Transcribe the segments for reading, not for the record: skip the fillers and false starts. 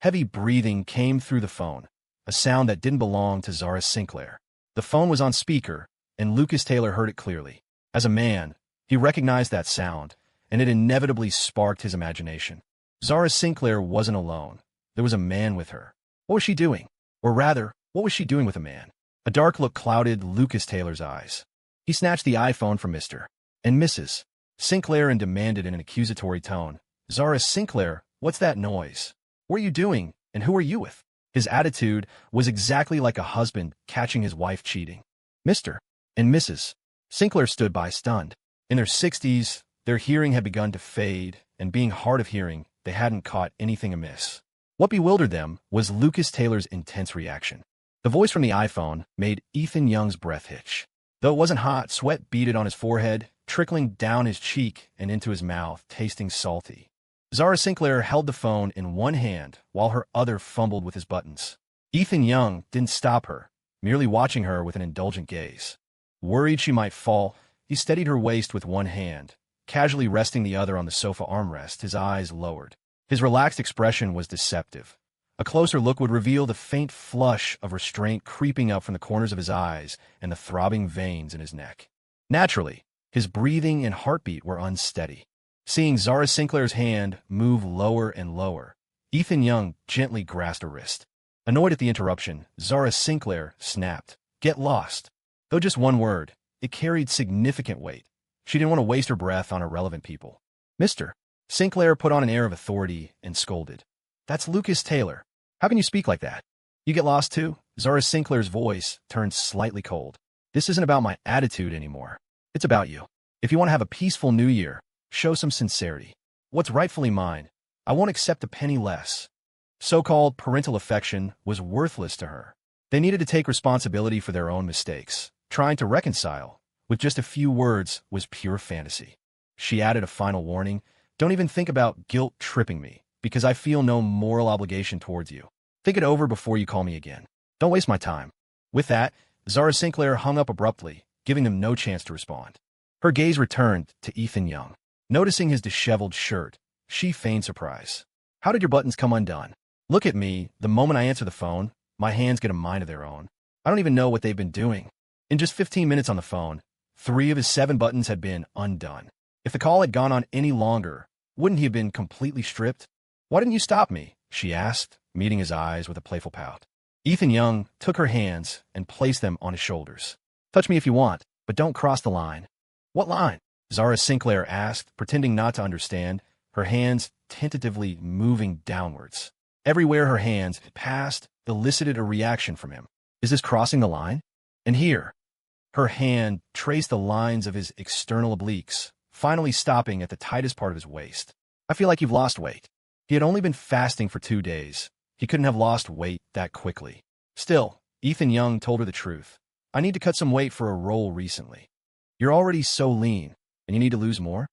Heavy breathing came through the phone, a sound that didn't belong to Zara Sinclair. The phone was on speaker, and Lucas Taylor heard it clearly. As a man, he recognized that sound, and it inevitably sparked his imagination. Zara Sinclair wasn't alone. There was a man with her. What was she doing? Or rather, what was she doing with a man? A dark look clouded Lucas Taylor's eyes. He snatched the iPhone from Mr. and Mrs. Sinclair and demanded in an accusatory tone, "Zara Sinclair, what's that noise? What are you doing, and who are you with?" His attitude was exactly like a husband catching his wife cheating. Mr. and Mrs. Sinclair stood by stunned. In their 60s, their hearing had begun to fade, and being hard of hearing, they hadn't caught anything amiss. What bewildered them was Lucas Taylor's intense reaction. The voice from the iPhone made Ethan Young's breath hitch. Though it wasn't hot, sweat beaded on his forehead, trickling down his cheek and into his mouth, tasting salty. Zara Sinclair held the phone in one hand while her other fumbled with his buttons. Ethan Young didn't stop her, merely watching her with an indulgent gaze. Worried she might fall, he steadied her waist with one hand, casually resting the other on the sofa armrest, his eyes lowered. His relaxed expression was deceptive. A closer look would reveal the faint flush of restraint creeping up from the corners of his eyes and the throbbing veins in his neck. Naturally, his breathing and heartbeat were unsteady. Seeing Zara Sinclair's hand move lower and lower, Ethan Young gently grasped her wrist. Annoyed at the interruption, Zara Sinclair snapped, "Get lost." Though just one word, it carried significant weight. She didn't want to waste her breath on irrelevant people. "Mr. Sinclair put on an air of authority and scolded. "That's Lucas Taylor. How can you speak like that? You get lost too?" Zara Sinclair's voice turned slightly cold. "This isn't about my attitude anymore. It's about you. If you want to have a peaceful new year, show some sincerity. What's rightfully mine, I won't accept a penny less." So-called parental affection was worthless to her. They needed to take responsibility for their own mistakes. Trying to reconcile with just a few words was pure fantasy. She added a final warning, "Don't even think about guilt-tripping me, because I feel no moral obligation towards you. Think it over before you call me again. Don't waste my time." With that, Zara Sinclair hung up abruptly, giving them no chance to respond. Her gaze returned to Ethan Young. Noticing his disheveled shirt, she feigned surprise. "How did your buttons come undone? Look at me. The moment I answer the phone, my hands get a mind of their own. I don't even know what they've been doing." In just 15 minutes on the phone, 3 of his 7 buttons had been undone. If the call had gone on any longer, wouldn't he have been completely stripped? "Why didn't you stop me?" she asked, meeting his eyes with a playful pout. Ethan Young took her hands and placed them on his shoulders. "Touch me if you want, but don't cross the line." "What line?" Zara Sinclair asked, pretending not to understand, her hands tentatively moving downwards. Everywhere her hands passed elicited a reaction from him. "Is this crossing the line?" And here, her hand traced the lines of his external obliques, finally stopping at the tightest part of his waist. "I feel like you've lost weight." He had only been fasting for 2 days. He couldn't have lost weight that quickly. Still, Ethan Young told her the truth. "I need to cut some weight for a role recently." "You're already so lean, and you need to lose more?"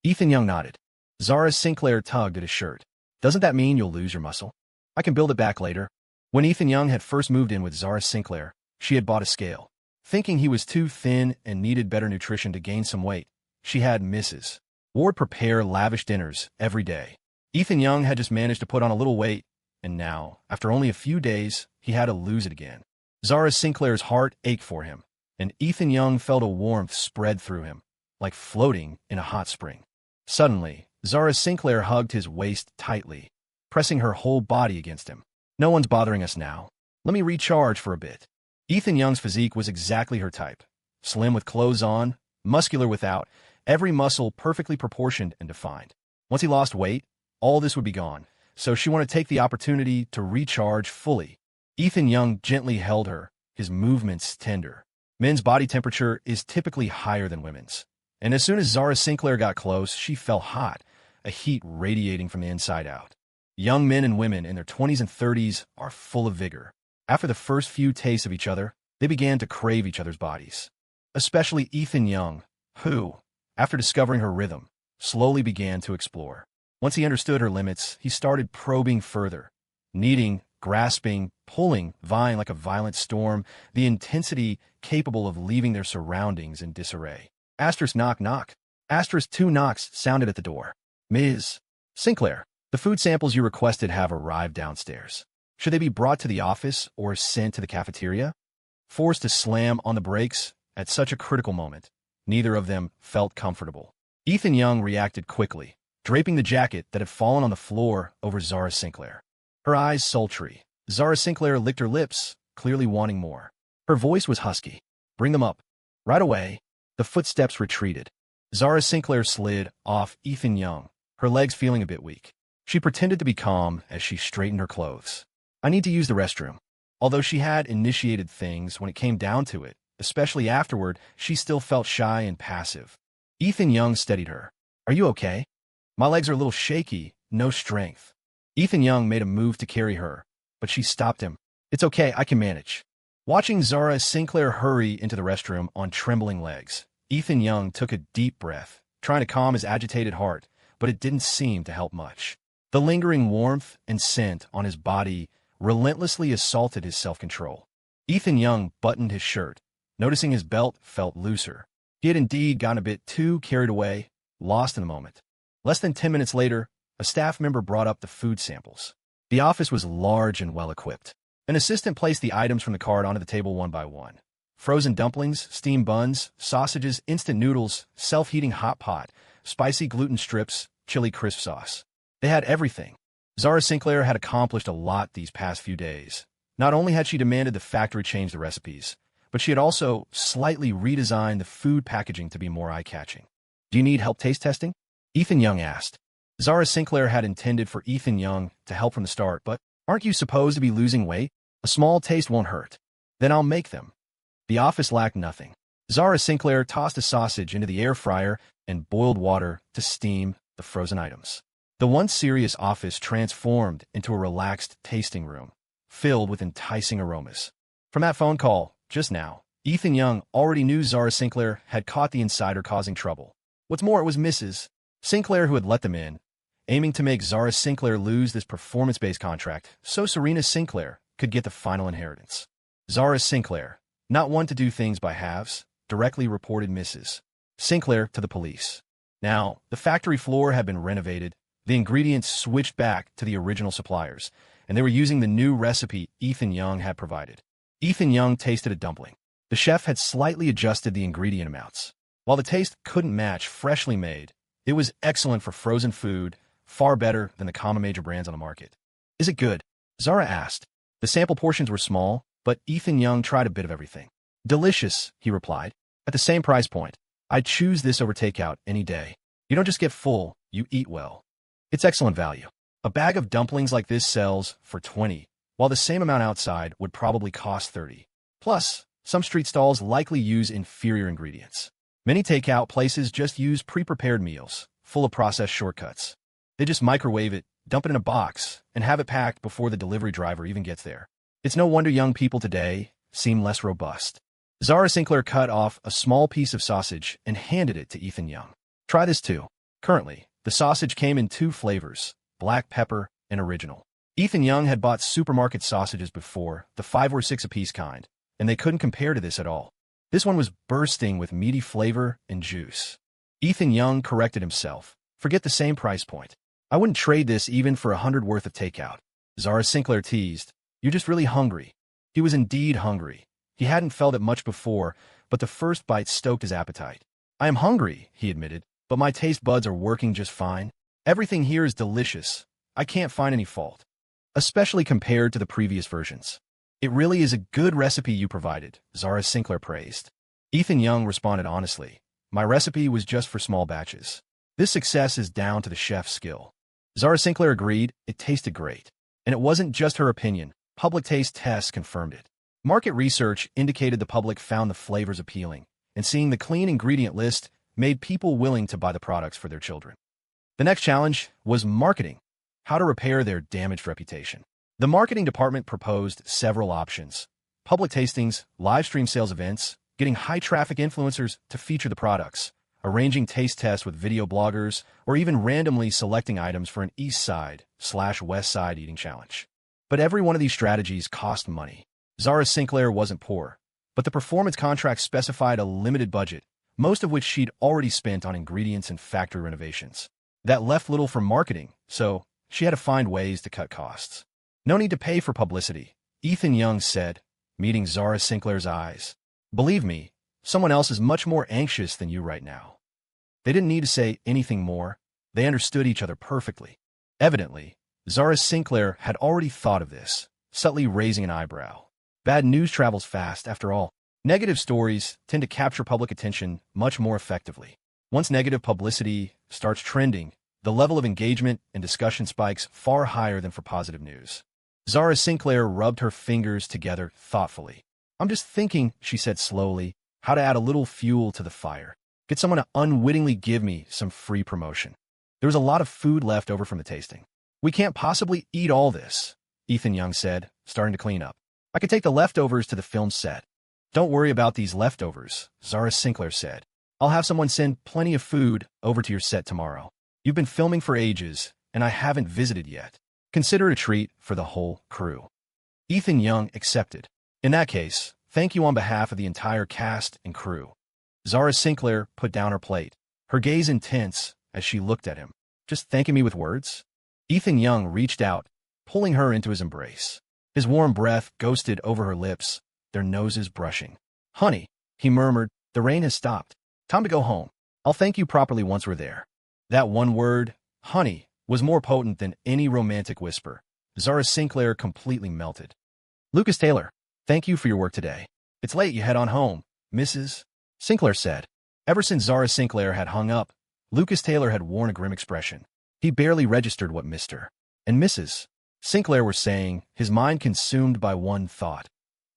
Ethan Young nodded. Zara Sinclair tugged at his shirt. "Doesn't that mean you'll lose your muscle?" "I can build it back later." When Ethan Young had first moved in with Zara Sinclair, she had bought a scale. Thinking he was too thin and needed better nutrition to gain some weight, she had Mrs. Ward prepare lavish dinners every day. Ethan Young had just managed to put on a little weight, and now, after only a few days, he had to lose it again. Zara Sinclair's heart ached for him, and Ethan Young felt a warmth spread through him, like floating in a hot spring. Suddenly, Zara Sinclair hugged his waist tightly, pressing her whole body against him. "No one's bothering us now. Let me recharge for a bit." Ethan Young's physique was exactly her type. Slim with clothes on, muscular without, every muscle perfectly proportioned and defined. Once he lost weight, all this would be gone, so she wanted to take the opportunity to recharge fully. Ethan Young gently held her, his movements tender. Men's body temperature is typically higher than women's, and as soon as Zara Sinclair got close, she felt hot, a heat radiating from the inside out. Young men and women in their 20s and 30s are full of vigor. After the first few tastes of each other, they began to crave each other's bodies. Especially Ethan Young, who, after discovering her rhythm, slowly began to explore. Once he understood her limits, he started probing further, kneading, grasping, pulling, vying like a violent storm, the intensity capable of leaving their surroundings in disarray. Asterisk knock knock. Asterisk 2 knocks sounded at the door. "Ms. Sinclair." The food samples you requested have arrived downstairs. Should they be brought to the office or sent to the cafeteria? Forced to slam on the brakes at such a critical moment, neither of them felt comfortable. Ethan Young reacted quickly, draping the jacket that had fallen on the floor over Zara Sinclair. Her eyes sultry. Zara Sinclair licked her lips, clearly wanting more. Her voice was husky. "Bring them up." Right away, the footsteps retreated. Zara Sinclair slid off Ethan Young, her legs feeling a bit weak. She pretended to be calm as she straightened her clothes. "I need to use the restroom." Although she had initiated things when it came down to it, especially afterward, she still felt shy and passive. Ethan Young steadied her. "Are you okay?" "My legs are a little shaky, no strength." Ethan Young made a move to carry her, but she stopped him. "It's okay, I can manage." Watching Zara Sinclair hurry into the restroom on trembling legs, Ethan Young took a deep breath, trying to calm his agitated heart, but it didn't seem to help much. The lingering warmth and scent on his body relentlessly assaulted his self-control. Ethan Young buttoned his shirt, noticing his belt felt looser. He had indeed gotten a bit too carried away, lost in the moment. Less than 10 minutes later, a staff member brought up the food samples. The office was large and well-equipped. An assistant placed the items from the cart onto the table one by one. Frozen dumplings, steamed buns, sausages, instant noodles, self-heating hot pot, spicy gluten strips, chili crisp sauce. They had everything. Zara Sinclair had accomplished a lot these past few days. Not only had she demanded the factory change the recipes, but she had also slightly redesigned the food packaging to be more eye-catching. "Do you need help taste testing?" Ethan Young asked. Zara Sinclair had intended for Ethan Young to help from the start, but aren't you supposed to be losing weight? A small taste won't hurt. Then I'll make them. The office lacked nothing. Zara Sinclair tossed a sausage into the air fryer and boiled water to steam the frozen items. The once serious office transformed into a relaxed tasting room, filled with enticing aromas. From that phone call, just now, Ethan Young already knew Zara Sinclair had caught the insider causing trouble. What's more, it was Mrs. Sinclair who had let them in, aiming to make Zara Sinclair lose this performance-based contract so Serena Sinclair could get the final inheritance. Zara Sinclair, not one to do things by halves, directly reported Mrs. Sinclair to the police. Now, the factory floor had been renovated, the ingredients switched back to the original suppliers, and they were using the new recipe Ethan Young had provided. Ethan Young tasted a dumpling. The chef had slightly adjusted the ingredient amounts. While the taste couldn't match freshly made, it was excellent for frozen food, far better than the common major brands on the market. "Is it good?" Zara asked. The sample portions were small, but Ethan Young tried a bit of everything. "Delicious," he replied. "At the same price point, I'd choose this over takeout any day. You don't just get full, you eat well. It's excellent value. A bag of dumplings like this sells for $20, while the same amount outside would probably cost $30. Plus, some street stalls likely use inferior ingredients. Many takeout places just use pre-prepared meals, full of processed shortcuts. They just microwave it, dump it in a box, and have it packed before the delivery driver even gets there. It's no wonder young people today seem less robust." Zara Sinclair cut off a small piece of sausage and handed it to Ethan Young. "Try this too." Currently, the sausage came in 2 flavors, black pepper and original. Ethan Young had bought supermarket sausages before, the 5 or 6 apiece kind, and they couldn't compare to this at all. This one was bursting with meaty flavor and juice. Ethan Young corrected himself. "Forget the same price point. I wouldn't trade this even for 100 worth of takeout." Zara Sinclair teased. "You're just really hungry." He was indeed hungry. He hadn't felt it much before, but the first bite stoked his appetite. "I am hungry," he admitted, "but my taste buds are working just fine. Everything here is delicious. I can't find any fault, especially compared to the previous versions." "It really is a good recipe you provided," Zara Sinclair praised. Ethan Young responded honestly. "My recipe was just for small batches. This success is down to the chef's skill." Zara Sinclair agreed. It tasted great. And it wasn't just her opinion. Public taste tests confirmed it. Market research indicated the public found the flavors appealing, and seeing the clean ingredient list made people willing to buy the products for their children. The next challenge was marketing. How to repair their damaged reputation. The marketing department proposed several options: public tastings, live stream sales events, getting high-traffic influencers to feature the products, arranging taste tests with video bloggers, or even randomly selecting items for an East Side/West Side eating challenge. But every one of these strategies cost money. Zara Sinclair wasn't poor, but the performance contract specified a limited budget, most of which she'd already spent on ingredients and factory renovations. That left little for marketing, so she had to find ways to cut costs. No need to pay for publicity, Ethan Young said, meeting Zara Sinclair's eyes. Believe me, someone else is much more anxious than you right now. They didn't need to say anything more. They understood each other perfectly. Evidently, Zara Sinclair had already thought of this, subtly raising an eyebrow. Bad news travels fast, after all. Negative stories tend to capture public attention much more effectively. Once negative publicity starts trending, the level of engagement and discussion spikes far higher than for positive news. Zara Sinclair rubbed her fingers together thoughtfully. I'm just thinking, she said slowly, how to add a little fuel to the fire. Get someone to unwittingly give me some free promotion. There was a lot of food left over from the tasting. We can't possibly eat all this, Ethan Young said, starting to clean up. I could take the leftovers to the film set. Don't worry about these leftovers, Zara Sinclair said. I'll have someone send plenty of food over to your set tomorrow. You've been filming for ages, and I haven't visited yet. Consider it a treat for the whole crew. Ethan Young accepted. In that case, thank you on behalf of the entire cast and crew. Zara Sinclair put down her plate, her gaze intense as she looked at him. Just thanking me with words? Ethan Young reached out, pulling her into his embrace. His warm breath ghosted over her lips, their noses brushing. Honey, he murmured, the rain has stopped. Time to go home. I'll thank you properly once we're there. That one word, honey, was more potent than any romantic whisper. Zara Sinclair completely melted. Lucas Taylor, thank you for your work today. It's late, you head on home, Mrs. Sinclair said. Ever since Zara Sinclair had hung up, Lucas Taylor had worn a grim expression. He barely registered what Mr. and Mrs. Sinclair were saying, his mind consumed by one thought.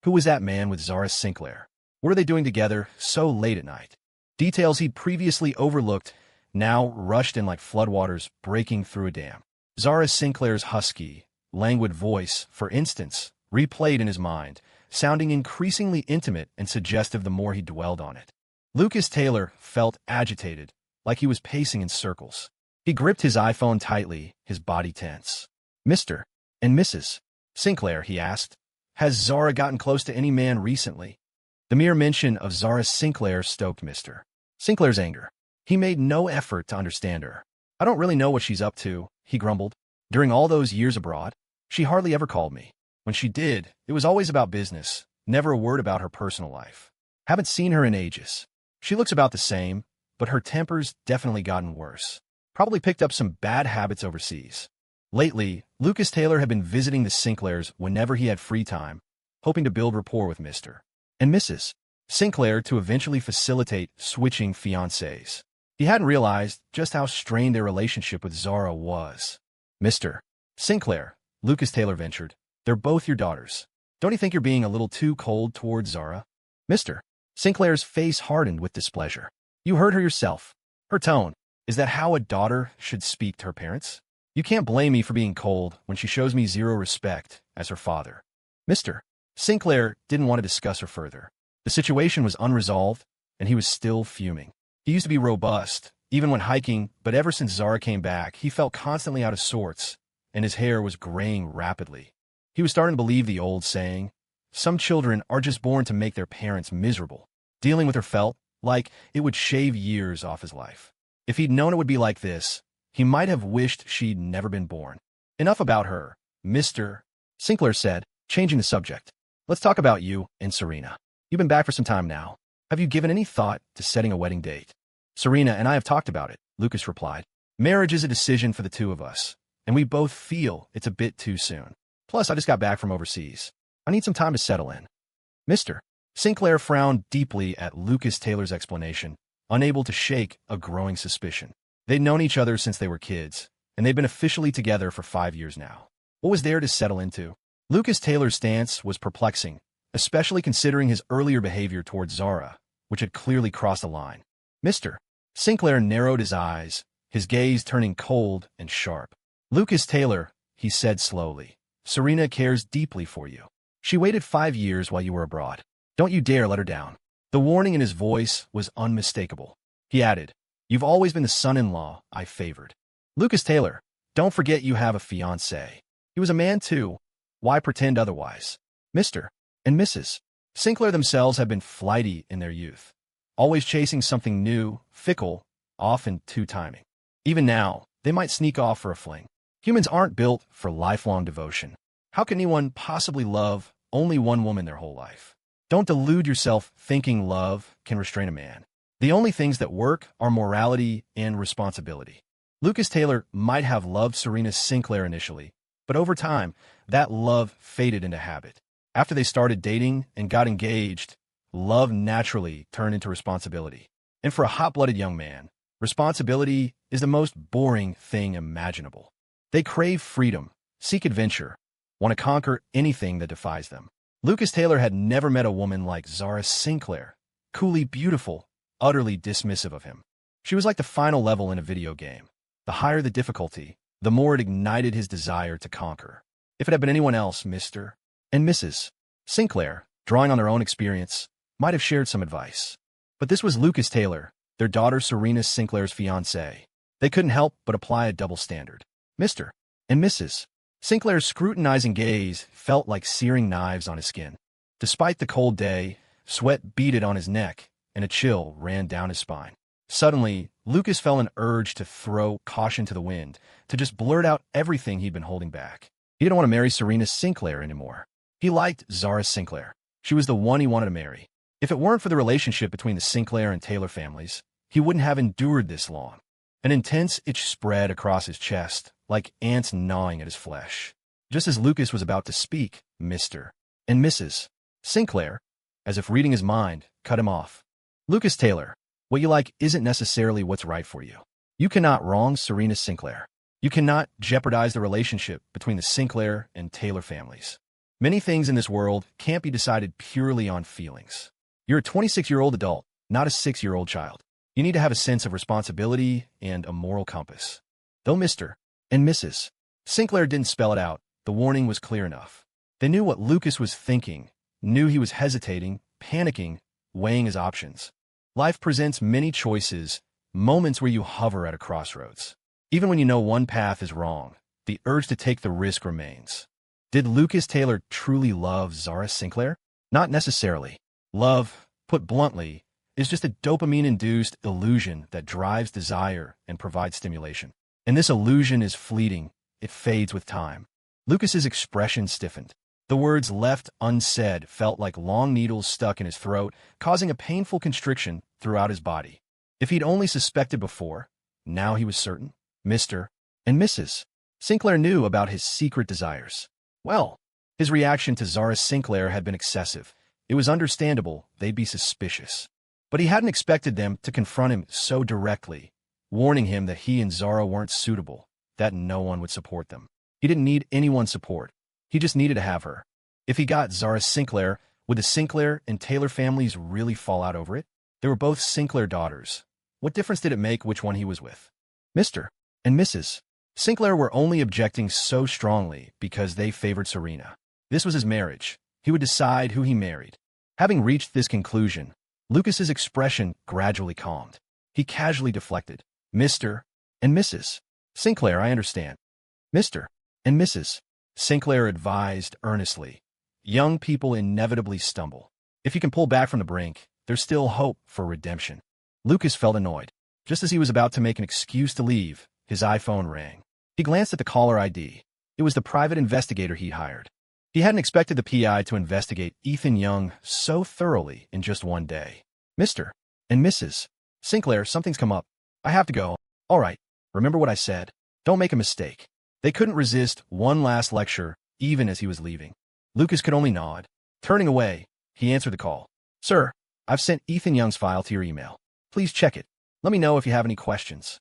Who was that man with Zara Sinclair? What are they doing together so late at night? Details he'd previously overlooked now rushed in like floodwaters breaking through a dam. Zara Sinclair's husky, languid voice, for instance, replayed in his mind, sounding increasingly intimate and suggestive the more he dwelled on it. Lucas Taylor felt agitated, like he was pacing in circles. He gripped his iPhone tightly, his body tense. Mr. and Mrs. Sinclair, he asked, has Zara gotten close to any man recently? The mere mention of Zara Sinclair stoked Mr. Sinclair's anger. He made no effort to understand her. I don't really know what she's up to, he grumbled. During all those years abroad, she hardly ever called me. When she did, it was always about business, never a word about her personal life. Haven't seen her in ages. She looks about the same, but her temper's definitely gotten worse. Probably picked up some bad habits overseas. Lately, Lucas Taylor had been visiting the Sinclairs whenever he had free time, hoping to build rapport with Mr. and Mrs. Sinclair to eventually facilitate switching fiancés. He hadn't realized just how strained their relationship with Zara was. Mr. Sinclair, Lucas Taylor ventured, they're both your daughters. Don't you think you're being a little too cold towards Zara? Mr. Sinclair's face hardened with displeasure. You heard her yourself. Her tone. Is that how a daughter should speak to her parents? You can't blame me for being cold when she shows me zero respect as her father. Mr. Sinclair didn't want to discuss her further. The situation was unresolved, and he was still fuming. He used to be robust, even when hiking, but ever since Zara came back, he felt constantly out of sorts, and his hair was graying rapidly. He was starting to believe the old saying, some children are just born to make their parents miserable. Dealing with her felt like it would shave years off his life. If he'd known it would be like this, he might have wished she'd never been born. Enough about her, Mr. Sinclair said, changing the subject. Let's talk about you and Serena. You've been back for some time now. Have you given any thought to setting a wedding date? Serena and I have talked about it, Lucas replied. Marriage is a decision for the two of us, and we both feel it's a bit too soon. Plus, I just got back from overseas. I need some time to settle in. Mr. Sinclair frowned deeply at Lucas Taylor's explanation, unable to shake a growing suspicion. They'd known each other since they were kids, and they'd been officially together for 5 years now. What was there to settle into? Lucas Taylor's stance was perplexing, especially considering his earlier behavior towards Zara, which had clearly crossed a line. Mr. Sinclair narrowed his eyes, his gaze turning cold and sharp. Lucas Taylor, he said slowly, Serena cares deeply for you. She waited 5 years while you were abroad. Don't you dare let her down. The warning in his voice was unmistakable. He added, you've always been the son-in-law I favored. Lucas Taylor, don't forget you have a fiancé. He was a man too. Why pretend otherwise? Mr. and Mrs. Sinclair themselves had been flighty in their youth, always chasing something new, fickle, often two-timing. Even now, they might sneak off for a fling. Humans aren't built for lifelong devotion. How can anyone possibly love only one woman their whole life? Don't delude yourself thinking love can restrain a man. The only things that work are morality and responsibility. Lucas Taylor might have loved Serena Sinclair initially, but over time, that love faded into habit. After they started dating and got engaged, love naturally turned into responsibility. And for a hot-blooded young man, responsibility is the most boring thing imaginable. They crave freedom, seek adventure, want to conquer anything that defies them. Lucas Taylor had never met a woman like Zara Sinclair, coolly beautiful, utterly dismissive of him. She was like the final level in a video game. The higher the difficulty, the more it ignited his desire to conquer. If it had been anyone else, Mr. and Mrs. Sinclair, drawing on their own experience, might have shared some advice. But this was Lucas Taylor, their daughter Serena Sinclair's fiancé. They couldn't help but apply a double standard. Mr. and Mrs. Sinclair's scrutinizing gaze felt like searing knives on his skin. Despite the cold day, sweat beaded on his neck, and a chill ran down his spine. Suddenly, Lucas felt an urge to throw caution to the wind, to just blurt out everything he'd been holding back. He didn't want to marry Serena Sinclair anymore. He liked Zara Sinclair. She was the one he wanted to marry. If it weren't for the relationship between the Sinclair and Taylor families, he wouldn't have endured this long. An intense itch spread across his chest, like ants gnawing at his flesh. Just as Lucas was about to speak, Mr. and Mrs. Sinclair, as if reading his mind, cut him off. Lucas Taylor, what you like isn't necessarily what's right for you. You cannot wrong Serena Sinclair. You cannot jeopardize the relationship between the Sinclair and Taylor families. Many things in this world can't be decided purely on feelings. You're a 26-year-old adult, not a 6-year-old child. You need to have a sense of responsibility and a moral compass. Though Mr. and Mrs. Sinclair didn't spell it out, the warning was clear enough. They knew what Lucas was thinking, knew he was hesitating, panicking, weighing his options. Life presents many choices, moments where you hover at a crossroads. Even when you know one path is wrong, the urge to take the risk remains. Did Lucas Taylor truly love Zara Sinclair? Not necessarily. Love, put bluntly, is just a dopamine-induced illusion that drives desire and provides stimulation. And this illusion is fleeting. It fades with time. Lucas's expression stiffened. The words left unsaid felt like long needles stuck in his throat, causing a painful constriction throughout his body. If he'd only suspected before, now he was certain. Mr. and Mrs. Sinclair knew about his secret desires. Well, his reaction to Zara Sinclair had been excessive. It was understandable they'd be suspicious. But he hadn't expected them to confront him so directly, warning him that he and Zara weren't suitable, that no one would support them. He didn't need anyone's support. He just needed to have her. If he got Zara Sinclair, would the Sinclair and Taylor families really fall out over it? They were both Sinclair daughters. What difference did it make which one he was with? Mr. and Mrs. Sinclair were only objecting so strongly because they favored Serena. This was his marriage. He would decide who he married. Having reached this conclusion, Lucas's expression gradually calmed. He casually deflected. Mr. and Mrs. Sinclair, I understand. Mr. and Mrs. Sinclair advised earnestly. Young people inevitably stumble. If you can pull back from the brink, there's still hope for redemption. Lucas felt annoyed. Just as he was about to make an excuse to leave, his iPhone rang. He glanced at the caller ID. It was the private investigator he hired. He hadn't expected the PI to investigate Ethan Young so thoroughly in just one day. Mr. and Mrs. Sinclair, something's come up. I have to go. All right, remember what I said. Don't make a mistake. They couldn't resist one last lecture, even as he was leaving. Lucas could only nod. Turning away, he answered the call. Sir, I've sent Ethan Young's file to your email. Please check it. Let me know if you have any questions.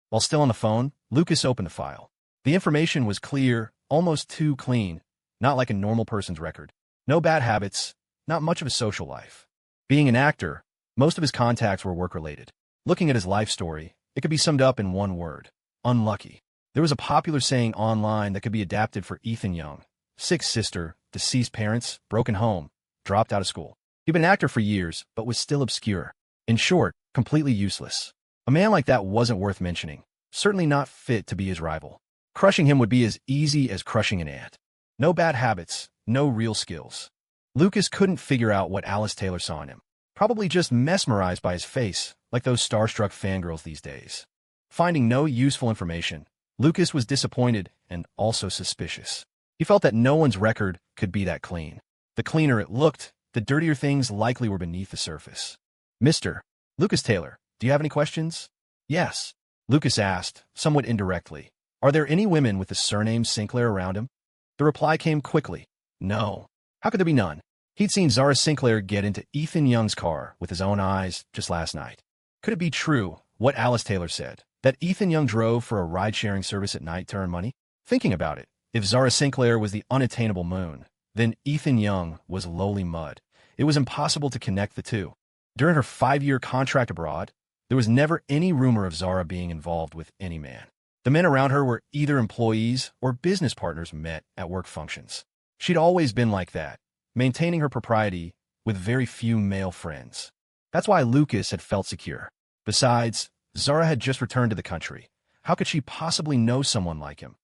While still on the phone, Lucas opened the file. The information was clear, almost too clean, not like a normal person's record. No bad habits, not much of a social life. Being an actor, most of his contacts were work-related. Looking at his life story, it could be summed up in one word: unlucky. There was a popular saying online that could be adapted for Ethan Young. Sick sister, deceased parents, broken home, dropped out of school. He'd been an actor for years, but was still obscure. In short, completely useless. A man like that wasn't worth mentioning. Certainly not fit to be his rival. Crushing him would be as easy as crushing an ant. No bad habits, no real skills. Lucas couldn't figure out what Alice Taylor saw in him. Probably just mesmerized by his face, like those starstruck fangirls these days. Finding no useful information, Lucas was disappointed and also suspicious. He felt that no one's record could be that clean. The cleaner it looked, the dirtier things likely were beneath the surface. Mr. Lucas Taylor, do you have any questions? Yes. Lucas asked, somewhat indirectly. Are there any women with the surname Sinclair around him? The reply came quickly. No. How could there be none? He'd seen Zara Sinclair get into Ethan Young's car with his own eyes just last night. Could it be true, what Alice Taylor said, that Ethan Young drove for a ride-sharing service at night to earn money? Thinking about it, if Zara Sinclair was the unattainable moon, then Ethan Young was lowly mud. It was impossible to connect the two. During her 5-year contract abroad, there was never any rumor of Zara being involved with any man. The men around her were either employees or business partners met at work functions. She'd always been like that, maintaining her propriety with very few male friends. That's why Lucas had felt secure. Besides, Zara had just returned to the country. How could she possibly know someone like him?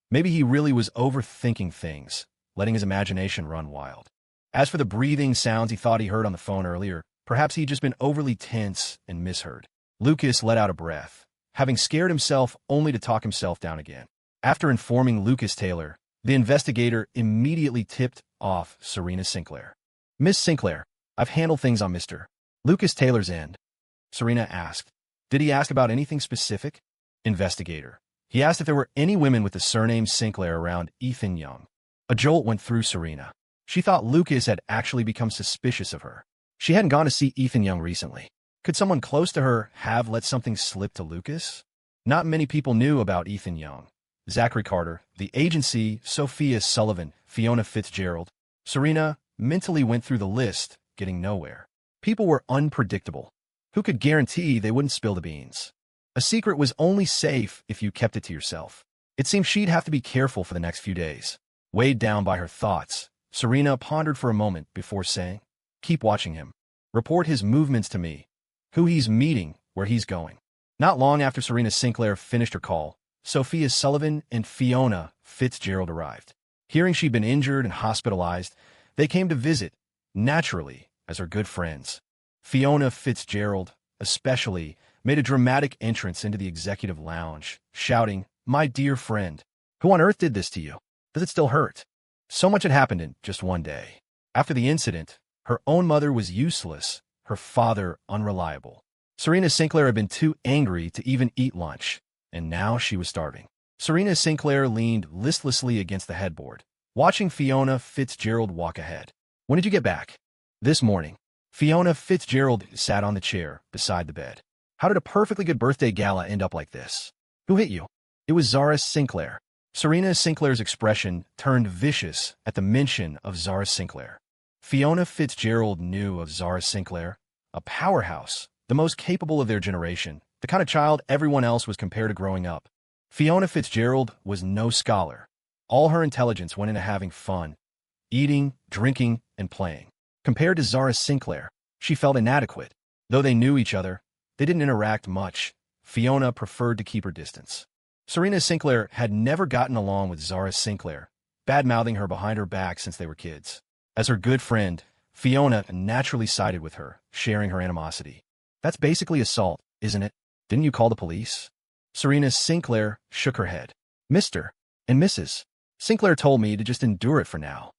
Maybe he really was overthinking things, letting his imagination run wild. As for the breathing sounds he thought he heard on the phone earlier, perhaps he'd just been overly tense and misheard. Lucas let out a breath, having scared himself only to talk himself down again. After informing Lucas Taylor, the investigator immediately tipped off Serena Sinclair. Miss Sinclair, I've handled things on Mr. Lucas Taylor's end. Serena asked. Did he ask about anything specific? Investigator. He asked if there were any women with the surname Sinclair around Ethan Young. A jolt went through Serena. She thought Lucas had actually become suspicious of her. She hadn't gone to see Ethan Young recently. Could someone close to her have let something slip to Lucas? Not many people knew about Ethan Young. Zachary Carter, the agency, Sophia Sullivan, Fiona Fitzgerald. Serena mentally went through the list, getting nowhere. People were unpredictable. Who could guarantee they wouldn't spill the beans? A secret was only safe if you kept it to yourself. It seemed she'd have to be careful for the next few days. Weighed down by her thoughts, Serena pondered for a moment before saying, keep watching him. Report his movements to me. Who he's meeting, where he's going. Not long after Serena Sinclair finished her call, Sophia Sullivan and Fiona Fitzgerald arrived. Hearing she'd been injured and hospitalized, they came to visit, naturally, as her good friends. Fiona Fitzgerald, especially, made a dramatic entrance into the executive lounge, shouting, my dear friend, who on earth did this to you? Does it still hurt? So much had happened in just one day. After the incident, her own mother was useless, her father unreliable. Serena Sinclair had been too angry to even eat lunch, and now she was starving. Serena Sinclair leaned listlessly against the headboard, watching Fiona Fitzgerald walk ahead. When did you get back? This morning. Fiona Fitzgerald sat on the chair beside the bed. How did a perfectly good birthday gala end up like this? Who hit you? It was Zara Sinclair. Serena Sinclair's expression turned vicious at the mention of Zara Sinclair. Fiona Fitzgerald knew of Zara Sinclair, a powerhouse, the most capable of their generation, the kind of child everyone else was compared to growing up. Fiona Fitzgerald was no scholar. All her intelligence went into having fun, eating, drinking, and playing. Compared to Zara Sinclair, she felt inadequate. Though they knew each other, they didn't interact much. Fiona preferred to keep her distance. Serena Sinclair had never gotten along with Zara Sinclair, bad-mouthing her behind her back since they were kids. As her good friend, Fiona naturally sided with her, sharing her animosity. That's basically assault, isn't it? Didn't you call the police? Serena Sinclair shook her head. Mr. and Mrs. Sinclair told me to just endure it for now.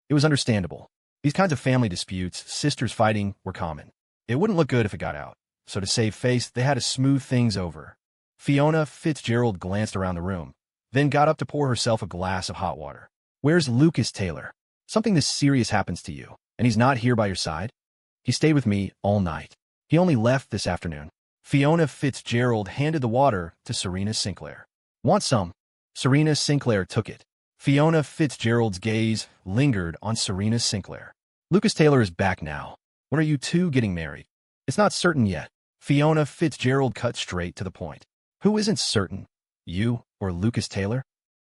It was understandable. These kinds of family disputes, sisters fighting, were common. It wouldn't look good if it got out, so to save face, they had to smooth things over. Fiona Fitzgerald glanced around the room, then got up to pour herself a glass of hot water. Where's Lucas Taylor? Something this serious happens to you, and he's not here by your side? He stayed with me all night. He only left this afternoon. Fiona Fitzgerald handed the water to Serena Sinclair. Want some? Serena Sinclair took it. Fiona Fitzgerald's gaze lingered on Serena Sinclair. Lucas Taylor is back now. When are you two getting married? It's not certain yet. Fiona Fitzgerald cut straight to the point. Who isn't certain? You or Lucas Taylor?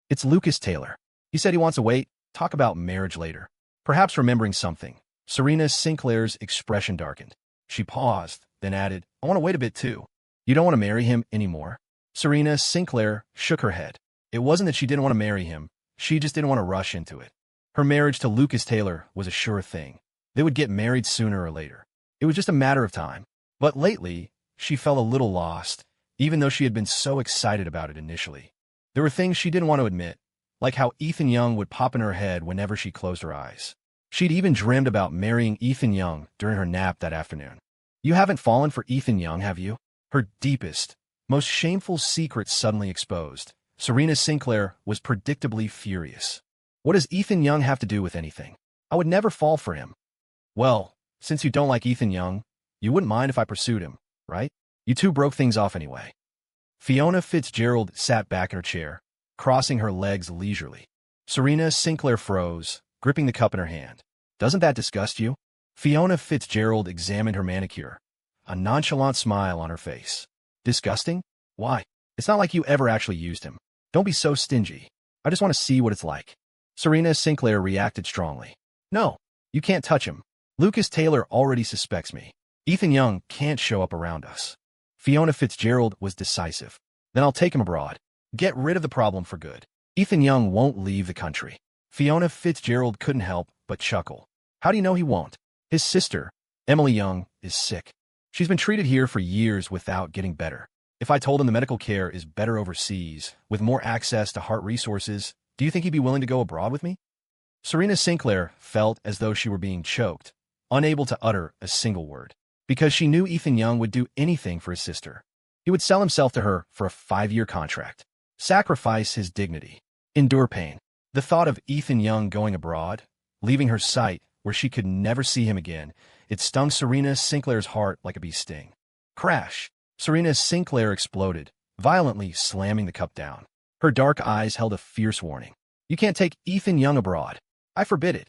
It's Lucas Taylor. He said he wants to wait, talk about marriage later. Perhaps remembering something. Serena Sinclair's expression darkened. She paused, then added, I want to wait a bit too. You don't want to marry him anymore? Serena Sinclair shook her head. It wasn't that she didn't want to marry him. She just didn't want to rush into it. Her marriage to Lucas Taylor was a sure thing. They would get married sooner or later. It was just a matter of time. But lately, she felt a little lost, even though she had been so excited about it initially. There were things she didn't want to admit, like how Ethan Young would pop in her head whenever she closed her eyes. She'd even dreamed about marrying Ethan Young during her nap that afternoon. You haven't fallen for Ethan Young, have you? Her deepest, most shameful secret suddenly exposed. Serena Sinclair was predictably furious. What does Ethan Young have to do with anything? I would never fall for him. Well, since you don't like Ethan Young, you wouldn't mind if I pursued him, right? You two broke things off anyway. Fiona Fitzgerald sat back in her chair, crossing her legs leisurely. Serena Sinclair froze, gripping the cup in her hand. Doesn't that disgust you? Fiona Fitzgerald examined her manicure, a nonchalant smile on her face. Disgusting? Why? It's not like you ever actually used him. Don't be so stingy. I just want to see what it's like. Serena Sinclair reacted strongly. No, you can't touch him. Lucas Taylor already suspects me. Ethan Young can't show up around us. Fiona Fitzgerald was decisive. Then I'll take him abroad. Get rid of the problem for good. Ethan Young won't leave the country. Fiona Fitzgerald couldn't help but chuckle. How do you know he won't? His sister, Emily Young, is sick. She's been treated here for years without getting better. If I told him the medical care is better overseas, with more access to heart resources, do you think he'd be willing to go abroad with me? Serena Sinclair felt as though she were being choked, unable to utter a single word, because she knew Ethan Young would do anything for his sister. He would sell himself to her for a 5-year contract, sacrifice his dignity, endure pain. The thought of Ethan Young going abroad, leaving her sight where she could never see him again, it stung Serena Sinclair's heart like a bee sting. Crash! Serena Sinclair exploded, violently slamming the cup down. Her dark eyes held a fierce warning. You can't take Ethan Young abroad. I forbid it.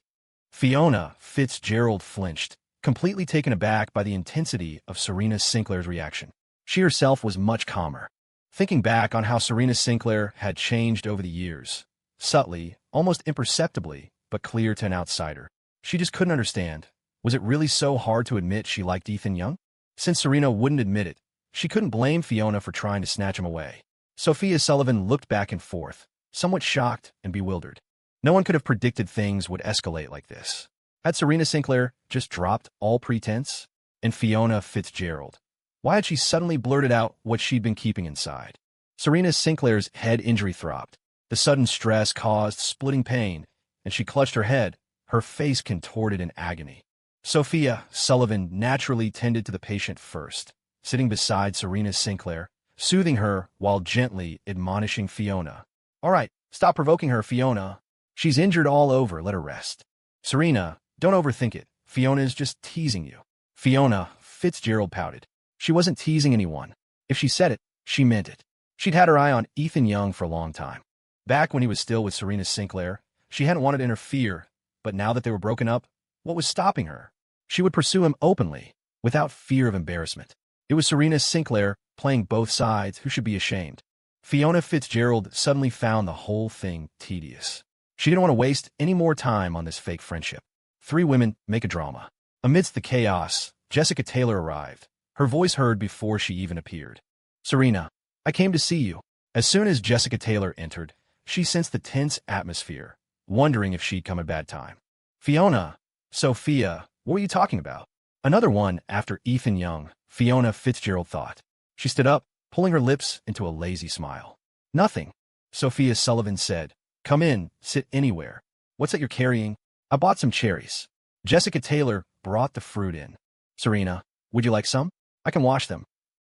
Fiona Fitzgerald flinched, completely taken aback by the intensity of Serena Sinclair's reaction. She herself was much calmer. Thinking back on how Serena Sinclair had changed over the years, subtly, almost imperceptibly, but clear to an outsider, she just couldn't understand. Was it really so hard to admit she liked Ethan Young? Since Serena wouldn't admit it, she couldn't blame Fiona for trying to snatch him away. Sophia Sullivan looked back and forth, somewhat shocked and bewildered. No one could have predicted things would escalate like this. Had Serena Sinclair just dropped all pretense? And Fiona Fitzgerald, why had she suddenly blurted out what she'd been keeping inside? Serena Sinclair's head injury throbbed. The sudden stress caused splitting pain, and she clutched her head, her face contorted in agony. Sophia Sullivan naturally tended to the patient first, sitting beside Serena Sinclair, soothing her while gently admonishing Fiona. All right, stop provoking her, Fiona. She's injured all over, let her rest. Serena, don't overthink it. Fiona's just teasing you. Fiona Fitzgerald pouted. She wasn't teasing anyone. If she said it, she meant it. She'd had her eye on Ethan Young for a long time. Back when he was still with Serena Sinclair, she hadn't wanted to interfere, but now that they were broken up, what was stopping her? She would pursue him openly, without fear of embarrassment. It was Serena Sinclair, playing both sides, who should be ashamed. Fiona Fitzgerald suddenly found the whole thing tedious. She didn't want to waste any more time on this fake friendship. 3 women make a drama. Amidst the chaos, Jessica Taylor arrived, her voice heard before she even appeared. Serena, I came to see you. As soon as Jessica Taylor entered, she sensed the tense atmosphere, wondering if she'd come at a bad time. Fiona, Sophia, what were you talking about? Another one after Ethan Young, Fiona Fitzgerald thought. She stood up, pulling her lips into a lazy smile. Nothing, Sophia Sullivan said. Come in, sit anywhere. What's that you're carrying? I bought some cherries. Jessica Taylor brought the fruit in. Serena, would you like some? I can wash them.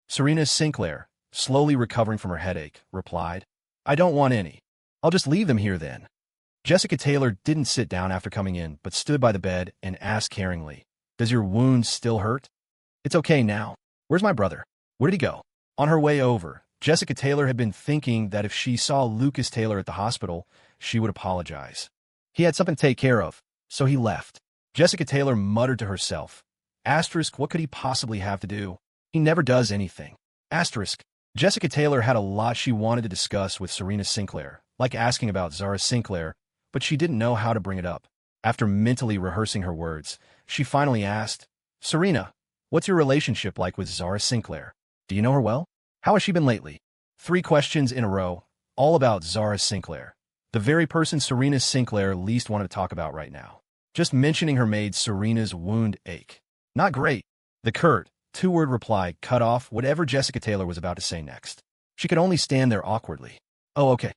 Serena Sinclair, slowly recovering from her headache, replied, I don't want any. I'll just leave them here then. Jessica Taylor didn't sit down after coming in, but stood by the bed and asked caringly, Does your wound still hurt? It's okay now. Where's my brother? Where did he go? On her way over, Jessica Taylor had been thinking that if she saw Lucas Taylor at the hospital, she would apologize. He had something to take care of, so he left. Jessica Taylor muttered to herself, Asterisk, what could he possibly have to do? He never does anything. Asterisk. Jessica Taylor had a lot she wanted to discuss with Serena Sinclair, like asking about Zara Sinclair, but she didn't know how to bring it up. After mentally rehearsing her words, she finally asked, Serena, what's your relationship like with Zara Sinclair? Do you know her well? How has she been lately? 3 questions in a row, all about Zara Sinclair, the very person Serena Sinclair least wanted to talk about right now. Just mentioning her made Serena's wound ache. Not great. The curt, 2-word reply cut off whatever Jessica Taylor was about to say next. She could only stand there awkwardly. Oh, okay.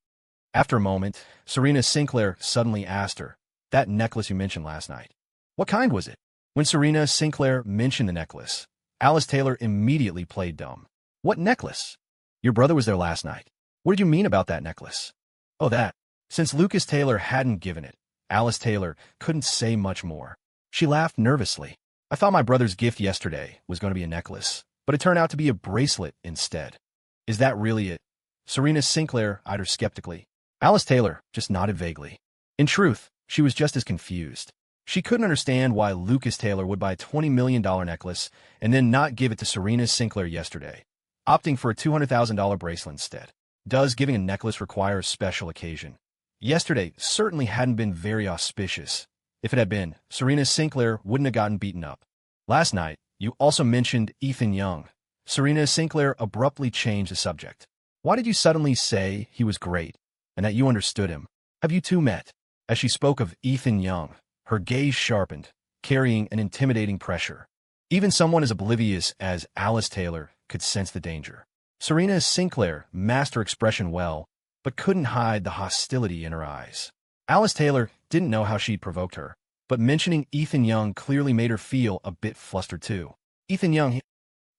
After a moment, Serena Sinclair suddenly asked her, "That necklace you mentioned last night, what kind was it?" When Serena Sinclair mentioned the necklace, Alice Taylor immediately played dumb. "What necklace? Your brother was there last night. What did you mean about that necklace?" "Oh, that." Since Lucas Taylor hadn't given it, Alice Taylor couldn't say much more. She laughed nervously. "I thought my brother's gift yesterday was going to be a necklace, but it turned out to be a bracelet instead." "Is that really it?" Serena Sinclair eyed her skeptically. Alice Taylor just nodded vaguely. In truth, she was just as confused. She couldn't understand why Lucas Taylor would buy a $20 million necklace and then not give it to Serena Sinclair yesterday, opting for a $200,000 bracelet instead. Does giving a necklace require a special occasion? Yesterday certainly hadn't been very auspicious. If it had been, Serena Sinclair wouldn't have gotten beaten up. "Last night, you also mentioned Ethan Young." Serena Sinclair abruptly changed the subject. "Why did you suddenly say he was great and that you understood him? Have you two met?" As she spoke of Ethan Young, her gaze sharpened, carrying an intimidating pressure. Even someone as oblivious as Alice Taylor could sense the danger. Serena Sinclair mastered her expression well, but couldn't hide the hostility in her eyes. Alice Taylor didn't know how she'd provoked her, but mentioning Ethan Young clearly made her feel a bit flustered too. "Ethan Young,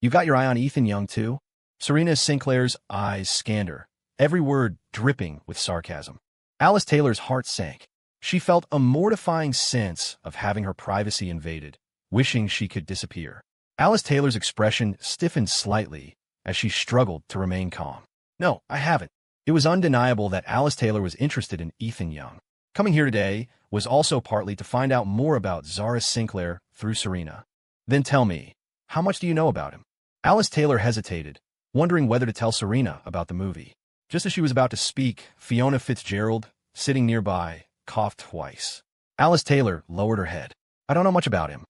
you got your eye on Ethan Young too?" Serena Sinclair's eyes scanned her, every word dripping with sarcasm. Alice Taylor's heart sank. She felt a mortifying sense of having her privacy invaded, wishing she could disappear. Alice Taylor's expression stiffened slightly as she struggled to remain calm. "No, I haven't." It was undeniable that Alice Taylor was interested in Ethan Young. Coming here today was also partly to find out more about Zara Sinclair through Serena. "Then tell me, how much do you know about him?" Alice Taylor hesitated, wondering whether to tell Serena about the movie. Just as she was about to speak, Fiona Fitzgerald, sitting nearby, coughed twice. Alice Taylor lowered her head. "I don't know much about him."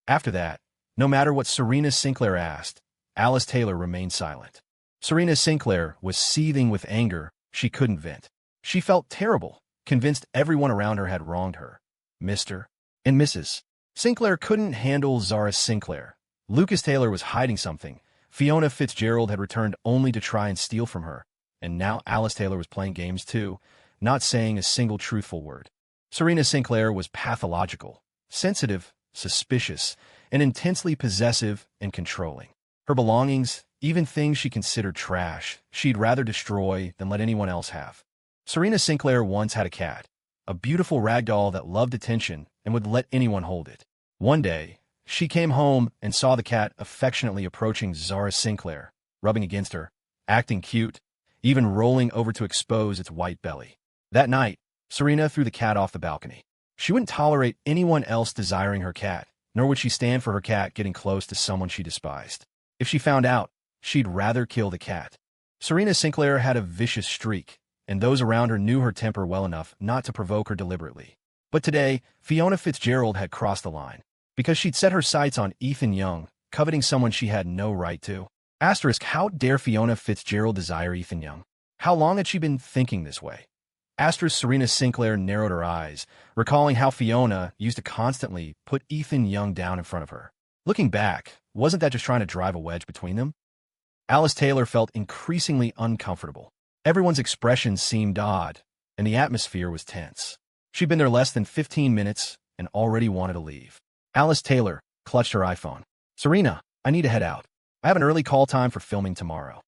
After that, no matter what Serena Sinclair asked, Alice Taylor remained silent. Serena Sinclair was seething with anger she couldn't vent. She felt terrible, convinced everyone around her had wronged her. Mr. and Mrs. Sinclair couldn't handle Zara Sinclair. Lucas Taylor was hiding something. Fiona Fitzgerald had returned only to try and steal from her. And now Alice Taylor was playing games too, not saying a single truthful word. Serena Sinclair was pathological, sensitive, suspicious, and intensely possessive and controlling. Her belongings, even things she considered trash, she'd rather destroy than let anyone else have. Serena Sinclair once had a cat, a beautiful ragdoll that loved attention and would let anyone hold it. One day, she came home and saw the cat affectionately approaching Zara Sinclair, rubbing against her, acting cute, even rolling over to expose its white belly. That night, Serena threw the cat off the balcony. She wouldn't tolerate anyone else desiring her cat, nor would she stand for her cat getting close to someone she despised. If she found out, she'd rather kill the cat. Serena Sinclair had a vicious streak, and those around her knew her temper well enough not to provoke her deliberately. But today, Fiona Fitzgerald had crossed the line, because she'd set her sights on Ethan Young, coveting someone she had no right to. Asterisk, how dare Fiona Fitzgerald desire Ethan Young? How long had she been thinking this way? Asterisk, Serena Sinclair narrowed her eyes, recalling how Fiona used to constantly put Ethan Young down in front of her. Looking back, wasn't that just trying to drive a wedge between them? Alice Taylor felt increasingly uncomfortable. Everyone's expressions seemed odd, and the atmosphere was tense. She'd been there less than 15 minutes and already wanted to leave. Alice Taylor clutched her iPhone. "Serena, I need to head out. I have an early call time for filming tomorrow."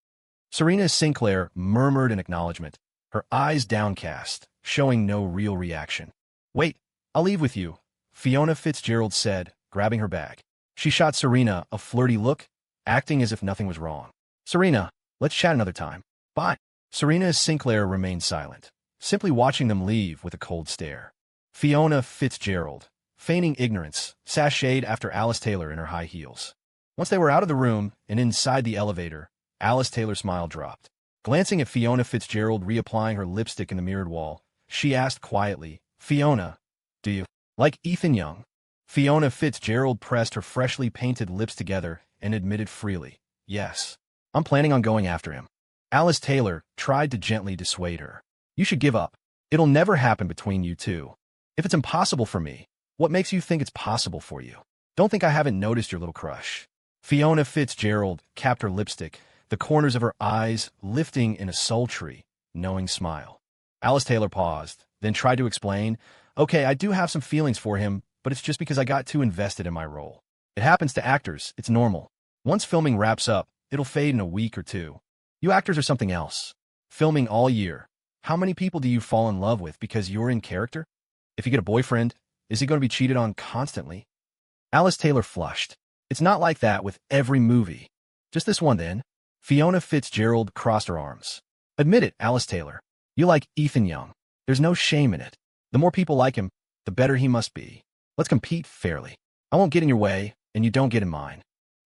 Serena Sinclair murmured in acknowledgement, her eyes downcast, showing no real reaction. "Wait, I'll leave with you," Fiona Fitzgerald said, grabbing her bag. She shot Serena a flirty look, acting as if nothing was wrong. "Serena, let's chat another time. Bye." Serena Sinclair remained silent, simply watching them leave with a cold stare. Fiona Fitzgerald, feigning ignorance, sashayed after Alice Taylor in her high heels. Once they were out of the room and inside the elevator, Alice Taylor's smile dropped. Glancing at Fiona Fitzgerald reapplying her lipstick in the mirrored wall, she asked quietly, "Fiona, do you like Ethan Young?" Fiona Fitzgerald pressed her freshly painted lips together and admitted freely, "Yes. I'm planning on going after him." Alice Taylor tried to gently dissuade her. "You should give up. It'll never happen between you two. If it's impossible for me, what makes you think it's possible for you? Don't think I haven't noticed your little crush." Fiona Fitzgerald capped her lipstick, the corners of her eyes lifting in a sultry, knowing smile. Alice Taylor paused, then tried to explain, "Okay, I do have some feelings for him, but it's just because I got too invested in my role. It happens to actors, it's normal. Once filming wraps up, it'll fade in a week or two. You actors are something else. Filming all year. How many people do you fall in love with because you're in character? If you get a boyfriend, is he going to be cheated on constantly?" Alice Taylor flushed. "It's not like that with every movie. Just this one then." Fiona Fitzgerald crossed her arms. "Admit it, Alice Taylor. You like Ethan Young. There's no shame in it. The more people like him, the better he must be. Let's compete fairly. I won't get in your way, and you don't get in mine."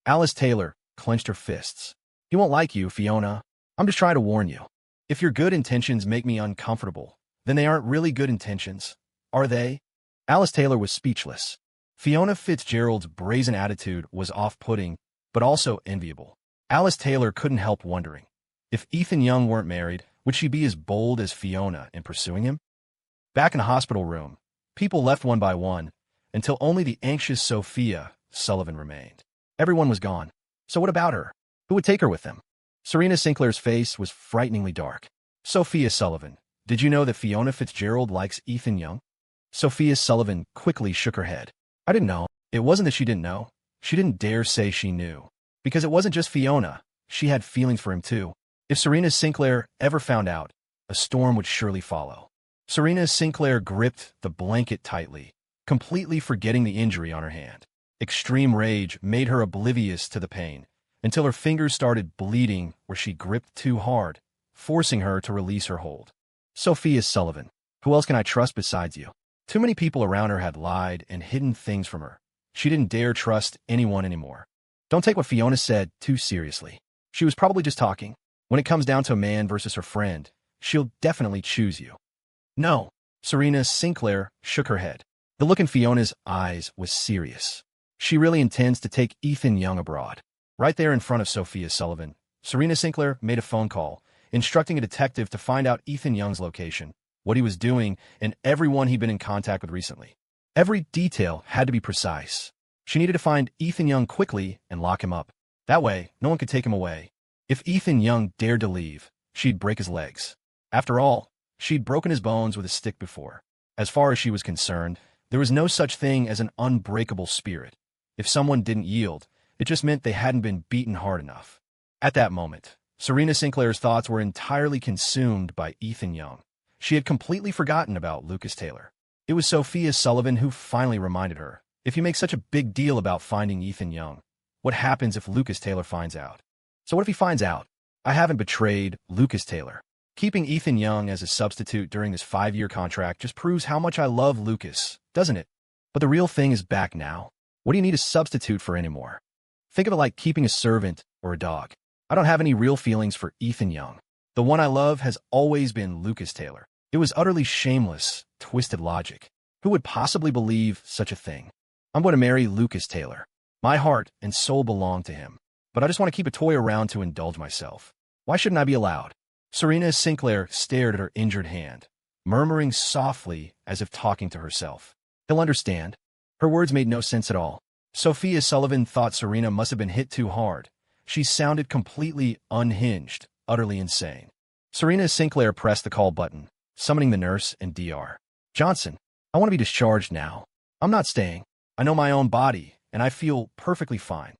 Alice Taylor clenched her fists. "He won't like you, Fiona. I'm just trying to warn you. If your good intentions make me uncomfortable, then they aren't really good intentions, are they?" Alice Taylor was speechless. Fiona Fitzgerald's brazen attitude was off-putting, but also enviable. Alice Taylor couldn't help wondering, if Ethan Young weren't married, would she be as bold as Fiona in pursuing him? Back in the hospital room, people left one by one, until only the anxious Sophia Sullivan remained. Everyone was gone. So what about her? Who would take her with them? Serena Sinclair's face was frighteningly dark. "Sophia Sullivan, did you know that Fiona Fitzgerald likes Ethan Young?" Sophia Sullivan quickly shook her head. "I didn't know." It wasn't that she didn't know. She didn't dare say she knew. Because it wasn't just Fiona. She had feelings for him too. If Serena Sinclair ever found out, a storm would surely follow. Serena Sinclair gripped the blanket tightly, completely forgetting the injury on her hand. Extreme rage made her oblivious to the pain, until her fingers started bleeding where she gripped too hard, forcing her to release her hold. "Sophia Sullivan, who else can I trust besides you?" Too many people around her had lied and hidden things from her. She didn't dare trust anyone anymore. Don't take what Fiona said too seriously. She was probably just talking. When it comes down to a man versus her friend, she'll definitely choose you. "No." Serena Sinclair shook her head. The look in Fiona's eyes was serious. She really intends to take Ethan Young abroad. Right there in front of Sophia Sullivan, Serena Sinclair made a phone call, instructing a detective to find out Ethan Young's location, what he was doing, and everyone he'd been in contact with recently. Every detail had to be precise. She needed to find Ethan Young quickly and lock him up. That way, no one could take him away. If Ethan Young dared to leave, she'd break his legs. After all, she'd broken his bones with a stick before. As far as she was concerned, there was no such thing as an unbreakable spirit. If someone didn't yield, it just meant they hadn't been beaten hard enough. At that moment, Serena Sinclair's thoughts were entirely consumed by Ethan Young. She had completely forgotten about Lucas Taylor. It was Sophia Sullivan who finally reminded her, if you make such a big deal about finding Ethan Young, what happens if Lucas Taylor finds out? So what if he finds out? I haven't betrayed Lucas Taylor. Keeping Ethan Young as a substitute during this 5-year contract just proves how much I love Lucas, doesn't it? But the real thing is back now. What do you need a substitute for anymore? Think of it like keeping a servant or a dog. I don't have any real feelings for Ethan Young. The one I love has always been Lucas Taylor. It was utterly shameless, twisted logic. Who would possibly believe such a thing? I'm going to marry Lucas Taylor. My heart and soul belong to him. But I just want to keep a toy around to indulge myself. Why shouldn't I be allowed? Serena Sinclair stared at her injured hand, murmuring softly as if talking to herself. He'll understand. Her words made no sense at all. Sophia Sullivan thought Serena must have been hit too hard. She sounded completely unhinged, utterly insane. Serena Sinclair pressed the call button, summoning the nurse and DR. "Johnson, I want to be discharged now. I'm not staying. I know my own body, and I feel perfectly fine."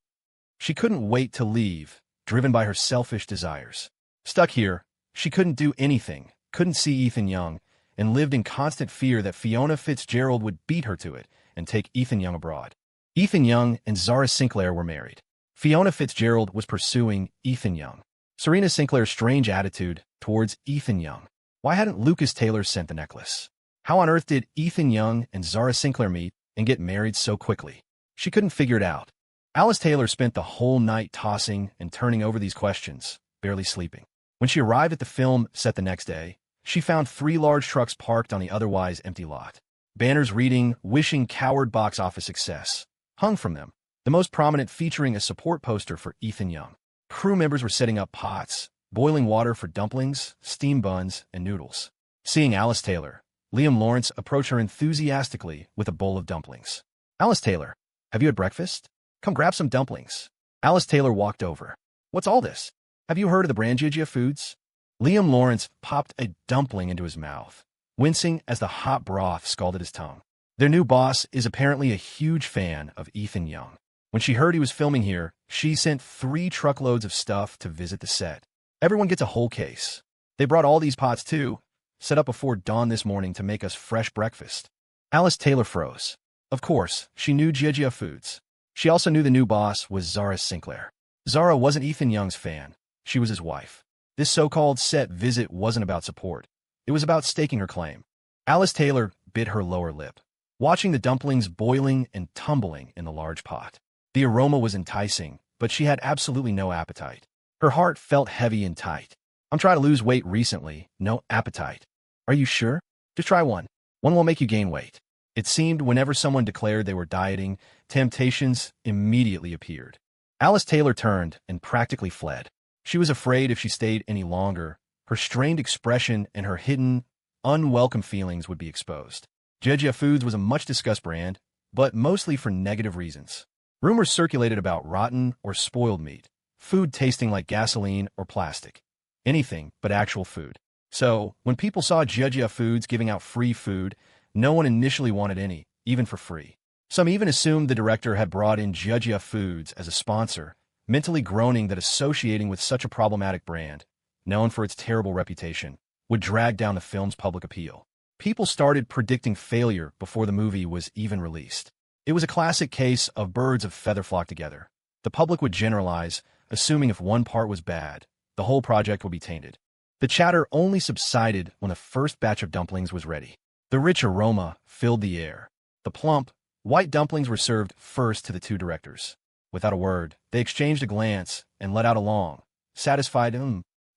She couldn't wait to leave, driven by her selfish desires. Stuck here, she couldn't do anything, couldn't see Ethan Young, and lived in constant fear that Fiona Fitzgerald would beat her to it and take Ethan Young abroad. Ethan Young and Zara Sinclair were married. Fiona Fitzgerald was pursuing Ethan Young. Serena Sinclair's strange attitude towards Ethan Young. Why hadn't Lucas Taylor sent the necklace? How on earth did Ethan Young and Zara Sinclair meet and get married so quickly? She couldn't figure it out. Alice Taylor spent the whole night tossing and turning over these questions, barely sleeping. When she arrived at the film set the next day, she found 3 large trucks parked on the otherwise empty lot. Banners reading, "Wishing Coward Box Office Success," hung from them, the most prominent featuring a support poster for Ethan Young. Crew members were setting up pots, boiling water for dumplings, steamed buns, and noodles. Seeing Alice Taylor, Liam Lawrence approached her enthusiastically with a bowl of dumplings. "Alice Taylor, have you had breakfast? Come grab some dumplings." Alice Taylor walked over. "What's all this? Have you heard of the brand Jijia Foods?" Liam Lawrence popped a dumpling into his mouth, wincing as the hot broth scalded his tongue. Their new boss is apparently a huge fan of Ethan Young. When she heard he was filming here, she sent 3 truckloads of stuff to visit the set. Everyone gets a whole case. They brought all these pots too, set up before dawn this morning to make us fresh breakfast. Alice Taylor froze. Of course, she knew Gia Foods. She also knew the new boss was Zara Sinclair. Zara wasn't Ethan Young's fan. She was his wife. This so-called set visit wasn't about support. It was about staking her claim. Alice Taylor bit her lower lip, watching the dumplings boiling and tumbling in the large pot. The aroma was enticing, but she had absolutely no appetite. Her heart felt heavy and tight. I'm trying to lose weight recently. No appetite. Are you sure? Just try one. One will make you gain weight. It seemed whenever someone declared they were dieting, temptations immediately appeared. Alice Taylor turned and practically fled. She was afraid if she stayed any longer, her strained expression and her hidden, unwelcome feelings would be exposed. Gia Foods was a much-discussed brand, but mostly for negative reasons. Rumors circulated about rotten or spoiled meat, food tasting like gasoline or plastic. Anything but actual food. So, when people saw Gia Foods giving out free food, no one initially wanted any, even for free. Some even assumed the director had brought in Gia Foods as a sponsor, mentally groaning that associating with such a problematic brand, known for its terrible reputation, would drag down the film's public appeal. People started predicting failure before the movie was even released. It was a classic case of birds of feather flock together. The public would generalize, assuming if one part was bad, the whole project would be tainted. The chatter only subsided when the first batch of dumplings was ready. The rich aroma filled the air. The plump, white dumplings were served first to the 2 directors. Without a word, they exchanged a glance and let out a long, satisfied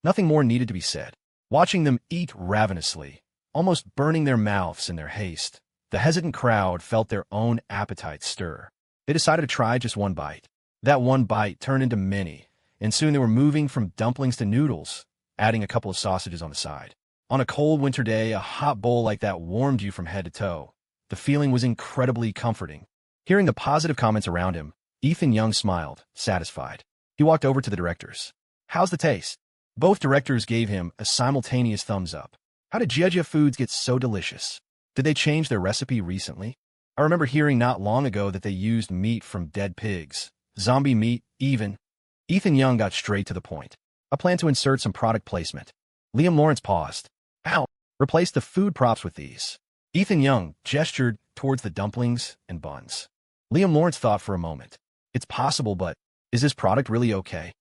Nothing more needed to be said. Watching them eat ravenously, almost burning their mouths in their haste, the hesitant crowd felt their own appetites stir. They decided to try just one bite. That one bite turned into many, and soon they were moving from dumplings to noodles, adding a couple of sausages on the side. On a cold winter day, a hot bowl like that warmed you from head to toe. The feeling was incredibly comforting. Hearing the positive comments around him, Ethan Young smiled, satisfied. He walked over to the directors. How's the taste? Both directors gave him a simultaneous thumbs up. How did Gia Foods get so delicious? Did they change their recipe recently? I remember hearing not long ago that they used meat from dead pigs. Zombie meat, even. Ethan Young got straight to the point. I plan to insert some product placement. Liam Lawrence paused. Ow! Replace the food props with these. Ethan Young gestured towards the dumplings and buns. Liam Lawrence thought for a moment. It's possible, but is this product really okay?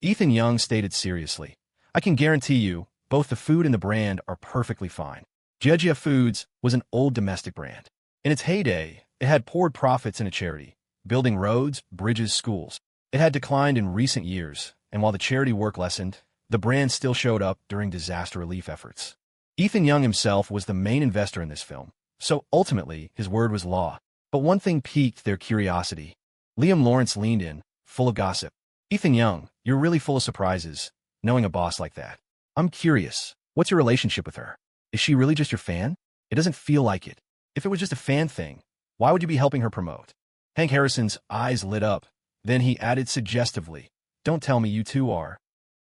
Ethan Young stated seriously. I can guarantee you, both the food and the brand are perfectly fine. Gia Foods was an old domestic brand. In its heyday, it had poured profits into charity, building roads, bridges, schools. It had declined in recent years, and while the charity work lessened, the brand still showed up during disaster relief efforts. Ethan Young himself was the main investor in this film, so ultimately his word was law. But one thing piqued their curiosity. Liam Lawrence leaned in, full of gossip. Ethan Young, you're really full of surprises, knowing a boss like that. I'm curious, what's your relationship with her? Is she really just your fan? It doesn't feel like it. If it was just a fan thing, why would you be helping her promote? Hank Harrison's eyes lit up. Then he added suggestively, don't tell me you two are.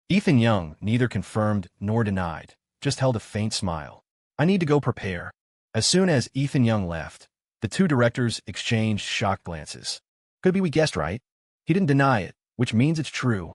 Ethan Young neither confirmed nor denied, just held a faint smile. I need to go prepare. As soon as Ethan Young left, the 2 directors exchanged shocked glances. Could be we guessed right. He didn't deny it, which means it's true.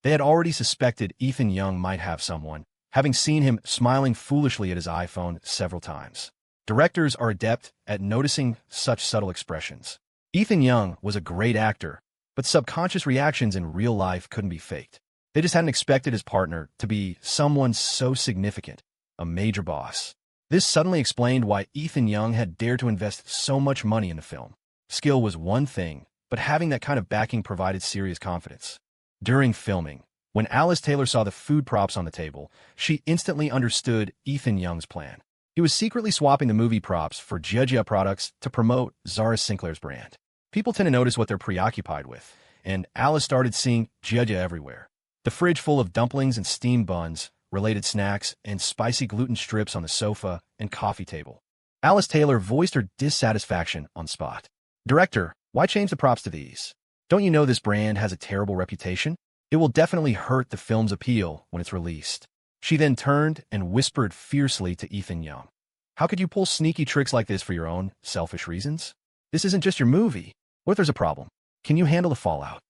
They had already suspected Ethan Young might have someone, having seen him smiling foolishly at his iPhone several times. Directors are adept at noticing such subtle expressions. Ethan Young was a great actor, but subconscious reactions in real life couldn't be faked. They just hadn't expected his partner to be someone so significant, a major boss. This suddenly explained why Ethan Young had dared to invest so much money in the film. Skill was one thing, but having that kind of backing provided serious confidence. During filming, when Alice Taylor saw the food props on the table, she instantly understood Ethan Young's plan. He was secretly swapping the movie props for Gia products to promote Zara Sinclair's brand. People tend to notice what they're preoccupied with, and Alice started seeing Gia everywhere. The fridge full of dumplings and steamed buns, related snacks, and spicy gluten strips on the sofa and coffee table. Alice Taylor voiced her dissatisfaction on spot. Director, why change the props to these? Don't you know this brand has a terrible reputation? It will definitely hurt the film's appeal when it's released. She then turned and whispered fiercely to Ethan Young. How could you pull sneaky tricks like this for your own selfish reasons? This isn't just your movie. What if there's a problem? Can you handle the fallout?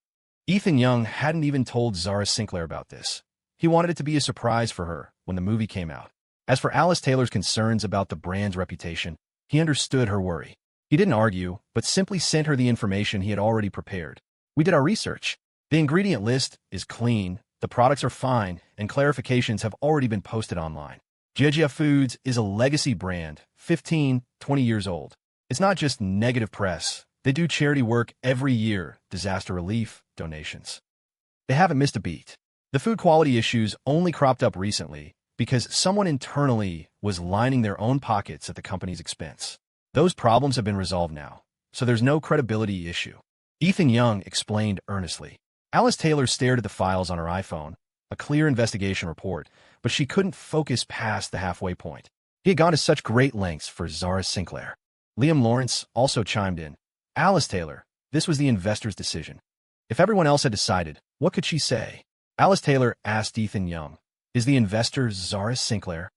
Ethan Young hadn't even told Zara Sinclair about this. He wanted it to be a surprise for her when the movie came out. As for Alice Taylor's concerns about the brand's reputation, he understood her worry. He didn't argue, but simply sent her the information he had already prepared. We did our research. The ingredient list is clean, the products are fine, and clarifications have already been posted online. Jejia Foods is a legacy brand, 15, 20 years old. It's not just negative press. They do charity work every year, disaster relief, donations. They haven't missed a beat. The food quality issues only cropped up recently because someone internally was lining their own pockets at the company's expense. Those problems have been resolved now, so there's no credibility issue. Ethan Young explained earnestly. Alice Taylor stared at the files on her iPhone, a clear investigation report, but she couldn't focus past the halfway point. He had gone to such great lengths for Zara Sinclair. Liam Lawrence also chimed in. Alice Taylor, this was the investor's decision. If everyone else had decided, what could she say? Alice Taylor asked Ethan Young. Is the investor Zara Sinclair?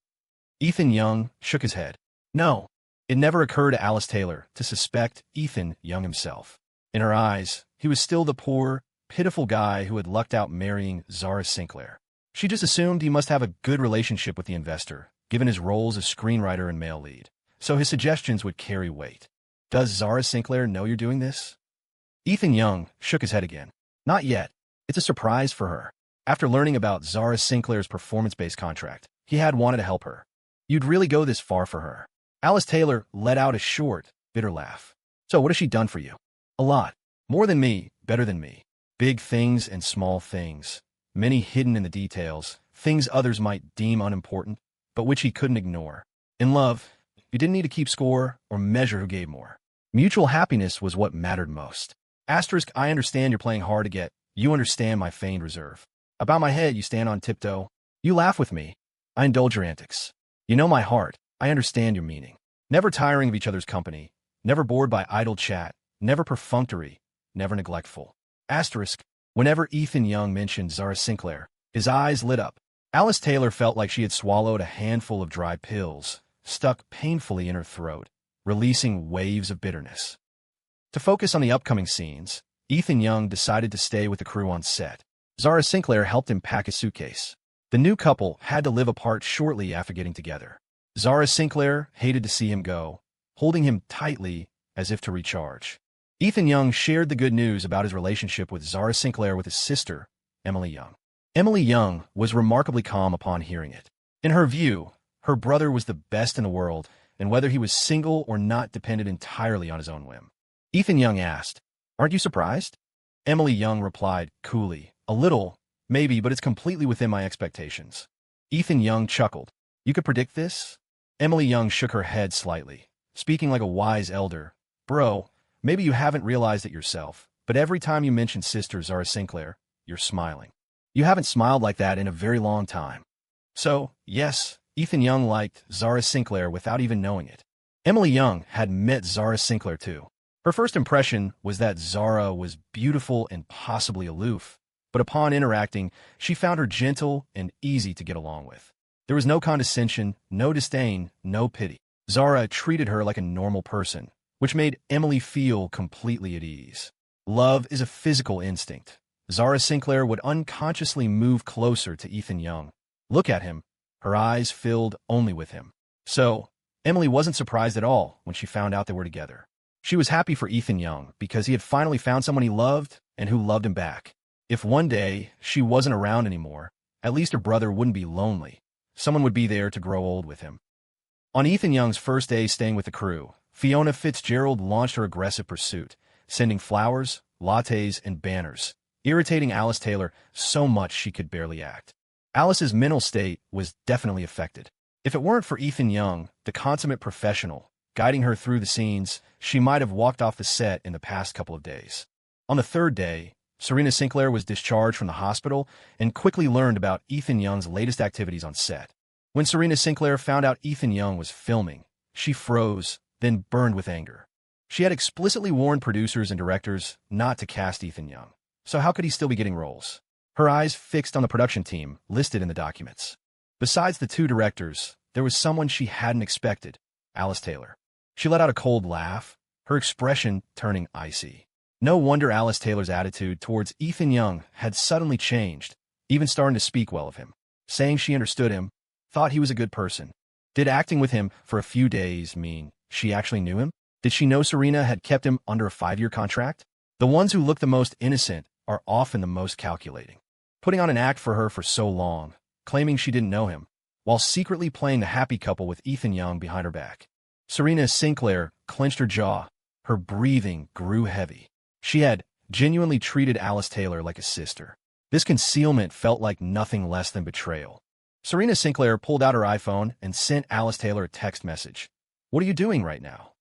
Ethan Young shook his head. No. It never occurred to Alice Taylor to suspect Ethan Young himself. In her eyes, he was still the poor, pitiful guy who had lucked out marrying Zara Sinclair. She just assumed he must have a good relationship with the investor, given his roles as screenwriter and male lead, so his suggestions would carry weight. Does Zara Sinclair know you're doing this? Ethan Young shook his head again. Not yet. It's a surprise for her. After learning about Zara Sinclair's performance-based contract, he had wanted to help her. You'd really go this far for her. Alice Taylor let out a short, bitter laugh. So what has she done for you? A lot. More than me, better than me. Big things and small things. Many hidden in the details, things others might deem unimportant, but which he couldn't ignore. In love, you didn't need to keep score or measure who gave more. Mutual happiness was what mattered most. Asterisk, I understand you're playing hard to get. You understand my feigned reserve. About my head, you stand on tiptoe. You laugh with me. I indulge your antics. You know my heart. I understand your meaning. Never tiring of each other's company. Never bored by idle chat. Never perfunctory. Never neglectful. Asterisk, whenever Ethan Young mentioned Zara Sinclair, his eyes lit up. Alice Taylor felt like she had swallowed a handful of dry pills, stuck painfully in her throat, releasing waves of bitterness. To focus on the upcoming scenes, Ethan Young decided to stay with the crew on set. Zara Sinclair helped him pack his suitcase. The new couple had to live apart shortly after getting together. Zara Sinclair hated to see him go, holding him tightly as if to recharge. Ethan Young shared the good news about his relationship with Zara Sinclair with his sister, Emily Young. Emily Young was remarkably calm upon hearing it. In her view, her brother was the best in the world, and whether he was single or not depended entirely on his own whim. Ethan Young asked, Aren't you surprised? Emily Young replied coolly, A little, maybe, but it's completely within my expectations. Ethan Young chuckled. You could predict this? Emily Young shook her head slightly, speaking like a wise elder. Bro, maybe you haven't realized it yourself, but every time you mention sister Zara Sinclair, you're smiling. You haven't smiled like that in a very long time. So, yes, Ethan Young liked Zara Sinclair without even knowing it. Emily Young had met Zara Sinclair too. Her first impression was that Zara was beautiful and possibly aloof, but upon interacting, she found her gentle and easy to get along with. There was no condescension, no disdain, no pity. Zara treated her like a normal person, which made Emily feel completely at ease. Love is a physical instinct. Zara Sinclair would unconsciously move closer to Ethan Young. Look at him. Her eyes filled only with him. So, Emily wasn't surprised at all when she found out they were together. She was happy for Ethan Young because he had finally found someone he loved and who loved him back. If one day she wasn't around anymore, at least her brother wouldn't be lonely. Someone would be there to grow old with him. On Ethan Young's first day staying with the crew, Fiona Fitzgerald launched her aggressive pursuit, sending flowers, lattes, and banners, irritating Alice Taylor so much she could barely act. Alice's mental state was definitely affected. If it weren't for Ethan Young, the consummate professional, guiding her through the scenes, she might have walked off the set in the past couple of days. On the third day, Serena Sinclair was discharged from the hospital and quickly learned about Ethan Young's latest activities on set. When Serena Sinclair found out Ethan Young was filming, she froze, then burned with anger. She had explicitly warned producers and directors not to cast Ethan Young, so how could he still be getting roles? Her eyes fixed on the production team listed in the documents. Besides the two directors, there was someone she hadn't expected, Alice Taylor. She let out a cold laugh, her expression turning icy. No wonder Alice Taylor's attitude towards Ethan Young had suddenly changed, even starting to speak well of him, saying she understood him, thought he was a good person. Did acting with him for a few days mean she actually knew him? Did she know Serena had kept him under a 5-year contract? The ones who look the most innocent are often the most calculating. Putting on an act for her for so long, claiming she didn't know him, while secretly playing the happy couple with Ethan Young behind her back. Serena Sinclair clenched her jaw. Her breathing grew heavy. She had genuinely treated Alice Taylor like a sister. This concealment felt like nothing less than betrayal. Serena Sinclair pulled out her iPhone and sent Alice Taylor a text message. "What are you doing right now?"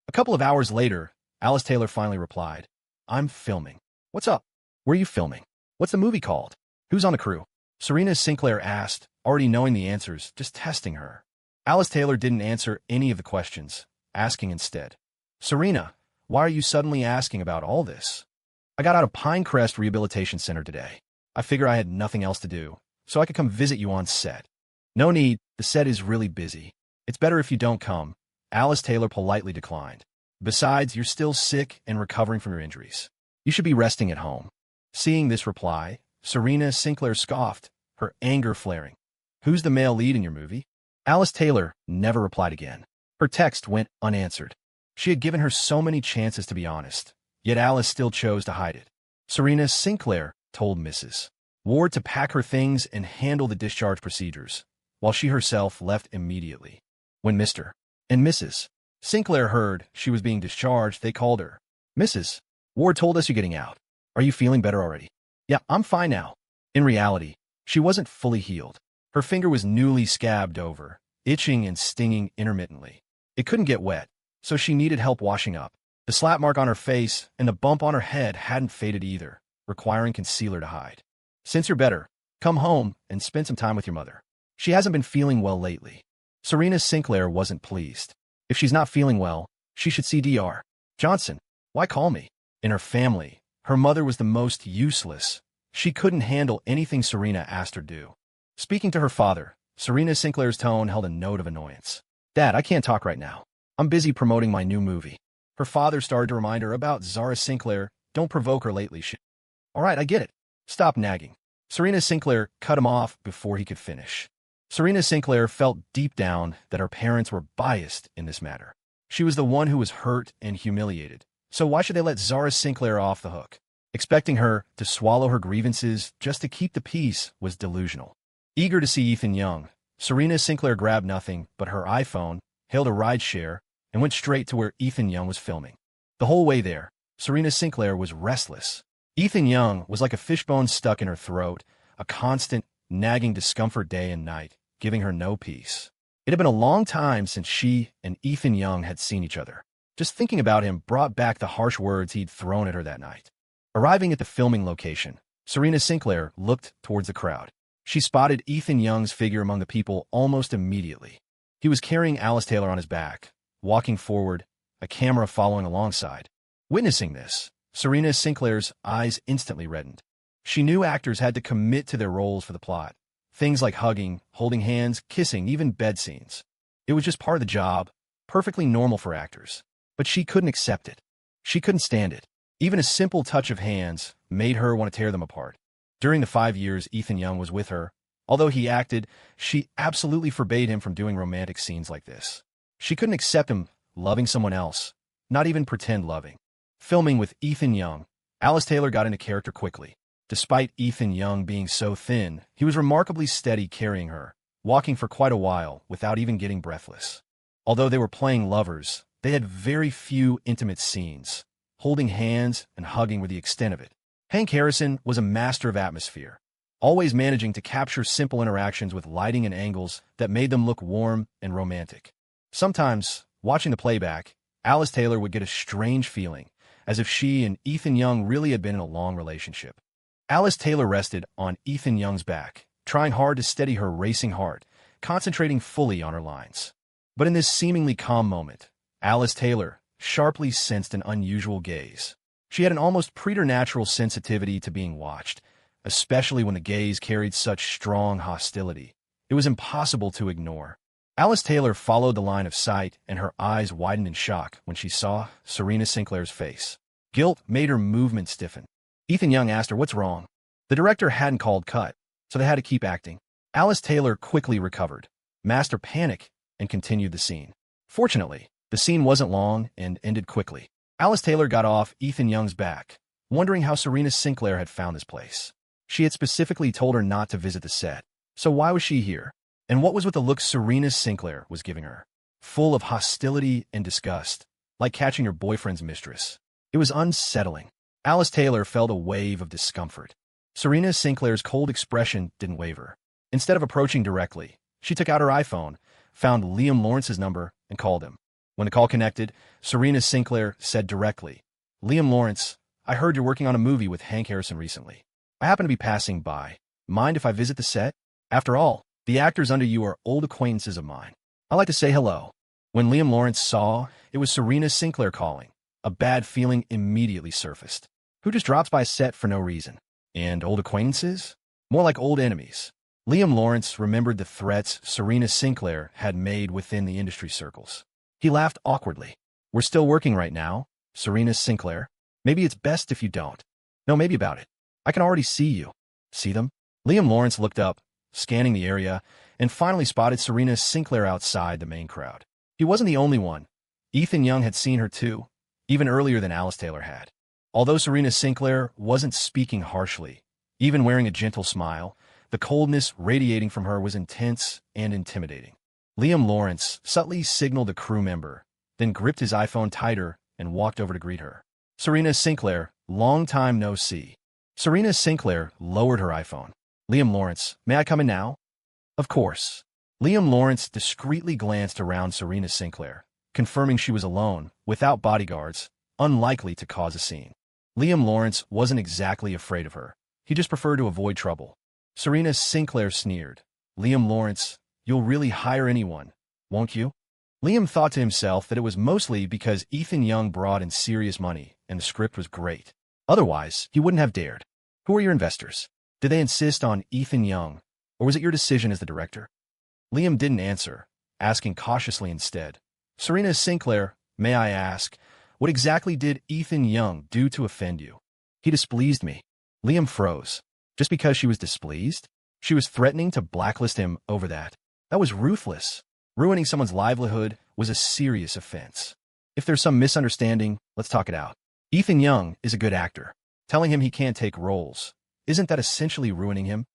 A couple of hours later, Alice Taylor finally replied, "I'm filming." "What's up? Where are you filming? What's the movie called? Who's on the crew?" Serena Sinclair asked, already knowing the answers, just testing her. Alice Taylor didn't answer any of the questions, asking instead, "Serena, why are you suddenly asking about all this?" "I got out of Pinecrest Rehabilitation Center today. I figure I had nothing else to do, so I could come visit you on set." "No need, the set is really busy. It's better if you don't come," Alice Taylor politely declined. "Besides, you're still sick and recovering from your injuries. You should be resting at home." Seeing this reply, Serena Sinclair scoffed, her anger flaring. "Who's the male lead in your movie?" Alice Taylor never replied again. Her text went unanswered. She had given her so many chances to be honest, yet Alice still chose to hide it. Serena Sinclair told Mrs. Ward to pack her things and handle the discharge procedures, while she herself left immediately. When Mr. and Mrs. Sinclair heard she was being discharged, they called her. "Mrs. Ward told us you're getting out. Are you feeling better already?" "Yeah, I'm fine now." In reality, she wasn't fully healed. Her finger was newly scabbed over, itching and stinging intermittently. It couldn't get wet, so she needed help washing up. The slap mark on her face and the bump on her head hadn't faded either, requiring concealer to hide. "Since you're better, come home and spend some time with your mother. She hasn't been feeling well lately." Serena Sinclair wasn't pleased. If she's not feeling well, she should see Dr. Johnson. Why call me? In her family, her mother was the most useless. She couldn't handle anything Serena asked her to do. Speaking to her father, Serena Sinclair's tone held a note of annoyance. "Dad, I can't talk right now. I'm busy promoting my new movie." Her father started to remind her about Zara Sinclair. "Don't provoke her lately." "All right, I get it. Stop nagging." Serena Sinclair cut him off before he could finish. Serena Sinclair felt deep down that her parents were biased in this matter. She was the one who was hurt and humiliated, so why should they let Zara Sinclair off the hook? Expecting her to swallow her grievances just to keep the peace was delusional. Eager to see Ethan Young, Serena Sinclair grabbed nothing but her iPhone, hailed a rideshare, and went straight to where Ethan Young was filming. The whole way there, Serena Sinclair was restless. Ethan Young was like a fishbone stuck in her throat, a constant, nagging discomfort day and night, giving her no peace. It had been a long time since she and Ethan Young had seen each other. Just thinking about him brought back the harsh words he'd thrown at her that night. Arriving at the filming location, Serena Sinclair looked towards the crowd. She spotted Ethan Young's figure among the people almost immediately. He was carrying Alice Taylor on his back, walking forward, a camera following alongside. Witnessing this, Serena Sinclair's eyes instantly reddened. She knew actors had to commit to their roles for the plot. Things like hugging, holding hands, kissing, even bed scenes. It was just part of the job, perfectly normal for actors. But she couldn't accept it. She couldn't stand it. Even a simple touch of hands made her want to tear them apart. During the 5 years Ethan Young was with her, although he acted, she absolutely forbade him from doing romantic scenes like this. She couldn't accept him loving someone else, not even pretend loving. Filming with Ethan Young, Alice Taylor got into character quickly. Despite Ethan Young being so thin, he was remarkably steady carrying her, walking for quite a while without even getting breathless. Although they were playing lovers, they had very few intimate scenes. Holding hands and hugging were the extent of it. Hank Harrison was a master of atmosphere, always managing to capture simple interactions with lighting and angles that made them look warm and romantic. Sometimes, watching the playback, Alice Taylor would get a strange feeling, as if she and Ethan Young really had been in a long relationship. Alice Taylor rested on Ethan Young's back, trying hard to steady her racing heart, concentrating fully on her lines. But in this seemingly calm moment, Alice Taylor sharply sensed an unusual gaze. She had an almost preternatural sensitivity to being watched, especially when the gaze carried such strong hostility. It was impossible to ignore. Alice Taylor followed the line of sight, and her eyes widened in shock when she saw Serena Sinclair's face. Guilt made her movement stiffen. Ethan Young asked her what's wrong. The director hadn't called cut, so they had to keep acting. Alice Taylor quickly recovered, masked her panic, and continued the scene. Fortunately, the scene wasn't long and ended quickly. Alice Taylor got off Ethan Young's back, wondering how Serena Sinclair had found this place. She had specifically told her not to visit the set, so why was she here? And what was with the look Serena Sinclair was giving her? Full of hostility and disgust, like catching your boyfriend's mistress. It was unsettling. Alice Taylor felt a wave of discomfort. Serena Sinclair's cold expression didn't waver. Instead of approaching directly, she took out her iPhone, found Liam Lawrence's number, and called him. When the call connected, Serena Sinclair said directly, "Liam Lawrence, I heard you're working on a movie with Hank Harrison recently. I happen to be passing by. Mind if I visit the set? After all, the actors under you are old acquaintances of mine. I'd like to say hello." When Liam Lawrence saw it was Serena Sinclair calling, a bad feeling immediately surfaced. Who just drops by a set for no reason? And old acquaintances? More like old enemies. Liam Lawrence remembered the threats Serena Sinclair had made within the industry circles. He laughed awkwardly. "We're still working right now, Serena Sinclair. Maybe it's best if you don't." "No, maybe about it. I can already see you." "See them?" Liam Lawrence looked up, scanning the area, and finally spotted Serena Sinclair outside the main crowd. He wasn't the only one. Ethan Young had seen her too, even earlier than Alice Taylor had. Although Serena Sinclair wasn't speaking harshly, even wearing a gentle smile, the coldness radiating from her was intense and intimidating. Liam Lawrence subtly signaled a crew member, then gripped his iPhone tighter and walked over to greet her. "Serena Sinclair, long time no see." Serena Sinclair lowered her iPhone. "Liam Lawrence, may I come in now?" "Of course." Liam Lawrence discreetly glanced around Serena Sinclair, confirming she was alone, without bodyguards, unlikely to cause a scene. Liam Lawrence wasn't exactly afraid of her. He just preferred to avoid trouble. Serena Sinclair sneered. "Liam Lawrence, you'll really hire anyone, won't you?" Liam thought to himself that it was mostly because Ethan Young brought in serious money and the script was great. Otherwise, he wouldn't have dared. "Who are your investors? Did they insist on Ethan Young, or was it your decision as the director?" Liam didn't answer, asking cautiously instead. "Serena Sinclair, may I ask, what exactly did Ethan Young do to offend you?" "He displeased me." Liam froze. Just because she was displeased? She was threatening to blacklist him over that. That was ruthless. Ruining someone's livelihood was a serious offense. "If there's some misunderstanding, let's talk it out. Ethan Young is a good actor. Telling him he can't take roles, isn't that essentially ruining him?"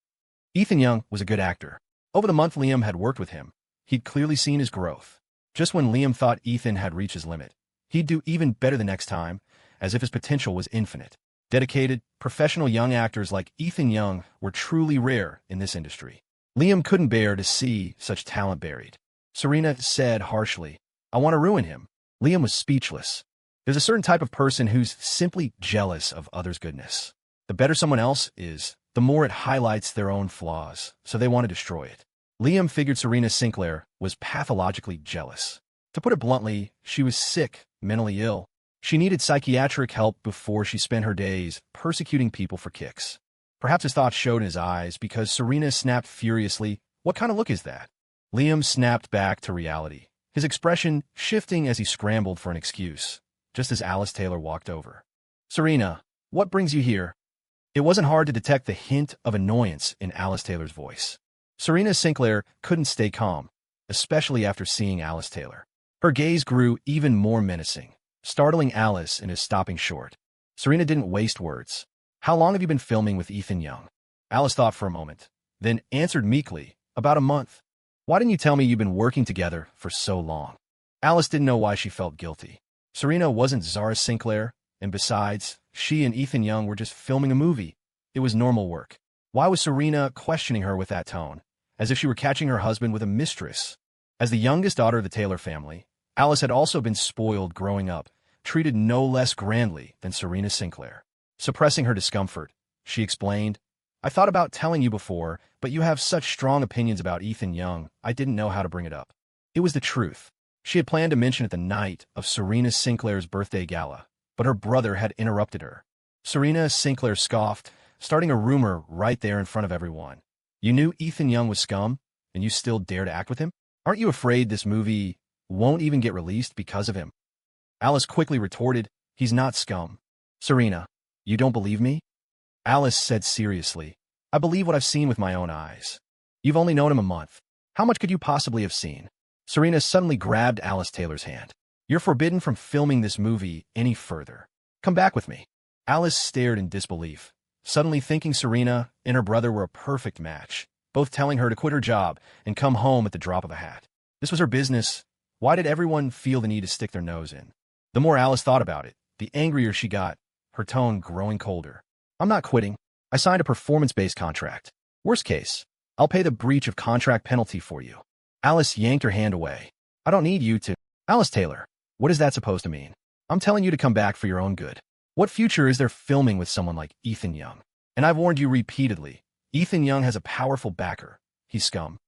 Ethan Young was a good actor. Over the month Liam had worked with him, he'd clearly seen his growth. Just when Liam thought Ethan had reached his limit, he'd do even better the next time, as if his potential was infinite. Dedicated, professional young actors like Ethan Young were truly rare in this industry. Liam couldn't bear to see such talent buried. Serena said harshly, "I want to ruin him." Liam was speechless. There's a certain type of person who's simply jealous of others' goodness. The better someone else is, the more it highlights their own flaws, so they want to destroy it. Liam figured Serena Sinclair was pathologically jealous. To put it bluntly, she was sick, mentally ill. She needed psychiatric help before she spent her days persecuting people for kicks. Perhaps his thoughts showed in his eyes because Serena snapped furiously, "What kind of look is that?" Liam snapped back to reality, his expression shifting as he scrambled for an excuse, just as Alice Taylor walked over. "Serena, what brings you here?" It wasn't hard to detect the hint of annoyance in Alice Taylor's voice. Serena Sinclair couldn't stay calm, especially after seeing Alice Taylor. Her gaze grew even more menacing, startling Alice into stopping short. Serena didn't waste words. "How long have you been filming with Ethan Young?" Alice thought for a moment, then answered meekly, "About a month." "Why didn't you tell me you've been working together for so long?" Alice didn't know why she felt guilty. Serena wasn't Zara Sinclair, and besides, she and Ethan Young were just filming a movie. It was normal work. Why was Serena questioning her with that tone, as if she were catching her husband with a mistress? As the youngest daughter of the Taylor family, Alice had also been spoiled growing up, treated no less grandly than Serena Sinclair. Suppressing her discomfort, she explained, "I thought about telling you before, but you have such strong opinions about Ethan Young, I didn't know how to bring it up." It was the truth. She had planned to mention it the night of Serena Sinclair's birthday gala, but her brother had interrupted her. Serena Sinclair scoffed, starting a rumor right there in front of everyone. "You knew Ethan Young was scum, and you still dare to act with him? Aren't you afraid this movie won't even get released because of him? Alice quickly retorted, he's not scum. Serena, you don't believe me? Alice said seriously, I believe what I've seen with my own eyes. You've only known him a month. How much could you possibly have seen? Serena suddenly grabbed Alice Taylor's hand. You're forbidden from filming this movie any further. Come back with me. Alice stared in disbelief, suddenly thinking Serena and her brother were a perfect match, both telling her to quit her job and come home at the drop of a hat. This was her business. Why did everyone feel the need to stick their nose in? The more Alice thought about it, the angrier she got, her tone growing colder. I'm not quitting. I signed a performance-based contract. Worst case, I'll pay the breach of contract penalty for you. Alice yanked her hand away. I don't need you to. Alice Taylor, what is that supposed to mean? I'm telling you to come back for your own good. What future is there filming with someone like Ethan Young? And I've warned you repeatedly, Ethan Young has a powerful backer. He's scum.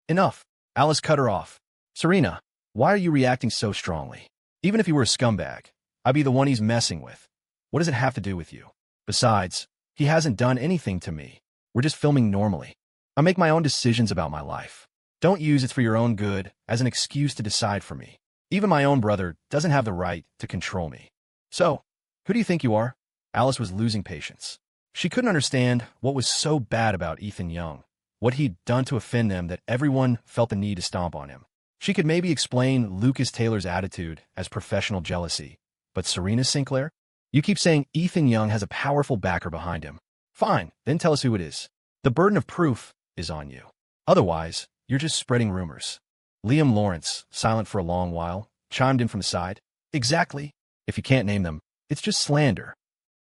Enough. Alice cut her off. Serena, why are you reacting so strongly? Even if he were a scumbag, I'd be the one he's messing with. What does it have to do with you? Besides, he hasn't done anything to me. We're just filming normally. I make my own decisions about my life. Don't use it for your own good as an excuse to decide for me. Even my own brother doesn't have the right to control me. So, who do you think you are? Alice was losing patience. She couldn't understand what was so bad about Ethan Young, what he'd done to offend them that everyone felt the need to stomp on him. She could maybe explain Lucas Taylor's attitude as professional jealousy, but Serena Sinclair? You keep saying Ethan Young has a powerful backer behind him. Fine, then tell us who it is. The burden of proof is on you. Otherwise, you're just spreading rumors. Liam Lawrence, silent for a long while, chimed in from the side. Exactly. If you can't name them, it's just slander.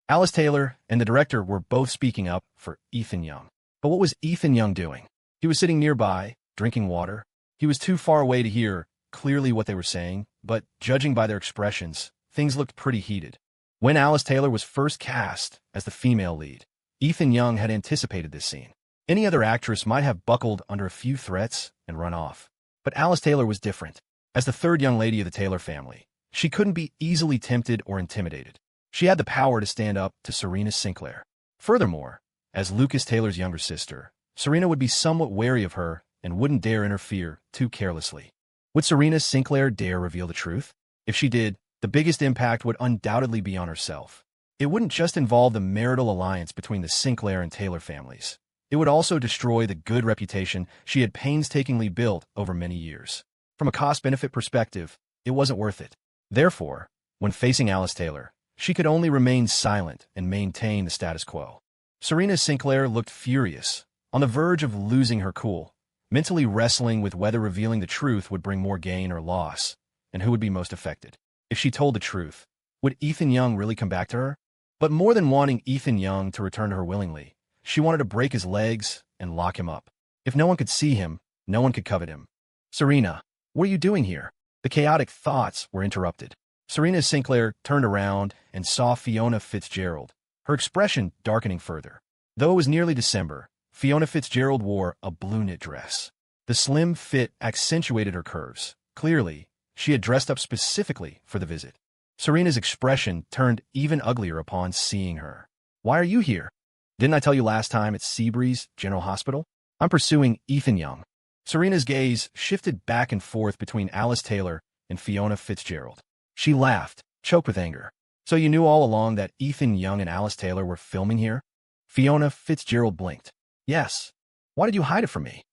Alice Taylor and the director were both speaking up for Ethan Young. But what was Ethan Young doing? He was sitting nearby, drinking water. He was too far away to hear clearly what they were saying, but judging by their expressions, things looked pretty heated. When Alice Taylor was first cast as the female lead, Ethan Young had anticipated this scene. Any other actress might have buckled under a few threats and run off. But Alice Taylor was different. As the third young lady of the Taylor family, she couldn't be easily tempted or intimidated. She had the power to stand up to Serena Sinclair. Furthermore, as Lucas Taylor's younger sister, Serena would be somewhat wary of her and wouldn't dare interfere too carelessly. Would Serena Sinclair dare reveal the truth? If she did, the biggest impact would undoubtedly be on herself. It wouldn't just involve the marital alliance between the Sinclair and Taylor families. It would also destroy the good reputation she had painstakingly built over many years. From a cost-benefit perspective, it wasn't worth it. Therefore, when facing Alice Taylor, she could only remain silent and maintain the status quo. Serena Sinclair looked furious, on the verge of losing her cool, mentally wrestling with whether revealing the truth would bring more gain or loss, and who would be most affected. If she told the truth, would Ethan Young really come back to her? But more than wanting Ethan Young to return to her willingly, she wanted to break his legs and lock him up. If no one could see him, no one could covet him. Serena, what are you doing here? The chaotic thoughts were interrupted. Serena Sinclair turned around and saw Fiona Fitzgerald, her expression darkening further. Though it was nearly December, Fiona Fitzgerald wore a blue knit dress. The slim fit accentuated her curves. Clearly, she had dressed up specifically for the visit. Serena's expression turned even uglier upon seeing her. Why are you here? Didn't I tell you last time at Seabreeze General Hospital? I'm pursuing Ethan Young. Serena's gaze shifted back and forth between Alice Taylor and Fiona Fitzgerald. She laughed, choked with anger. So you knew all along that Ethan Young and Alice Taylor were filming here? Fiona Fitzgerald blinked. Yes. Why did you hide it from me?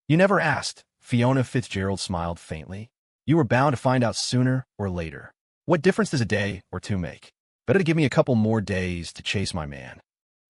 You never asked. Fiona Fitzgerald smiled faintly. You were bound to find out sooner or later. What difference does a day or two make? Better to give me a couple more days to chase my man.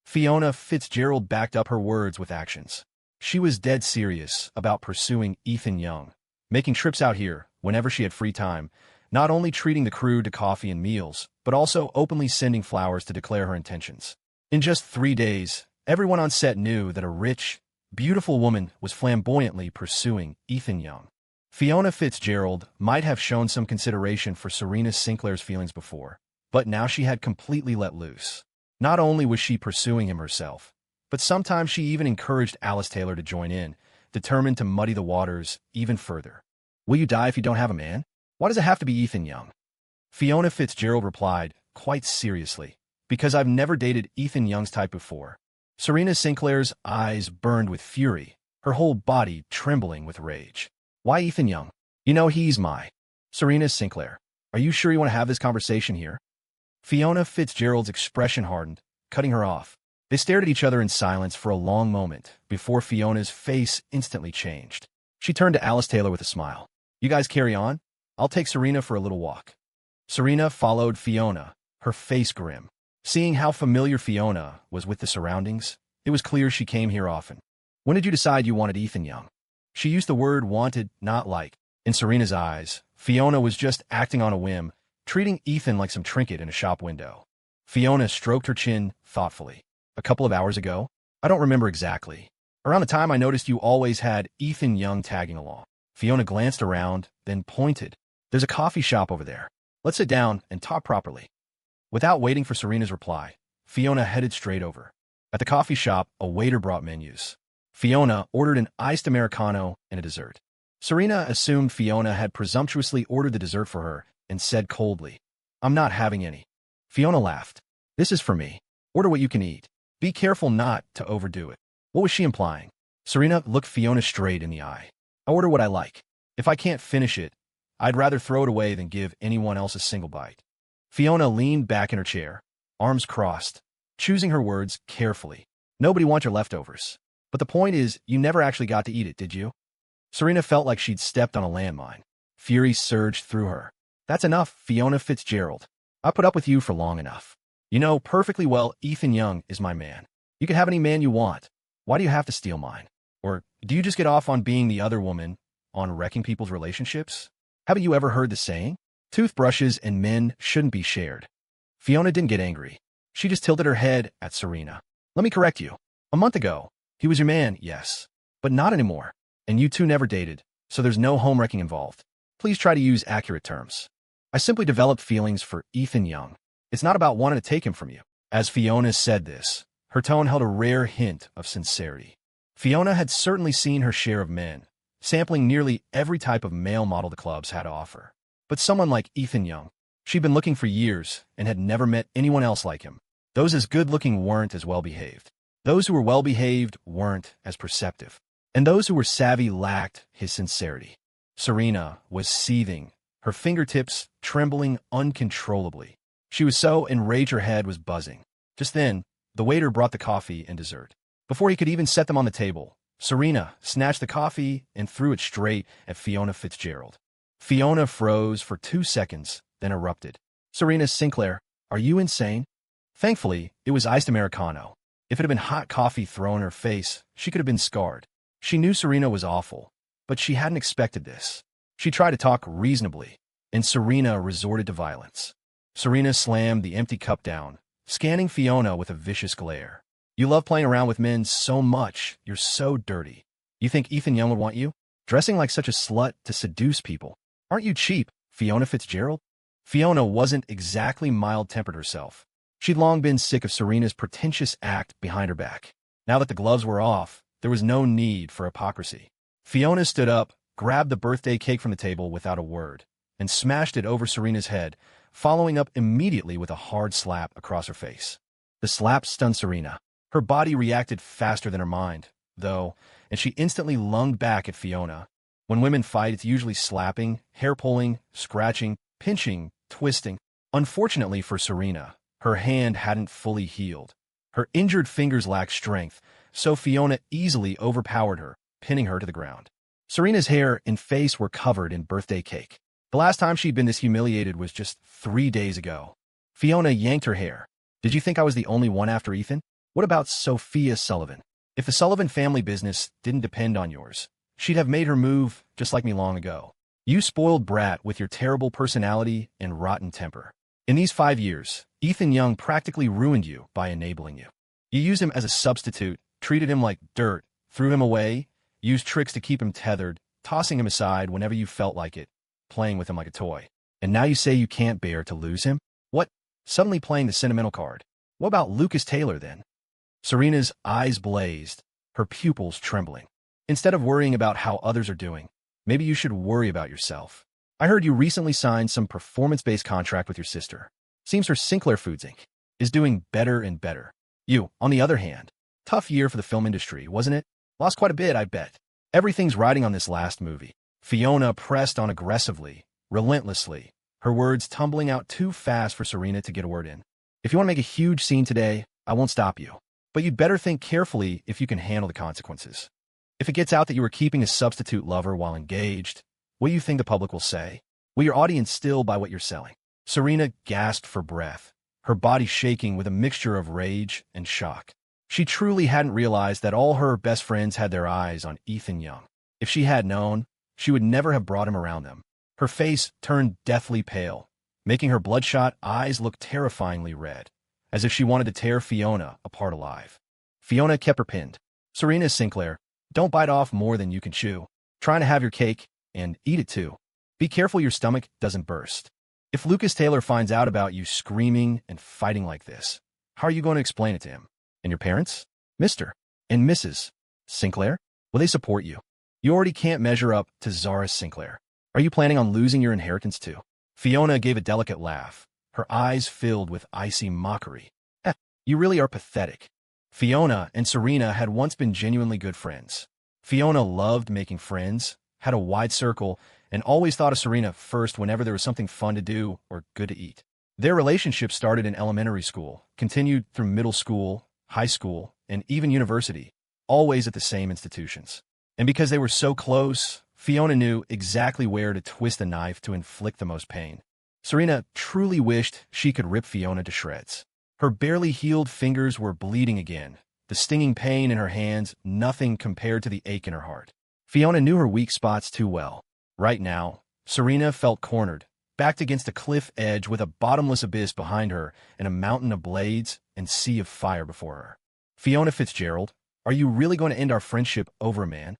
Fiona Fitzgerald backed up her words with actions. She was dead serious about pursuing Ethan Young, making trips out here whenever she had free time, not only treating the crew to coffee and meals, but also openly sending flowers to declare her intentions. In just 3 days, everyone on set knew that a rich, beautiful woman was flamboyantly pursuing Ethan Young. Fiona Fitzgerald might have shown some consideration for Serena Sinclair's feelings before, but now she had completely let loose. Not only was she pursuing him herself, but sometimes she even encouraged Alice Taylor to join in, determined to muddy the waters even further. Will you die if you don't have a man? Why does it have to be Ethan Young? Fiona Fitzgerald replied, quite seriously, because I've never dated Ethan Young's type before. Serena Sinclair's eyes burned with fury, her whole body trembling with rage. Why Ethan Young? You know he's my... Serena Sinclair. Are you sure you want to have this conversation here? Fiona Fitzgerald's expression hardened, cutting her off. They stared at each other in silence for a long moment before Fiona's face instantly changed. She turned to Alice Taylor with a smile. You guys carry on? I'll take Serena for a little walk. Serena followed Fiona, her face grim. Seeing how familiar Fiona was with the surroundings, it was clear she came here often. When did you decide you wanted Ethan Young? She used the word wanted, not like. In Serena's eyes, Fiona was just acting on a whim, treating Ethan like some trinket in a shop window. Fiona stroked her chin thoughtfully. A couple of hours ago? I don't remember exactly. Around the time I noticed you always had Ethan Young tagging along. Fiona glanced around, then pointed. There's a coffee shop over there. Let's sit down and talk properly. Without waiting for Serena's reply, Fiona headed straight over. At the coffee shop, a waiter brought menus. Fiona ordered an iced Americano and a dessert. Serena assumed Fiona had presumptuously ordered the dessert for her and said coldly, I'm not having any. Fiona laughed. This is for me. Order what you can eat. Be careful not to overdo it. What was she implying? Serena looked Fiona straight in the eye. I order what I like. If I can't finish it, I'd rather throw it away than give anyone else a single bite. Fiona leaned back in her chair, arms crossed, choosing her words carefully. Nobody wants your leftovers. But the point is, you never actually got to eat it, did you? Serena felt like she'd stepped on a landmine. Fury surged through her. That's enough, Fiona Fitzgerald. I put up with you for long enough. You know perfectly well Ethan Young is my man. You can have any man you want. Why do you have to steal mine? Or do you just get off on being the other woman, on wrecking people's relationships? Haven't you ever heard the saying? Toothbrushes and men shouldn't be shared. Fiona didn't get angry. She just tilted her head at Serena. Let me correct you. A month ago, he was your man, yes. But not anymore. And you two never dated, so there's no home wrecking involved. Please try to use accurate terms. I simply developed feelings for Ethan Young. It's not about wanting to take him from you. As Fiona said this, her tone held a rare hint of sincerity. Fiona had certainly seen her share of men, sampling nearly every type of male model the clubs had to offer. But someone like Ethan Young, she'd been looking for years and had never met anyone else like him. Those as good-looking weren't as well-behaved. Those who were well-behaved weren't as perceptive. And those who were savvy lacked his sincerity. Serena was seething, her fingertips trembling uncontrollably. She was so enraged her head was buzzing. Just then, the waiter brought the coffee and dessert. Before he could even set them on the table, Serena snatched the coffee and threw it straight at Fiona Fitzgerald. Fiona froze for 2 seconds, then erupted. Serena Sinclair, are you insane? Thankfully, it was iced Americano. If it had been hot coffee thrown in her face, she could have been scarred. She knew Serena was awful, but she hadn't expected this. She tried to talk reasonably, and Serena resorted to violence. Serena slammed the empty cup down, scanning Fiona with a vicious glare. You love playing around with men so much, you're so dirty. You think Ethan Young would want you? Dressing like such a slut to seduce people. Aren't you cheap, Fiona Fitzgerald? Fiona wasn't exactly mild-tempered herself. She'd long been sick of Serena's pretentious act behind her back. Now that the gloves were off, there was no need for hypocrisy. Fiona stood up, grabbed the birthday cake from the table without a word, and smashed it over Serena's head, following up immediately with a hard slap across her face. The slap stunned Serena. Her body reacted faster than her mind, though, and she instantly lunged back at Fiona. When women fight, it's usually slapping, hair-pulling, scratching, pinching, twisting. Unfortunately for Serena, her hand hadn't fully healed. Her injured fingers lacked strength, so Fiona easily overpowered her, pinning her to the ground. Serena's hair and face were covered in birthday cake. The last time she'd been this humiliated was just 3 days ago. Fiona yanked her hair. Did you think I was the only one after Ethan? What about Sophia Sullivan? If the Sullivan family business didn't depend on yours, she'd have made her move just like me long ago. You spoiled brat with your terrible personality and rotten temper. In these 5 years, Ethan Young practically ruined you by enabling you. You used him as a substitute, treated him like dirt, threw him away, used tricks to keep him tethered, tossing him aside whenever you felt like it, playing with him like a toy. And now you say you can't bear to lose him? What? Suddenly playing the sentimental card. What about Lucas Taylor, then? Serena's eyes blazed, her pupils trembling. Instead of worrying about how others are doing, maybe you should worry about yourself. I heard you recently signed some performance-based contract with your sister. Seems her Sinclair Foods Inc. is doing better and better. You, on the other hand, tough year for the film industry, wasn't it? Lost quite a bit, I bet. Everything's riding on this last movie. Fiona pressed on aggressively, relentlessly, her words tumbling out too fast for Serena to get a word in. If you want to make a huge scene today, I won't stop you. But you'd better think carefully if you can handle the consequences. If it gets out that you were keeping a substitute lover while engaged, what do you think the public will say? Will your audience still buy what you're selling? Serena gasped for breath, her body shaking with a mixture of rage and shock. She truly hadn't realized that all her best friends had their eyes on Ethan Young. If she had known, she would never have brought him around them. Her face turned deathly pale, making her bloodshot eyes look terrifyingly red, as if she wanted to tear Fiona apart alive. Fiona kept her pinned. Serena Sinclair, don't bite off more than you can chew. Trying to have your cake, and eat it too. Be careful your stomach doesn't burst. If Lucas Taylor finds out about you screaming and fighting like this, how are you going to explain it to him? And your parents? Mr. and Mrs. Sinclair? Will they support you? You already can't measure up to Zara Sinclair. Are you planning on losing your inheritance too? Fiona gave a delicate laugh, her eyes filled with icy mockery. You really are pathetic. Fiona and Serena had once been genuinely good friends. Fiona loved making friends, had a wide circle, and always thought of Serena first whenever there was something fun to do or good to eat. Their relationship started in elementary school, continued through middle school, high school, and even university, always at the same institutions. And because they were so close, Fiona knew exactly where to twist the knife to inflict the most pain. Serena truly wished she could rip Fiona to shreds. Her barely healed fingers were bleeding again, the stinging pain in her hands nothing compared to the ache in her heart. Fiona knew her weak spots too well. Right now, Serena felt cornered, backed against a cliff edge with a bottomless abyss behind her and a mountain of blades and sea of fire before her. Fiona Fitzgerald, are you really going to end our friendship over a man?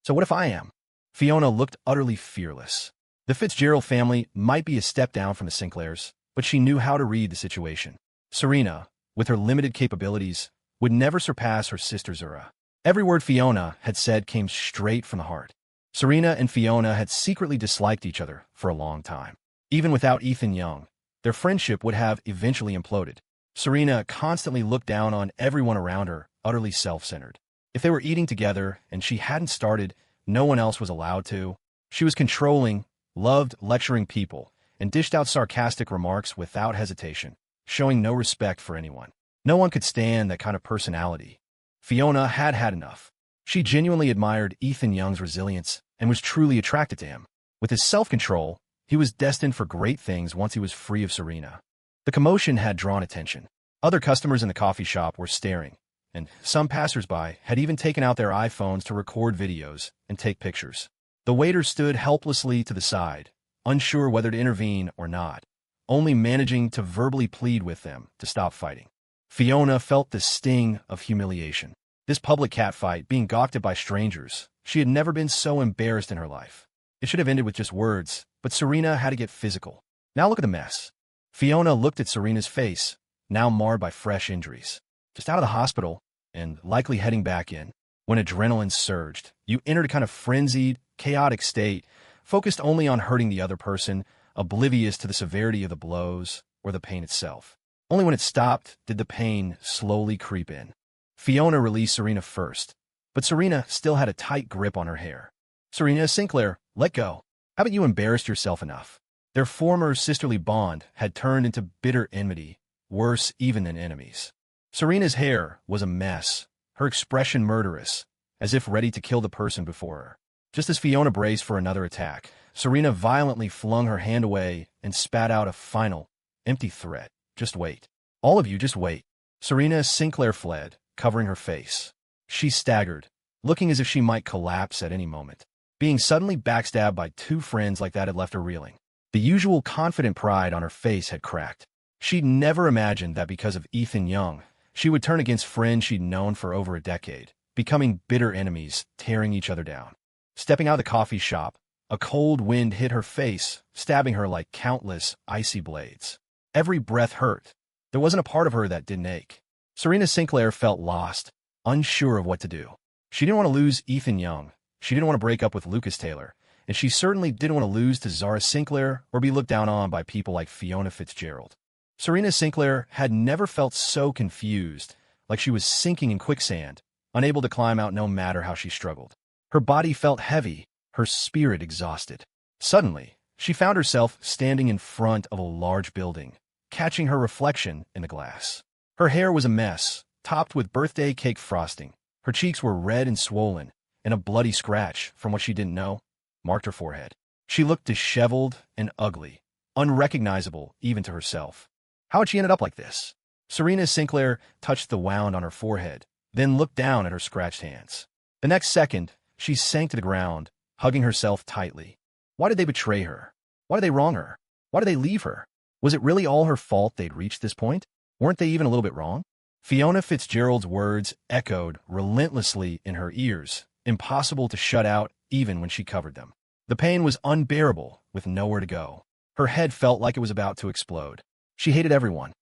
So what if I am? Fiona looked utterly fearless. The Fitzgerald family might be a step down from the Sinclairs, but she knew how to read the situation. Serena, with her limited capabilities, would never surpass her sister Zara. Every word Fiona had said came straight from the heart. Serena and Fiona had secretly disliked each other for a long time. Even without Ethan Young, their friendship would have eventually imploded. Serena constantly looked down on everyone around her, utterly self-centered. If they were eating together and she hadn't started, no one else was allowed to. She was controlling, loved lecturing people, and dished out sarcastic remarks without hesitation, showing no respect for anyone. No one could stand that kind of personality. Fiona had had enough. She genuinely admired Ethan Young's resilience and was truly attracted to him. With his self-control, he was destined for great things once he was free of Serena. The commotion had drawn attention. Other customers in the coffee shop were staring, and some passersby had even taken out their iPhones to record videos and take pictures. The waiter stood helplessly to the side, unsure whether to intervene or not, only managing to verbally plead with them to stop fighting. Fiona felt the sting of humiliation. This public catfight, being gawked at by strangers, she had never been so embarrassed in her life. It should have ended with just words, but Serena had to get physical. Now look at the mess. Fiona looked at Serena's face, now marred by fresh injuries. Just out of the hospital, and likely heading back in. When adrenaline surged, you entered a kind of frenzied, chaotic state, focused only on hurting the other person, oblivious to the severity of the blows or the pain itself. Only when it stopped did the pain slowly creep in. Fiona released Serena first, but Serena still had a tight grip on her hair. Serena Sinclair, let go. Haven't you embarrassed yourself enough? Their former sisterly bond had turned into bitter enmity, worse even than enemies. Serena's hair was a mess, her expression murderous, as if ready to kill the person before her. Just as Fiona braced for another attack, Serena violently flung her hand away and spat out a final, empty threat. Just wait. All of you just wait. Serena Sinclair fled, covering her face. She staggered, looking as if she might collapse at any moment. Being suddenly backstabbed by two friends like that had left her reeling. The usual confident pride on her face had cracked. She'd never imagined that because of Ethan Young, she would turn against friends she'd known for over a decade, becoming bitter enemies, tearing each other down. Stepping out of the coffee shop, a cold wind hit her face, stabbing her like countless icy blades. Every breath hurt. There wasn't a part of her that didn't ache. Serena Sinclair felt lost, unsure of what to do. She didn't want to lose Ethan Young. She didn't want to break up with Lucas Taylor. And she certainly didn't want to lose to Zara Sinclair or be looked down on by people like Fiona Fitzgerald. Serena Sinclair had never felt so confused, like she was sinking in quicksand, unable to climb out no matter how she struggled. Her body felt heavy, her spirit exhausted. Suddenly, she found herself standing in front of a large building, catching her reflection in the glass. Her hair was a mess, topped with birthday cake frosting. Her cheeks were red and swollen, and a bloody scratch, from what she didn't know, marked her forehead. She looked disheveled and ugly, unrecognizable even to herself. How had she ended up like this? Serena Sinclair touched the wound on her forehead, then looked down at her scratched hands. The next second, she sank to the ground, hugging herself tightly. Why did they betray her? Why did they wrong her? Why did they leave her? Was it really all her fault they'd reached this point? Weren't they even a little bit wrong? Fiona Fitzgerald's words echoed relentlessly in her ears, impossible to shut out even when she covered them. The pain was unbearable, with nowhere to go. Her head felt like it was about to explode. She hated everyone.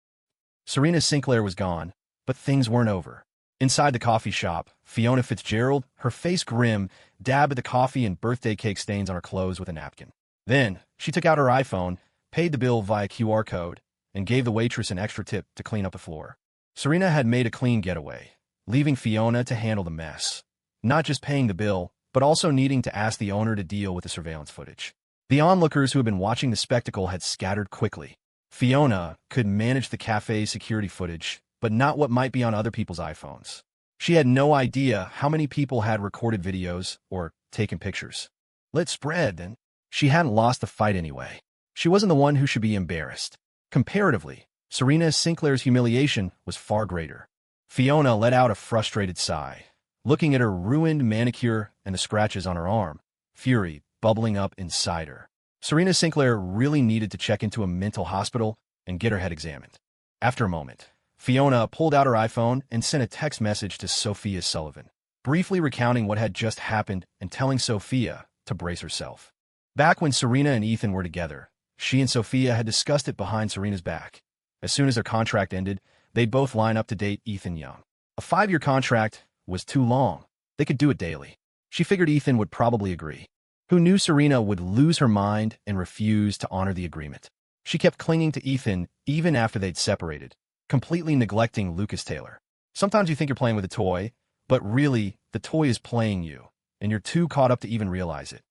Serena Sinclair was gone, but things weren't over. Inside the coffee shop, Fiona Fitzgerald, her face grim, dabbed at the coffee and birthday cake stains on her clothes with a napkin. Then, she took out her iPhone, paid the bill via QR code, and gave the waitress an extra tip to clean up the floor. Serena had made a clean getaway, leaving Fiona to handle the mess. Not just paying the bill, but also needing to ask the owner to deal with the surveillance footage. The onlookers who had been watching the spectacle had scattered quickly. Fiona could manage the cafe's security footage, but not what might be on other people's iPhones. She had no idea how many people had recorded videos or taken pictures. Let spread, then. She hadn't lost the fight anyway. She wasn't the one who should be embarrassed. Comparatively, Serena Sinclair's humiliation was far greater. Fiona let out a frustrated sigh, looking at her ruined manicure and the scratches on her arm, fury bubbling up inside her. Serena Sinclair really needed to check into a mental hospital and get her head examined. After a moment, Fiona pulled out her iPhone and sent a text message to Sophia Sullivan, briefly recounting what had just happened and telling Sophia to brace herself. Back when Serena and Ethan were together, she and Sophia had discussed it behind Serena's back. As soon as their contract ended, they'd both line up to date Ethan Young. A 5-year contract was too long. They could do it daily. She figured Ethan would probably agree. Who knew Serena would lose her mind and refuse to honor the agreement? She kept clinging to Ethan even after they'd separated, completely neglecting Lucas Taylor. Sometimes you think you're playing with a toy, but really, the toy is playing you, and you're too caught up to even realize it.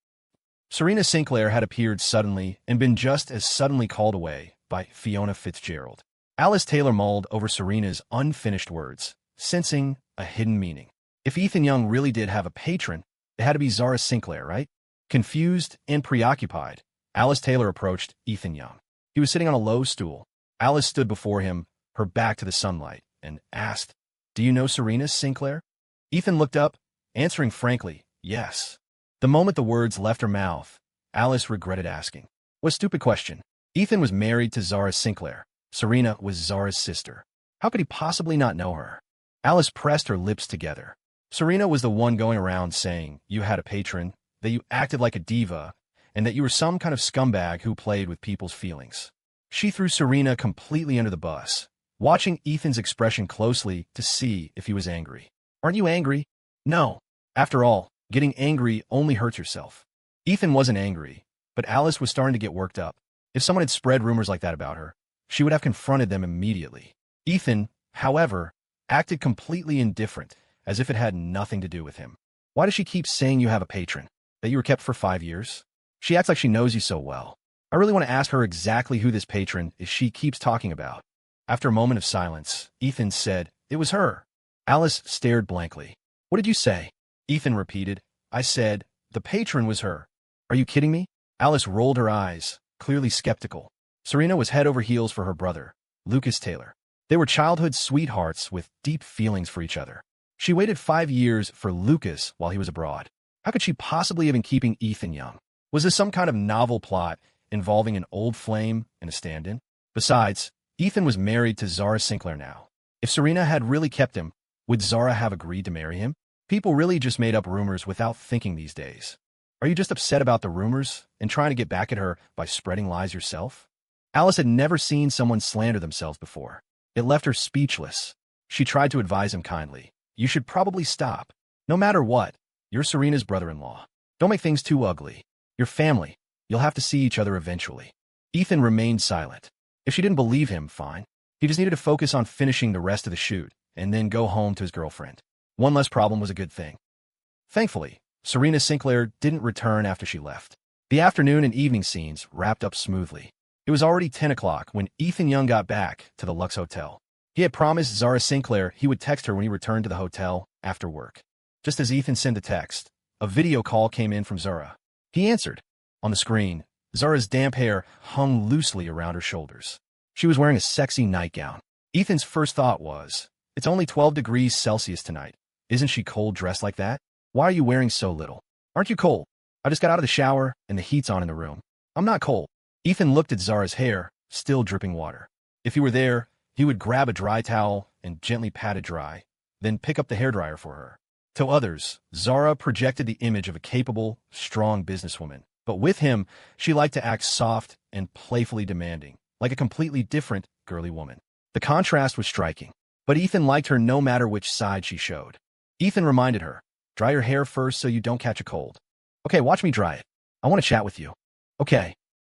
Serena Sinclair had appeared suddenly and been just as suddenly called away by Fiona Fitzgerald. Alice Taylor mulled over Serena's unfinished words, sensing a hidden meaning. If Ethan Young really did have a patron, it had to be Zara Sinclair, right? Confused and preoccupied, Alice Taylor approached Ethan Young. He was sitting on a low stool. Alice stood before him, her back to the sunlight, and asked, "Do you know Serena Sinclair?" Ethan looked up, answering frankly, "Yes." The moment the words left her mouth, Alice regretted asking. What a stupid question. Ethan was married to Zara Sinclair. Serena was Zara's sister. How could he possibly not know her? Alice pressed her lips together. Serena was the one going around saying you had a patron, that you acted like a diva, and that you were some kind of scumbag who played with people's feelings. She threw Serena completely under the bus, watching Ethan's expression closely to see if he was angry. Aren't you angry? No. After all, getting angry only hurts yourself. Ethan wasn't angry, but Alice was starting to get worked up. If someone had spread rumors like that about her, she would have confronted them immediately. Ethan, however, acted completely indifferent, as if it had nothing to do with him. Why does she keep saying you have a patron? That you were kept for 5 years? She acts like she knows you so well. I really want to ask her exactly who this patron is she keeps talking about. After a moment of silence, Ethan said, "It was her." Alice stared blankly. "What did you say?" Ethan repeated, "I said, the patron was her." "Are you kidding me?" Alice rolled her eyes, clearly skeptical. Serena was head over heels for her brother, Lucas Taylor. They were childhood sweethearts with deep feelings for each other. She waited 5 years for Lucas while he was abroad. How could she possibly have been keeping Ethan Young? Was this some kind of novel plot involving an old flame and a stand-in? Besides, Ethan was married to Zara Sinclair now. If Serena had really kept him, would Zara have agreed to marry him? People really just made up rumors without thinking these days. Are you just upset about the rumors and trying to get back at her by spreading lies yourself? Alice had never seen someone slander themselves before. It left her speechless. She tried to advise him kindly. You should probably stop. No matter what, you're Serena's brother-in-law. Don't make things too ugly. Your family. You'll have to see each other eventually. Ethan remained silent. If she didn't believe him, fine. He just needed to focus on finishing the rest of the shoot and then go home to his girlfriend. One less problem was a good thing. Thankfully, Serena Sinclair didn't return after she left. The afternoon and evening scenes wrapped up smoothly. It was already 10 o'clock when Ethan Young got back to the Lux Hotel. He had promised Zara Sinclair he would text her when he returned to the hotel after work. Just as Ethan sent the text, a video call came in from Zara. He answered. On the screen, Zara's damp hair hung loosely around her shoulders. She was wearing a sexy nightgown. Ethan's first thought was, it's only 12 degrees Celsius tonight. Isn't she cold dressed like that? Why are you wearing so little? Aren't you cold? I just got out of the shower and the heat's on in the room. I'm not cold. Ethan looked at Zara's hair, still dripping water. If he were there, he would grab a dry towel and gently pat it dry, then pick up the hairdryer for her. To others, Zara projected the image of a capable, strong businesswoman. But with him, she liked to act soft and playfully demanding, like a completely different, girly woman. The contrast was striking, but Ethan liked her no matter which side she showed. Ethan reminded her, dry your hair first so you don't catch a cold. Okay, watch me dry it. I want to chat with you. Okay.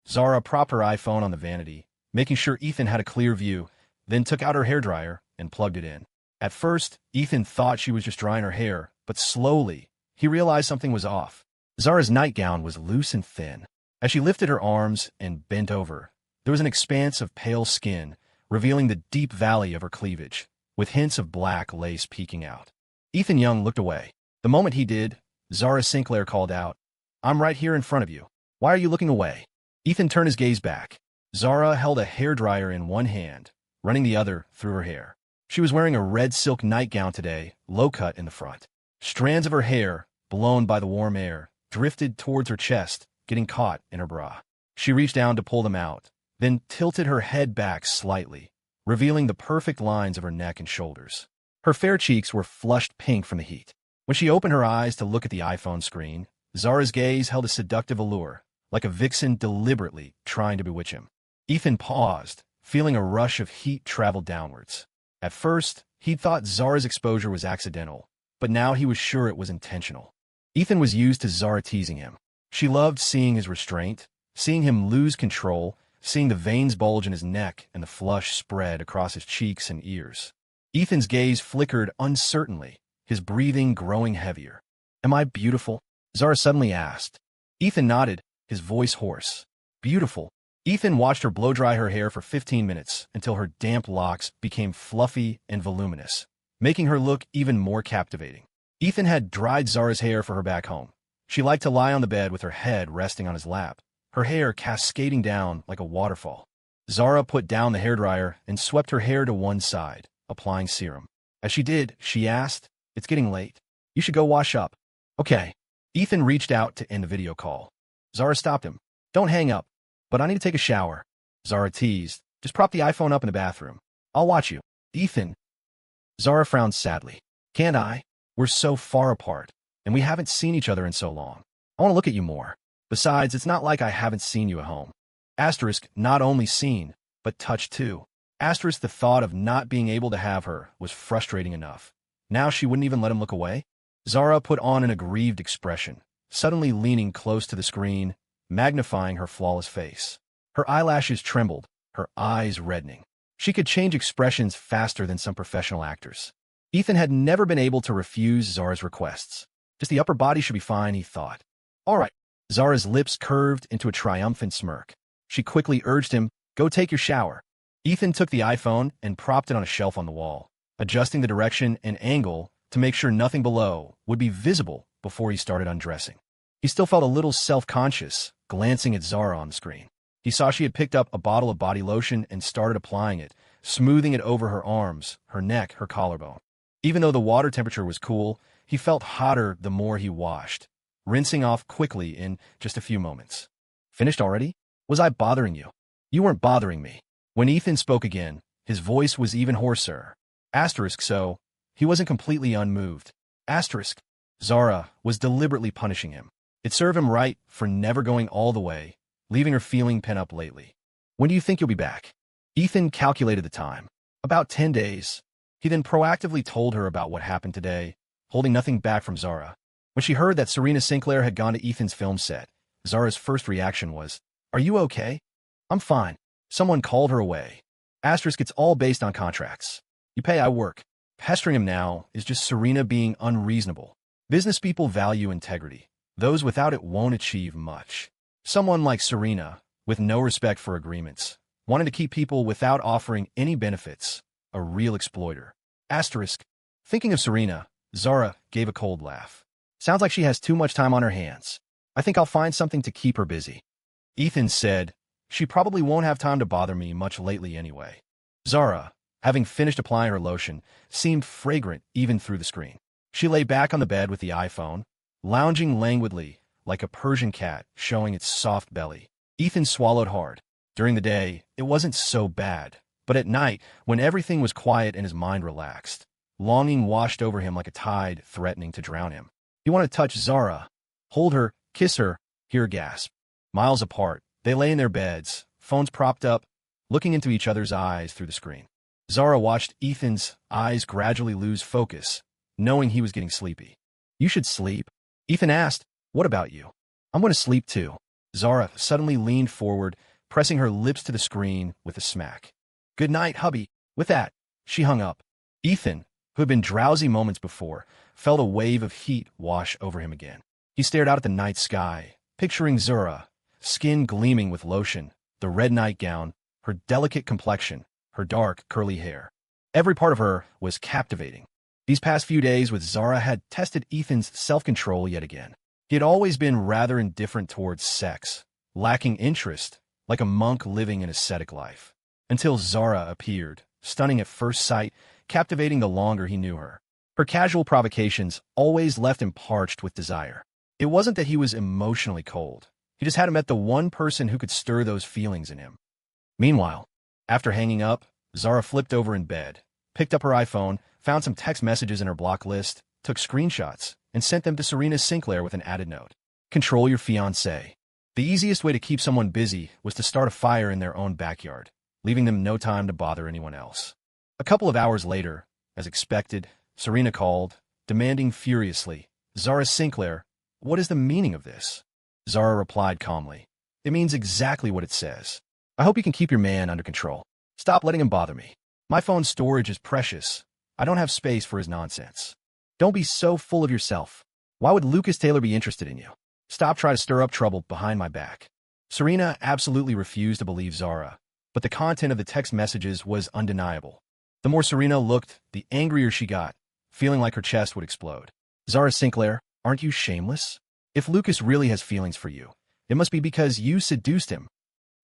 Zara propped her iPhone on the vanity, making sure Ethan had a clear view, then took out her hairdryer and plugged it in. At first, Ethan thought she was just drying her hair, but slowly, he realized something was off. Zara's nightgown was loose and thin. As she lifted her arms and bent over, there was an expanse of pale skin, revealing the deep valley of her cleavage, with hints of black lace peeking out. Ethan Young looked away. The moment he did, Zara Sinclair called out, I'm right here in front of you. Why are you looking away? Ethan turned his gaze back. Zara held a hairdryer in one hand, running the other through her hair. She was wearing a red silk nightgown today, low-cut in the front. Strands of her hair, blown by the warm air, drifted towards her chest, getting caught in her bra. She reached down to pull them out, then tilted her head back slightly, revealing the perfect lines of her neck and shoulders. Her fair cheeks were flushed pink from the heat. When she opened her eyes to look at the iPhone screen, Zara's gaze held a seductive allure, like a vixen deliberately trying to bewitch him. Ethan paused, feeling a rush of heat travel downwards. At first, he'd thought Zara's exposure was accidental, but now he was sure it was intentional. Ethan was used to Zara teasing him. She loved seeing his restraint, seeing him lose control, seeing the veins bulge in his neck and the flush spread across his cheeks and ears. Ethan's gaze flickered uncertainly, his breathing growing heavier. Am I beautiful? Zara suddenly asked. Ethan nodded, his voice hoarse. Beautiful. Ethan watched her blow-dry her hair for 15 minutes until her damp locks became fluffy and voluminous, making her look even more captivating. Ethan had dried Zara's hair for her back home. She liked to lie on the bed with her head resting on his lap, her hair cascading down like a waterfall. Zara put down the hairdryer and swept her hair to one side, applying serum. As she did, she asked, It's getting late. You should go wash up. Okay. Ethan reached out to end the video call. Zara stopped him. Don't hang up. But I need to take a shower. Zara teased. Just prop the iPhone up in the bathroom. I'll watch you. Ethan. Zara frowned sadly. Can't I? We're so far apart, and we haven't seen each other in so long. I want to look at you more. Besides, it's not like I haven't seen you at home. Asterisk, not only seen, but touched too. Asterisk, the thought of not being able to have her was frustrating enough. Now she wouldn't even let him look away? Zara put on an aggrieved expression, suddenly leaning close to the screen, magnifying her flawless face. Her eyelashes trembled, her eyes reddening. She could change expressions faster than some professional actors. Ethan had never been able to refuse Zara's requests. Just the upper body should be fine, he thought. All right. Zara's lips curved into a triumphant smirk. She quickly urged him, Go take your shower. Ethan took the iPhone and propped it on a shelf on the wall, adjusting the direction and angle to make sure nothing below would be visible before he started undressing. He still felt a little self-conscious, glancing at Zara on the screen. He saw she had picked up a bottle of body lotion and started applying it, smoothing it over her arms, her neck, her collarbone. Even though the water temperature was cool, he felt hotter the more he washed, rinsing off quickly in just a few moments. Finished already? Was I bothering you? You weren't bothering me. When Ethan spoke again, his voice was even hoarser. Asterisk, so he wasn't completely unmoved. Asterisk. Zara was deliberately punishing him. It served him right for never going all the way, leaving her feeling pent up lately. When do you think you'll be back? Ethan calculated the time. About 10 days. He then proactively told her about what happened today, holding nothing back from Zara. When she heard that Serena Sinclair had gone to Ethan's film set, Zara's first reaction was, Are you okay? I'm fine. Someone called her away. Asterisk, it's all based on contracts. You pay, I work. Pestering him now is just Serena being unreasonable. Business people value integrity. Those without it won't achieve much. Someone like Serena, with no respect for agreements, wanting to keep people without offering any benefits, a real exploiter. Asterisk. Thinking of Serena, Zara gave a cold laugh. Sounds like she has too much time on her hands. I think I'll find something to keep her busy. Ethan said, she probably won't have time to bother me much lately anyway. Zara, having finished applying her lotion, seemed fragrant even through the screen. She lay back on the bed with the iPhone, lounging languidly like a Persian cat showing its soft belly. Ethan swallowed hard. During the day, it wasn't so bad, but at night, when everything was quiet and his mind relaxed, longing washed over him like a tide threatening to drown him. He wanted to touch Zara, hold her, kiss her, hear her gasp. Miles apart, they lay in their beds, phones propped up, looking into each other's eyes through the screen. Zara watched Ethan's eyes gradually lose focus, knowing he was getting sleepy. You should sleep. Ethan asked, what about you? I'm going to sleep too. Zara suddenly leaned forward, pressing her lips to the screen with a smack. Good night, hubby. With that, she hung up. Ethan, who had been drowsy moments before, felt a wave of heat wash over him again. He stared out at the night sky, picturing Zara, skin gleaming with lotion, the red nightgown, her delicate complexion, her dark, curly hair. Every part of her was captivating. These past few days with Zara had tested Ethan's self-control yet again. He had always been rather indifferent towards sex, lacking interest, like a monk living an ascetic life. Until Zara appeared, stunning at first sight, captivating the longer he knew her. Her casual provocations always left him parched with desire. It wasn't that he was emotionally cold. He just hadn't met the one person who could stir those feelings in him. Meanwhile, after hanging up, Zara flipped over in bed, picked up her iPhone, found some text messages in her block list, took screenshots, and sent them to Serena Sinclair with an added note. Control your fiancé. The easiest way to keep someone busy was to start a fire in their own backyard, leaving them no time to bother anyone else. A couple of hours later, as expected, Serena called, demanding furiously, Zara Sinclair, what is the meaning of this? Zara replied calmly, it means exactly what it says. I hope you can keep your man under control. Stop letting him bother me. My phone's storage is precious. I don't have space for his nonsense. Don't be so full of yourself. Why would Lucas Taylor be interested in you? Stop trying to stir up trouble behind my back. Serena absolutely refused to believe Zara, but the content of the text messages was undeniable. The more Serena looked, the angrier she got, feeling like her chest would explode. Zara Sinclair, aren't you shameless? If Lucas really has feelings for you, it must be because you seduced him.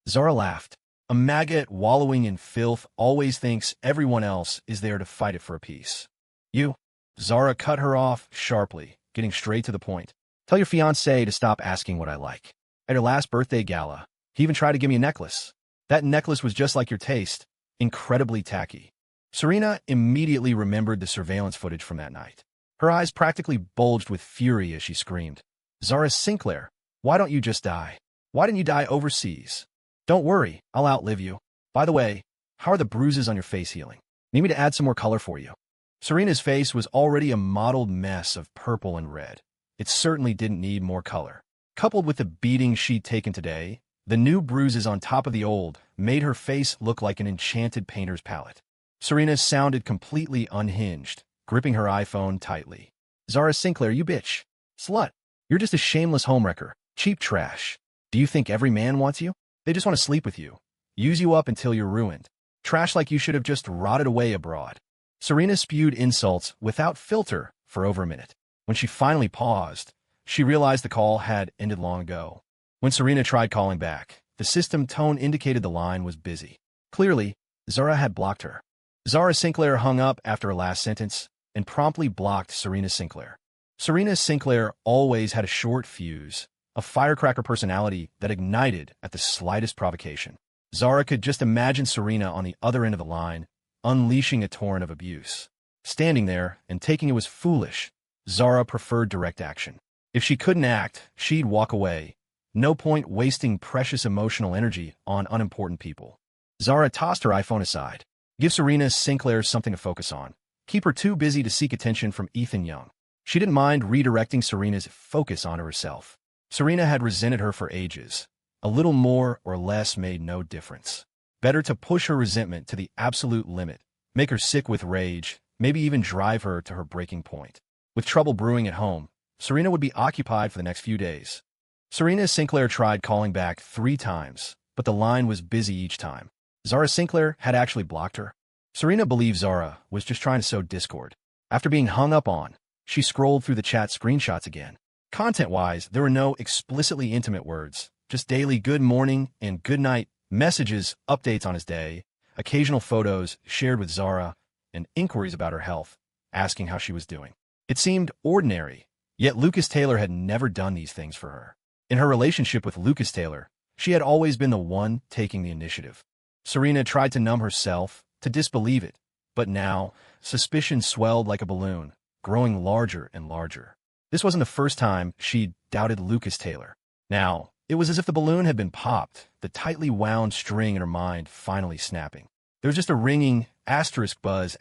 Zara laughed. A maggot wallowing in filth always thinks everyone else is there to fight it for a piece. You? Zara cut her off sharply, getting straight to the point. Tell your fiancé to stop asking what I like. At her last birthday gala, he even tried to give me a necklace. That necklace was just like your taste, incredibly tacky. Serena immediately remembered the surveillance footage from that night. Her eyes practically bulged with fury as she screamed, Zara Sinclair, why don't you just die? Why didn't you die overseas? Don't worry, I'll outlive you. By the way, how are the bruises on your face healing? Need me to add some more color for you? Serena's face was already a mottled mess of purple and red. It certainly didn't need more color. Coupled with the beating she'd taken today, the new bruises on top of the old made her face look like an enchanted painter's palette. Serena sounded completely unhinged, gripping her iPhone tightly. Zara Sinclair, you bitch. Slut. You're just a shameless homewrecker. Cheap trash. Do you think every man wants you? They just want to sleep with you. Use you up until you're ruined. Trash like you should have just rotted away abroad. Serena spewed insults without filter for over a minute. When she finally paused, she realized the call had ended long ago. When Serena tried calling back, the system tone indicated the line was busy. Clearly, Zara had blocked her. Zara Sinclair hung up after her last sentence and promptly blocked Serena Sinclair. Serena Sinclair always had a short fuse, a firecracker personality that ignited at the slightest provocation. Zara could just imagine Serena on the other end of the line, unleashing a torrent of abuse. Standing there and taking it was foolish. Zara preferred direct action. If she couldn't act, she'd walk away. No point wasting precious emotional energy on unimportant people. Zara tossed her iPhone aside. Give Serena Sinclair something to focus on. Keep her too busy to seek attention from Ethan Young. She didn't mind redirecting Serena's focus onto herself. Serena had resented her for ages. A little more or less made no difference. Better to push her resentment to the absolute limit, make her sick with rage, maybe even drive her to her breaking point. With trouble brewing at home, Serena would be occupied for the next few days. Serena Sinclair tried calling back 3 times, but the line was busy each time. Zara Sinclair had actually blocked her. Serena believed Zara was just trying to sow discord. After being hung up on, she scrolled through the chat screenshots again. Content-wise, there were no explicitly intimate words, just daily good morning and good night messages, updates on his day, occasional photos shared with Zara, and inquiries about her health, asking how she was doing. It seemed ordinary, yet Lucas Taylor had never done these things for her. In her relationship with Lucas Taylor, she had always been the one taking the initiative. Serena tried to numb herself, to disbelieve it, but now, suspicion swelled like a balloon, growing larger and larger. This wasn't the first time she'd doubted Lucas Taylor. Now, it was as if the balloon had been popped, the tightly wound string in her mind finally snapping. There was just a ringing buzz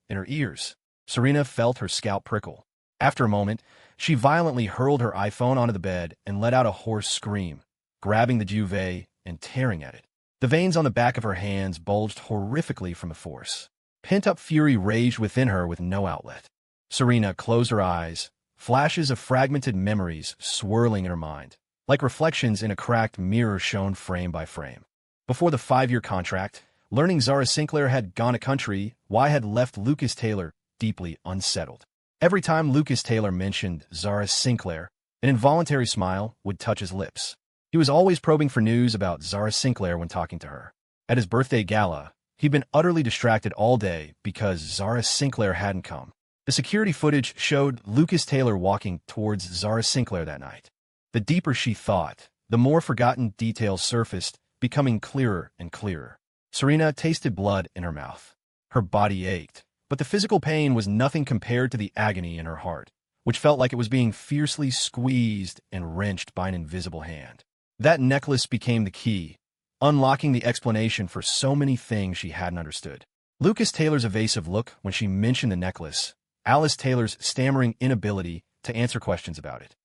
in her ears. Serena felt her scalp prickle. After a moment, she violently hurled her iPhone onto the bed and let out a hoarse scream, grabbing the duvet and tearing at it. The veins on the back of her hands bulged horrifically from the force. Pent-up fury raged within her with no outlet. Serena closed her eyes, flashes of fragmented memories swirling in her mind, like reflections in a cracked mirror shown frame by frame. Before the 5-year contract, learning Zara Sinclair had gone a country, had left Lucas Taylor deeply unsettled. Every time Lucas Taylor mentioned Zara Sinclair, an involuntary smile would touch his lips. He was always probing for news about Zara Sinclair when talking to her. At his birthday gala, he'd been utterly distracted all day because Zara Sinclair hadn't come. The security footage showed Lucas Taylor walking towards Zara Sinclair that night. The deeper she thought, the more forgotten details surfaced, becoming clearer and clearer. Serena tasted blood in her mouth. Her body ached, but the physical pain was nothing compared to the agony in her heart, which felt like it was being fiercely squeezed and wrenched by an invisible hand. That necklace became the key, unlocking the explanation for so many things she hadn't understood. Lucas Taylor's evasive look when she mentioned the necklace, Alice Taylor's stammering inability to answer questions about it.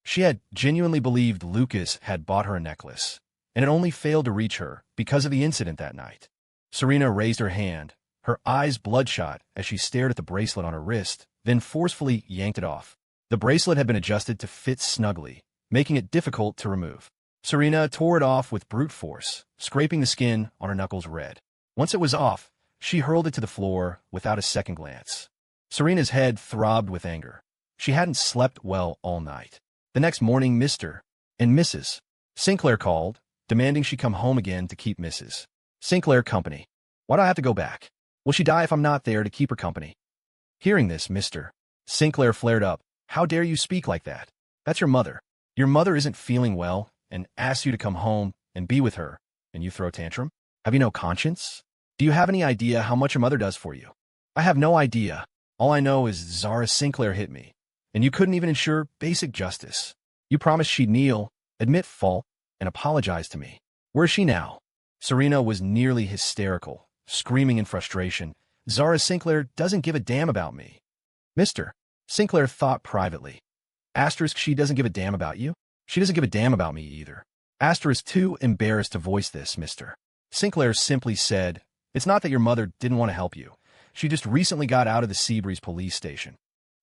She had genuinely believed Lucas had bought her a necklace, and it only failed to reach her because of the incident that night. Serena raised her hand, her eyes bloodshot as she stared at the bracelet on her wrist, then forcefully yanked it off. The bracelet had been adjusted to fit snugly, making it difficult to remove. Serena tore it off with brute force, scraping the skin on her knuckles red. Once it was off, she hurled it to the floor without a second glance. Serena's head throbbed with anger. She hadn't slept well all night. The next morning, Mr. and Mrs. Sinclair called, demanding she come home again to keep Mrs. Sinclair company. Why do I have to go back? Will she die if I'm not there to keep her company? Hearing this, Mr. Sinclair flared up. How dare you speak like that? That's your mother. Your mother isn't feeling well and asks you to come home and be with her, and you throw a tantrum? Have you no conscience? Do you have any idea how much your mother does for you? I have no idea. All I know is Zara Sinclair hit me, and you couldn't even ensure basic justice. You promised she'd kneel, admit fault, and apologize to me. Where is she now? Serena was nearly hysterical, screaming in frustration. Zara Sinclair doesn't give a damn about me. Mr. Sinclair thought privately. Asterisk, she doesn't give a damn about you? She doesn't give a damn about me either. Asterisk, too embarrassed to voice this, Mr. Sinclair simply said, it's not that your mother didn't want to help you. She just recently got out of the Seabreeze police station.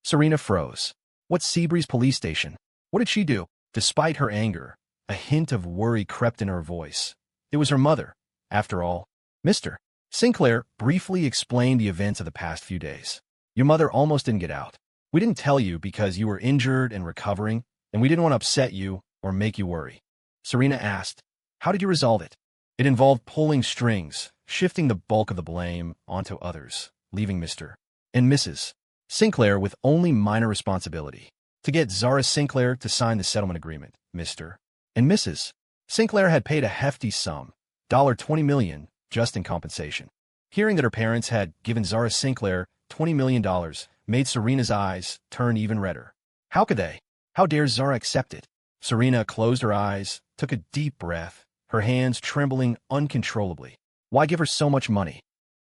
Serena froze. What Seabreeze police station? What did she do? Despite her anger, a hint of worry crept in her voice. It was her mother, after all. Mr. Sinclair briefly explained the events of the past few days. Your mother almost didn't get out. We didn't tell you because you were injured and recovering, and we didn't want to upset you or make you worry. Serena asked, how did you resolve it? It involved pulling strings, shifting the bulk of the blame onto others, leaving Mr. and Mrs. Sinclair with only minor responsibility. To get Zara Sinclair to sign the settlement agreement, Mr. and Mrs. Sinclair had paid a hefty sum, $20 million, just in compensation. Hearing that her parents had given Zara Sinclair $20 million made Serena's eyes turn even redder. How could they? How dare Zara accept it? Serena closed her eyes, took a deep breath, her hands trembling uncontrollably. Why give her so much money?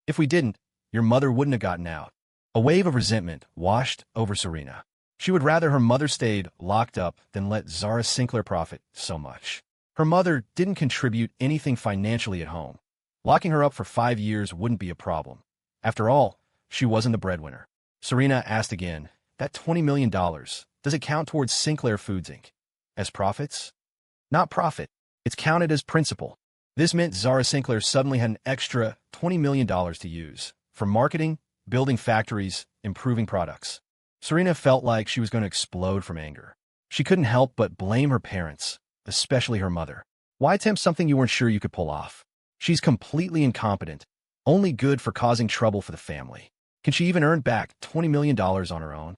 If we didn't, your mother wouldn't have gotten out. A wave of resentment washed over Serena. She would rather her mother stayed locked up than let Zara Sinclair profit so much. Her mother didn't contribute anything financially at home. Locking her up for 5 years wouldn't be a problem. After all, she wasn't the breadwinner. Serena asked again, that $20 million, does it count towards Sinclair Foods Inc. as profits? Not profit. It's counted as principal. This meant Zara Sinclair suddenly had an extra $20 million to use for marketing, building factories, improving products. Serena felt like she was going to explode from anger. She couldn't help but blame her parents, especially her mother. Why attempt something you weren't sure you could pull off? She's completely incompetent, only good for causing trouble for the family. Can she even earn back $20 million on her own?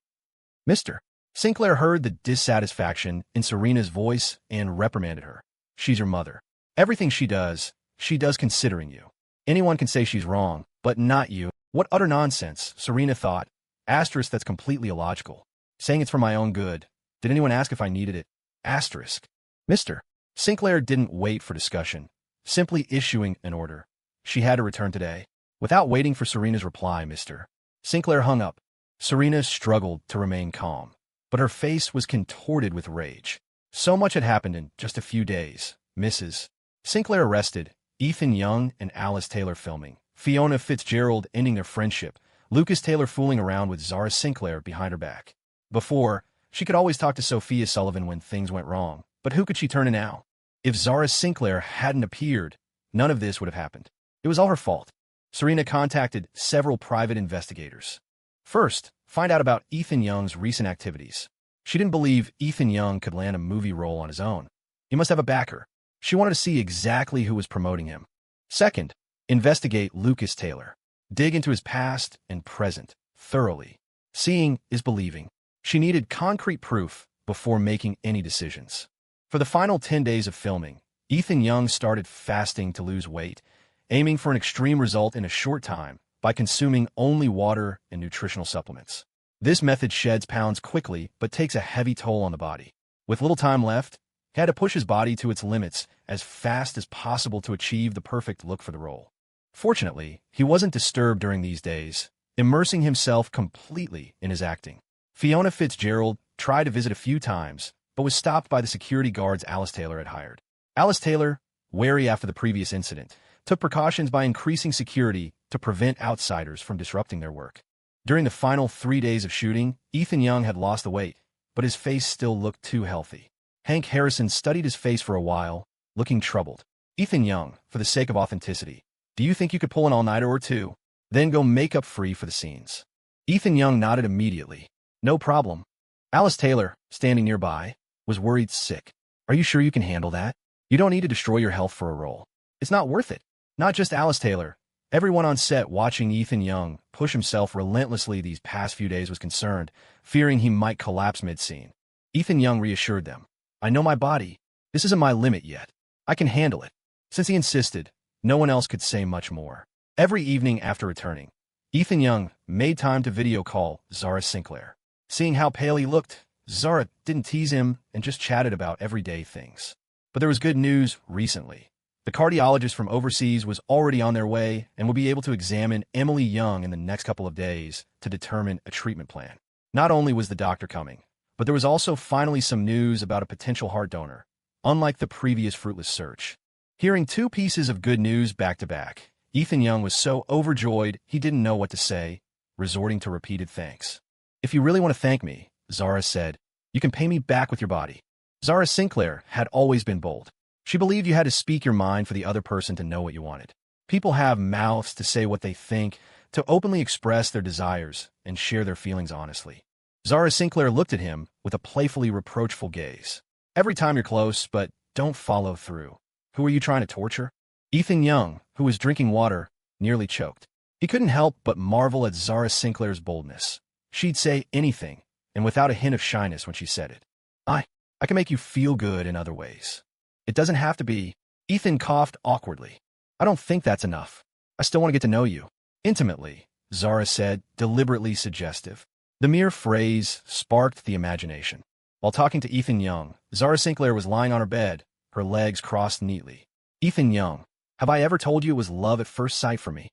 Mr. Sinclair heard the dissatisfaction in Serena's voice and reprimanded her. She's your mother. Everything she does considering you. Anyone can say she's wrong, but not you. What utter nonsense, Serena thought. Asterisk, that's completely illogical. Saying it's for my own good. Did anyone ask if I needed it? Asterisk. Mr. Sinclair didn't wait for discussion, simply issuing an order. She had to return today. Without waiting for Serena's reply, Mr. Sinclair hung up. Serena struggled to remain calm, but her face was contorted with rage. So much had happened in just a few days. Mrs. Sinclair arrested, Ethan Young and Alice Taylor filming, Fiona Fitzgerald ending their friendship, Lucas Taylor fooling around with Zara Sinclair behind her back. Before, she could always talk to Sophia Sullivan when things went wrong, but who could she turn to now? If Zara Sinclair hadn't appeared, none of this would have happened. It was all her fault. Serena contacted several private investigators. First, find out about Ethan Young's recent activities. She didn't believe Ethan Young could land a movie role on his own. He must have a backer. She wanted to see exactly who was promoting him. Second, investigate Lucas Taylor. Dig into his past and present thoroughly. Seeing is believing. She needed concrete proof before making any decisions. For the final 10 days of filming, Ethan Young started fasting to lose weight, aiming for an extreme result in a short time by consuming only water and nutritional supplements. This method sheds pounds quickly but takes a heavy toll on the body. With little time left, he had to push his body to its limits as fast as possible to achieve the perfect look for the role. Fortunately, he wasn't disturbed during these days, immersing himself completely in his acting. Fiona Fitzgerald tried to visit a few times, but was stopped by the security guards Alice Taylor had hired. Alice Taylor, wary after the previous incident, took precautions by increasing security to prevent outsiders from disrupting their work. During the final 3 days of shooting, Ethan Young had lost the weight, but his face still looked too healthy. Hank Harrison studied his face for a while, looking troubled. Ethan Young, for the sake of authenticity, do you think you could pull an all-nighter or two? Then go makeup-free for the scenes. Ethan Young nodded immediately. No problem. Alice Taylor, standing nearby, was worried sick. Are you sure you can handle that? You don't need to destroy your health for a role. It's not worth it. Not just Alice Taylor. Everyone on set watching Ethan Young push himself relentlessly these past few days was concerned, fearing he might collapse mid-scene. Ethan Young reassured them. I know my body. This isn't my limit yet. I can handle it. Since he insisted, no one else could say much more. Every evening after returning, Ethan Young made time to video call Zara Sinclair. Seeing how pale he looked, Zara didn't tease him and just chatted about everyday things. But there was good news recently. The cardiologist from overseas was already on their way and would be able to examine Emily Young in the next couple of days to determine a treatment plan. Not only was the doctor coming, but there was also finally some news about a potential heart donor, unlike the previous fruitless search. Hearing two pieces of good news back to back, Ethan Young was so overjoyed he didn't know what to say, resorting to repeated thanks. If you really want to thank me, Zara said, you can pay me back with your body. Zara Sinclair had always been bold. She believed you had to speak your mind for the other person to know what you wanted. People have mouths to say what they think, to openly express their desires and share their feelings honestly. Zara Sinclair looked at him with a playfully reproachful gaze. Every time you're close, but don't follow through. Who are you trying to torture? Ethan Young, who was drinking water, nearly choked. He couldn't help but marvel at Zara Sinclair's boldness. She'd say anything, and without a hint of shyness when she said it. I can make you feel good in other ways. It doesn't have to be. Ethan coughed awkwardly. I don't think that's enough. I still want to get to know you. Intimately, Zara said, deliberately suggestive. The mere phrase sparked the imagination. While talking to Ethan Young, Zara Sinclair was lying on her bed, her legs crossed neatly. Ethan Young, have I ever told you it was love at first sight for me?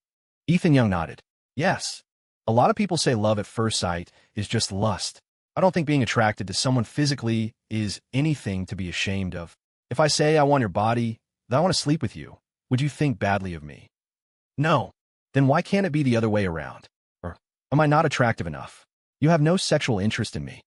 Ethan Young nodded. Yes. A lot of people say love at first sight is just lust. I don't think being attracted to someone physically is anything to be ashamed of. If I say I want your body, that I want to sleep with you, would you think badly of me? No. Then why can't it be the other way around? Or Am I not attractive enough? You have no sexual interest in me.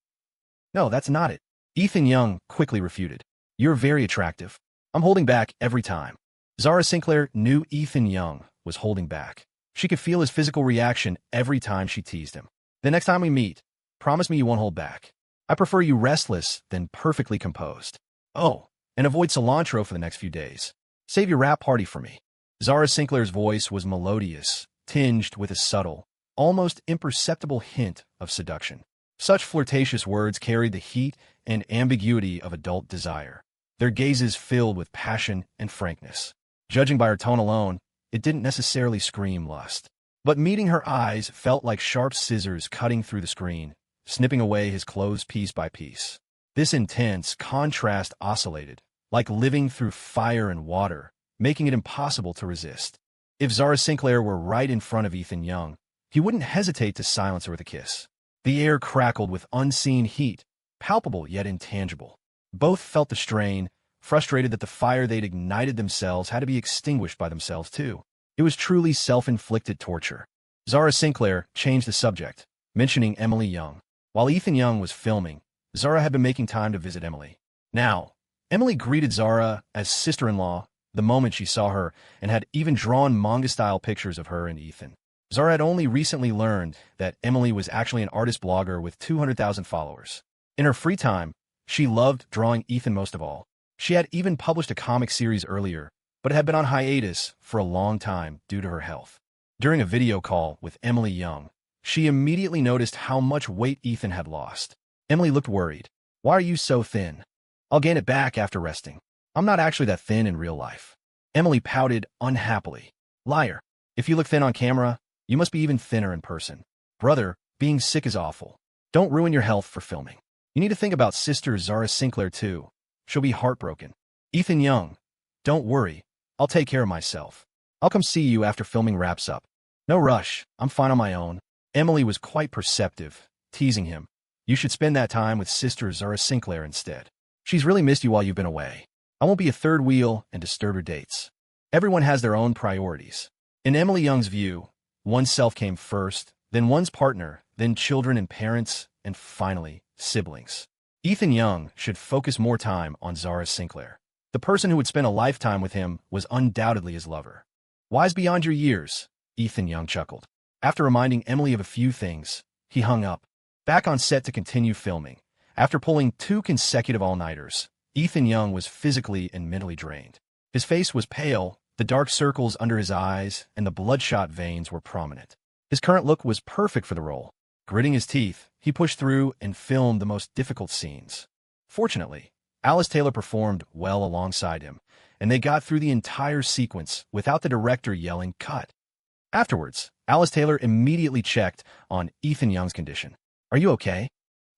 No, that's not it. Ethan Young quickly refuted. You're very attractive. I'm holding back every time. Zara Sinclair knew Ethan Young was holding back. She could feel his physical reaction every time she teased him. The next time we meet, promise me you won't hold back. I prefer you restless than perfectly composed. Oh, and avoid cilantro for the next few days. Save your rap party for me. Zara Sinclair's voice was melodious, tinged with a subtle, almost imperceptible hint of seduction. Such flirtatious words carried the heat and ambiguity of adult desire, their gazes filled with passion and frankness. Judging by her tone alone, it didn't necessarily scream lust. But meeting her eyes felt like sharp scissors cutting through the screen, snipping away his clothes piece by piece. This intense contrast oscillated, like living through fire and water, making it impossible to resist. If Zara Sinclair were right in front of Ethan Young, he wouldn't hesitate to silence her with a kiss. The air crackled with unseen heat, palpable yet intangible. Both felt the strain, frustrated that the fire they'd ignited themselves had to be extinguished by themselves too. It was truly self-inflicted torture. Zara Sinclair changed the subject, mentioning Emily Young. While Ethan Young was filming, Zara had been making time to visit Emily. Now, Emily greeted Zara as sister-in-law the moment she saw her and had even drawn manga-style pictures of her and Ethan. Zara had only recently learned that Emily was actually an artist blogger with 200,000 followers. In her free time, she loved drawing Ethan most of all. She had even published a comic series earlier, but had been on hiatus for a long time due to her health. During a video call with Emily Young, she immediately noticed how much weight Ethan had lost. Emily looked worried. Why are you so thin? I'll gain it back after resting. I'm not actually that thin in real life. Emily pouted unhappily. Liar. If you look thin on camera, you must be even thinner in person. Brother, being sick is awful. Don't ruin your health for filming. You need to think about sister Zara Sinclair too. She'll be heartbroken. Ethan Young, don't worry. I'll take care of myself. I'll come see you after filming wraps up. No rush. I'm fine on my own. Emily was quite perceptive, teasing him. You should spend that time with sister Zara Sinclair instead. She's really missed you while you've been away. I won't be a third wheel and disturb your dates. Everyone has their own priorities. In Emily Young's view, oneself came first, then one's partner, then children and parents, and finally, siblings. Ethan Young should focus more time on Zara Sinclair. The person who would spend a lifetime with him was undoubtedly his lover. Wise beyond your years, Ethan Young chuckled. After reminding Emily of a few things, he hung up. Back on set to continue filming. After pulling 2 consecutive all-nighters, Ethan Young was physically and mentally drained. His face was pale, the dark circles under his eyes and the bloodshot veins were prominent. His current look was perfect for the role. Gritting his teeth, he pushed through and filmed the most difficult scenes. Fortunately, Alice Taylor performed well alongside him, and they got through the entire sequence without the director yelling, "Cut." Afterwards, Alice Taylor immediately checked on Ethan Young's condition. Are you okay?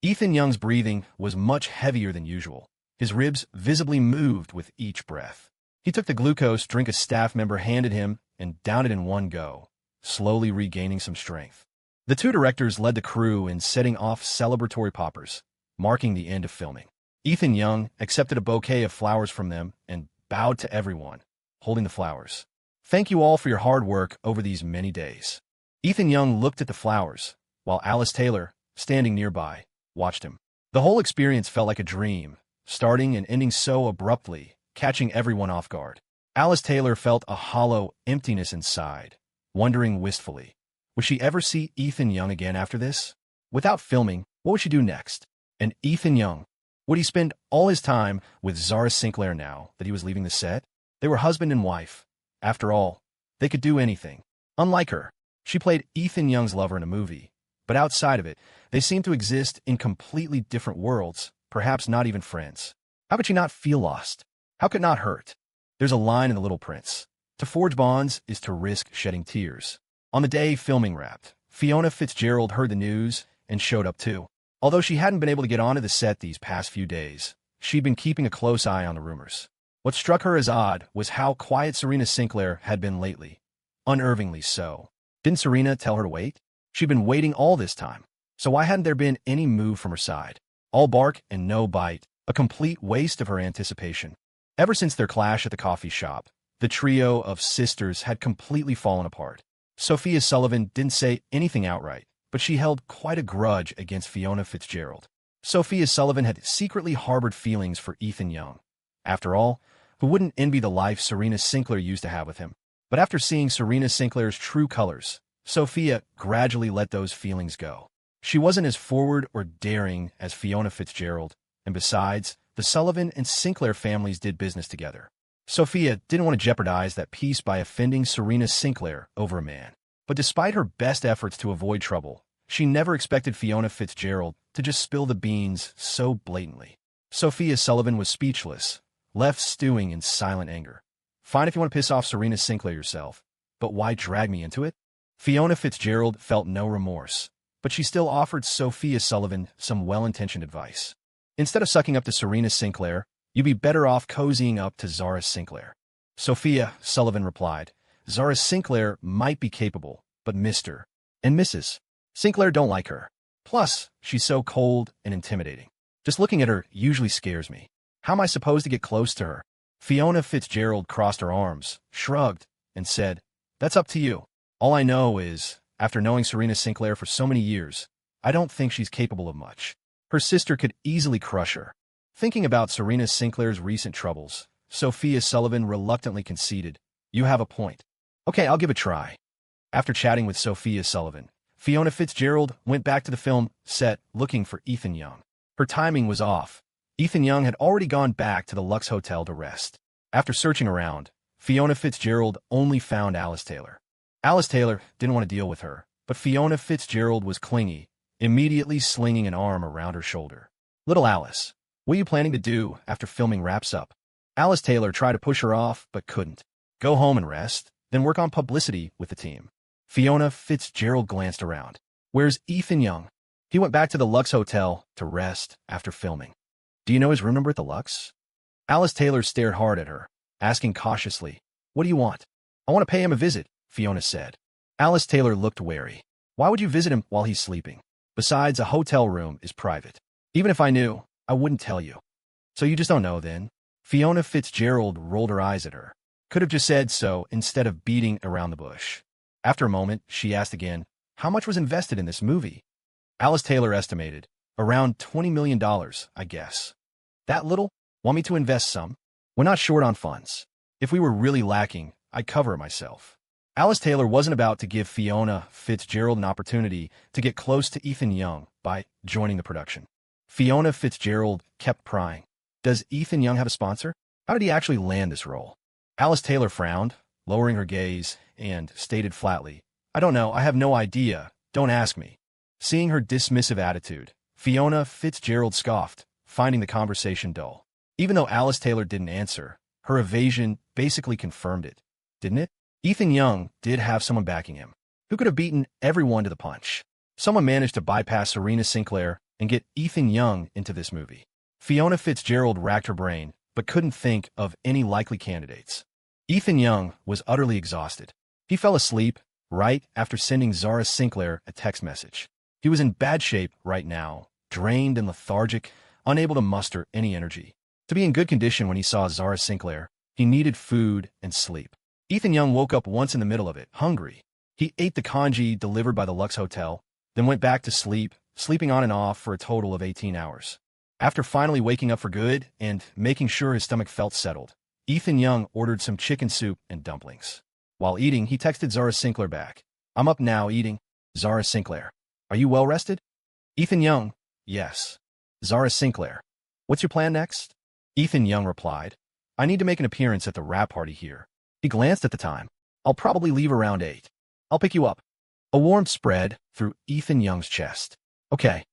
Ethan Young's breathing was much heavier than usual. His ribs visibly moved with each breath. He took the glucose drink a staff member handed him and downed it in one go, slowly regaining some strength. The 2 directors led the crew in setting off celebratory poppers, marking the end of filming. Ethan Young accepted a bouquet of flowers from them and bowed to everyone, holding the flowers. Thank you all for your hard work over these many days. Ethan Young looked at the flowers, while Alice Taylor, standing nearby, watched him. The whole experience felt like a dream, starting and ending so abruptly, catching everyone off guard. Alice Taylor felt a hollow emptiness inside, wondering wistfully, would she ever see Ethan Young again after this? Without filming, what would she do next? And Ethan Young, would he spend all his time with Zara Sinclair now that he was leaving the set? They were husband and wife. After all, they could do anything. Unlike her, she played Ethan Young's lover in a movie, but outside of it, they seemed to exist in completely different worlds, perhaps not even friends. How could she not feel lost? How could it not hurt? There's a line in The Little Prince. To forge bonds is to risk shedding tears. On the day filming wrapped, Fiona Fitzgerald heard the news and showed up too. Although she hadn't been able to get onto the set these past few days, she'd been keeping a close eye on the rumors. What struck her as odd was how quiet Serena Sinclair had been lately. Unnervingly so. Didn't Serena tell her to wait? She'd been waiting all this time. So why hadn't there been any move from her side? All bark and no bite, a complete waste of her anticipation. Ever since their clash at the coffee shop, the trio of sisters had completely fallen apart. Sophia Sullivan didn't say anything outright, but she held quite a grudge against Fiona Fitzgerald. Sophia Sullivan had secretly harbored feelings for Ethan Young. After all, who wouldn't envy the life Serena Sinclair used to have with him? But after seeing Serena Sinclair's true colors, Sophia gradually let those feelings go. She wasn't as forward or daring as Fiona Fitzgerald, and besides, the Sullivan and Sinclair families did business together. Sophia didn't want to jeopardize that peace by offending Serena Sinclair over a man. But despite her best efforts to avoid trouble, she never expected Fiona Fitzgerald to just spill the beans so blatantly. Sophia Sullivan was speechless, left stewing in silent anger. Fine if you want to piss off Serena Sinclair yourself, but why drag me into it? Fiona Fitzgerald felt no remorse, but she still offered Sophia Sullivan some well-intentioned advice. Instead of sucking up to Serena Sinclair, you'd be better off cozying up to Zara Sinclair. Sophia Sullivan replied, Zara Sinclair might be capable, but Mr. and Mrs. Sinclair don't like her. Plus, she's so cold and intimidating. Just looking at her usually scares me. How am I supposed to get close to her? Fiona Fitzgerald crossed her arms, shrugged, and said, That's up to you. All I know is, after knowing Serena Sinclair for so many years, I don't think she's capable of much. Her sister could easily crush her. Thinking about Serena Sinclair's recent troubles, Sophia Sullivan reluctantly conceded, You have a point. Okay, I'll give it a try. After chatting with Sophia Sullivan, Fiona Fitzgerald went back to the film set looking for Ethan Young. Her timing was off. Ethan Young had already gone back to the Lux Hotel to rest. After searching around, Fiona Fitzgerald only found Alice Taylor. Alice Taylor didn't want to deal with her, but Fiona Fitzgerald was clingy, immediately slinging an arm around her shoulder. Little Alice, what are you planning to do after filming wraps up? Alice Taylor tried to push her off, but couldn't. Go home and rest, then work on publicity with the team. Fiona Fitzgerald glanced around. Where's Ethan Young? He went back to the Lux Hotel to rest after filming. Do you know his room number at the Lux? Alice Taylor stared hard at her, asking cautiously, What do you want? I want to pay him a visit, Fiona said. Alice Taylor looked wary. Why would you visit him while he's sleeping? Besides, a hotel room is private. Even if I knew, I wouldn't tell you. So you just don't know then? Fiona Fitzgerald rolled her eyes at her. Could have just said so instead of beating around the bush. After a moment, she asked again, How much was invested in this movie? Alice Taylor estimated, around $20 million, I guess. That little? Want me to invest some? We're not short on funds. If we were really lacking, I'd cover it myself. Alice Taylor wasn't about to give Fiona Fitzgerald an opportunity to get close to Ethan Young by joining the production. Fiona Fitzgerald kept prying. Does Ethan Young have a sponsor? How did he actually land this role? Alice Taylor frowned, lowering her gaze, and stated flatly, I don't know, I have no idea, don't ask me. Seeing her dismissive attitude, Fiona Fitzgerald scoffed, finding the conversation dull. Even though Alice Taylor didn't answer, her evasion basically confirmed it, didn't it? Ethan Young did have someone backing him, who could have beaten everyone to the punch. Someone managed to bypass Serena Sinclair and get Ethan Young into this movie. Fiona Fitzgerald racked her brain, but couldn't think of any likely candidates. Ethan Young was utterly exhausted. He fell asleep right after sending Zara Sinclair a text message. He was in bad shape right now, drained and lethargic, unable to muster any energy. To be in good condition when he saw Zara Sinclair, he needed food and sleep. Ethan Young woke up once in the middle of it, hungry. He ate the congee delivered by the Lux Hotel, then went back to sleep, sleeping on and off for a total of 18 hours. After finally waking up for good and making sure his stomach felt settled, Ethan Young ordered some chicken soup and dumplings. While eating, he texted Zara Sinclair back. I'm up now eating. Zara Sinclair. Are you well rested? Ethan Young. Yes. Zara Sinclair. What's your plan next? Ethan Young replied. I need to make an appearance at the wrap party here. He glanced at the time. I'll probably leave around 8. I'll pick you up. A warmth spread through Ethan Young's chest. Okay.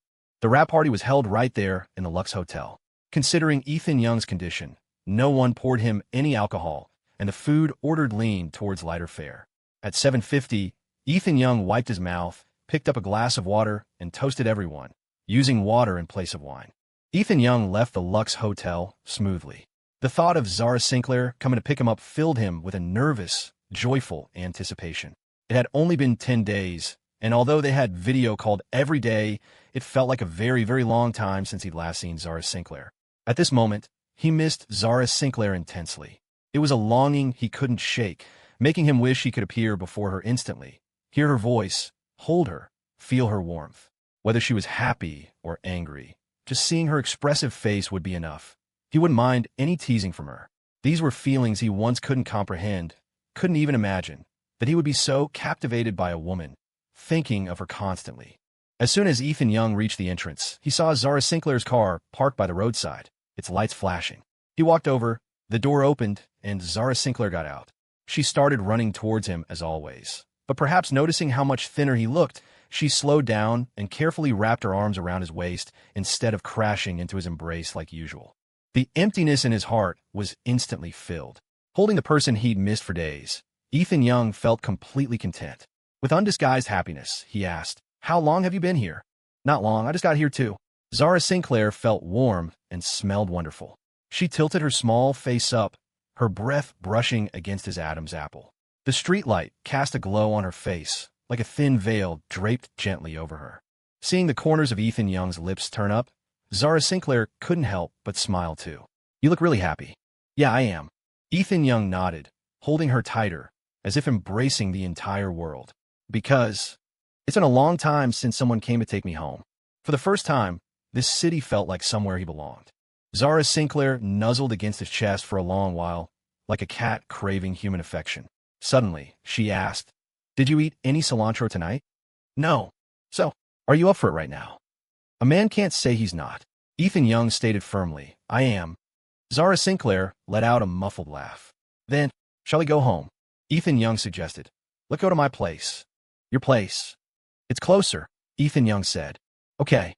The wrap party was held right there in the Lux Hotel. Considering Ethan Young's condition, no one poured him any alcohol, and the food ordered leaned towards lighter fare. At 7:50, Ethan Young wiped his mouth, picked up a glass of water, and toasted everyone, using water in place of wine. Ethan Young left the Lux Hotel smoothly. The thought of Zara Sinclair coming to pick him up filled him with a nervous, joyful anticipation. It had only been 10 days, and although they had video called every day, it felt like a very, very long time since he'd last seen Zara Sinclair. At this moment, he missed Zara Sinclair intensely. It was a longing he couldn't shake, making him wish he could appear before her instantly, hear her voice, hold her, feel her warmth. Whether she was happy or angry, just seeing her expressive face would be enough. He wouldn't mind any teasing from her. These were feelings he once couldn't comprehend, couldn't even imagine, that he would be so captivated by a woman, thinking of her constantly. As soon as Ethan Young reached the entrance, he saw Zara Sinclair's car parked by the roadside, its lights flashing. He walked over, the door opened, and Zara Sinclair got out. She started running towards him as always, but perhaps noticing how much thinner he looked, she slowed down and carefully wrapped her arms around his waist instead of crashing into his embrace like usual. The emptiness in his heart was instantly filled. Holding the person he'd missed for days, Ethan Young felt completely content. With undisguised happiness, he asked, "How long have you been here?" "Not long, I just got here too." Zara Sinclair felt warm and smelled wonderful. She tilted her small face up, her breath brushing against his Adam's apple. The streetlight cast a glow on her face, like a thin veil draped gently over her. Seeing the corners of Ethan Young's lips turn up, Zara Sinclair couldn't help but smile too. "You look really happy." "Yeah, I am." Ethan Young nodded, holding her tighter, as if embracing the entire world. "Because it's been a long time since someone came to take me home. For the first time, this city felt like somewhere he belonged." Zara Sinclair nuzzled against his chest for a long while, like a cat craving human affection. Suddenly, she asked, "Did you eat any cilantro tonight?" "No." "So, are you up for it right now?" "A man can't say he's not." Ethan Young stated firmly, "I am." Zara Sinclair let out a muffled laugh. "Then, shall we go home?" Ethan Young suggested. "Let's go to my place." "Your place?" "It's closer," Ethan Young said. "Okay."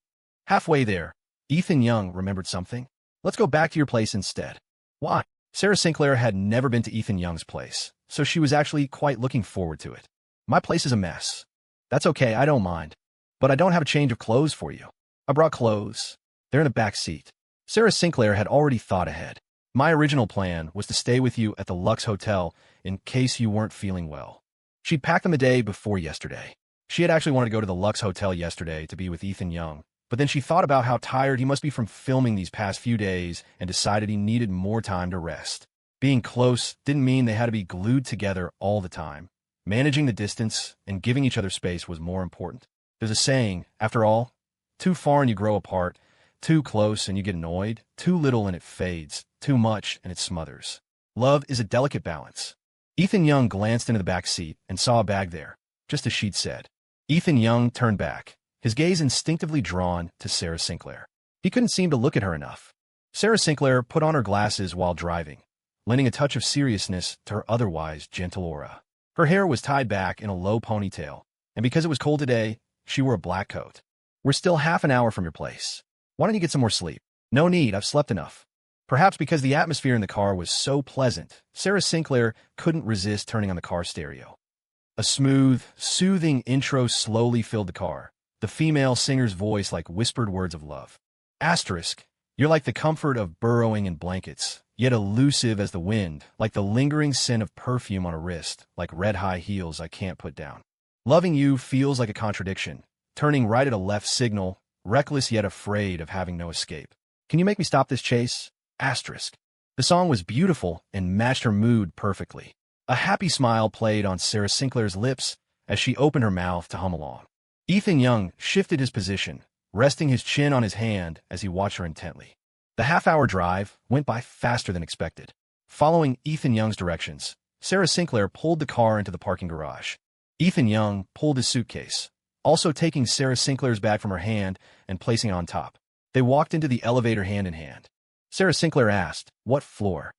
Halfway there, Ethan Young remembered something. "Let's go back to your place instead." "Why?" Zara Sinclair had never been to Ethan Young's place, so she was actually quite looking forward to it. "My place is a mess." "That's okay, I don't mind. But I don't have a change of clothes for you." "I brought clothes. They're in the back seat." Zara Sinclair had already thought ahead. "My original plan was to stay with you at the Lux Hotel in case you weren't feeling well." She'd packed them the day before yesterday. She had actually wanted to go to the Lux Hotel yesterday to be with Ethan Young, but then she thought about how tired he must be from filming these past few days and decided he needed more time to rest. Being close didn't mean they had to be glued together all the time. Managing the distance and giving each other space was more important. There's a saying, after all, too far and you grow apart, too close and you get annoyed, too little and it fades, too much and it smothers. Love is a delicate balance. Ethan Young glanced into the back seat and saw a bag there, just as she'd said. Ethan Young turned back, his gaze instinctively drawn to Zara Sinclair. He couldn't seem to look at her enough. Zara Sinclair put on her glasses while driving, lending a touch of seriousness to her otherwise gentle aura. Her hair was tied back in a low ponytail, and because it was cold today, she wore a black coat. "We're still half an hour from your place. Why don't you get some more sleep?" "No need, I've slept enough." Perhaps because the atmosphere in the car was so pleasant, Zara Sinclair couldn't resist turning on the car stereo. A smooth, soothing intro slowly filled the car, the female singer's voice like whispered words of love. Asterisk, you're like the comfort of burrowing in blankets, yet elusive as the wind, like the lingering scent of perfume on a wrist, like red high heels I can't put down. Loving you feels like a contradiction, turning right at a left signal, reckless yet afraid of having no escape. Can you make me stop this chase? Asterisk. The song was beautiful and matched her mood perfectly. A happy smile played on Zara Sinclair's lips as she opened her mouth to hum along. Ethan Young shifted his position, resting his chin on his hand as he watched her intently. The half-hour drive went by faster than expected. Following Ethan Young's directions, Zara Sinclair pulled the car into the parking garage. Ethan Young pulled his suitcase, also taking Zara Sinclair's bag from her hand and placing it on top. They walked into the elevator hand in hand. Zara Sinclair asked, "What floor?"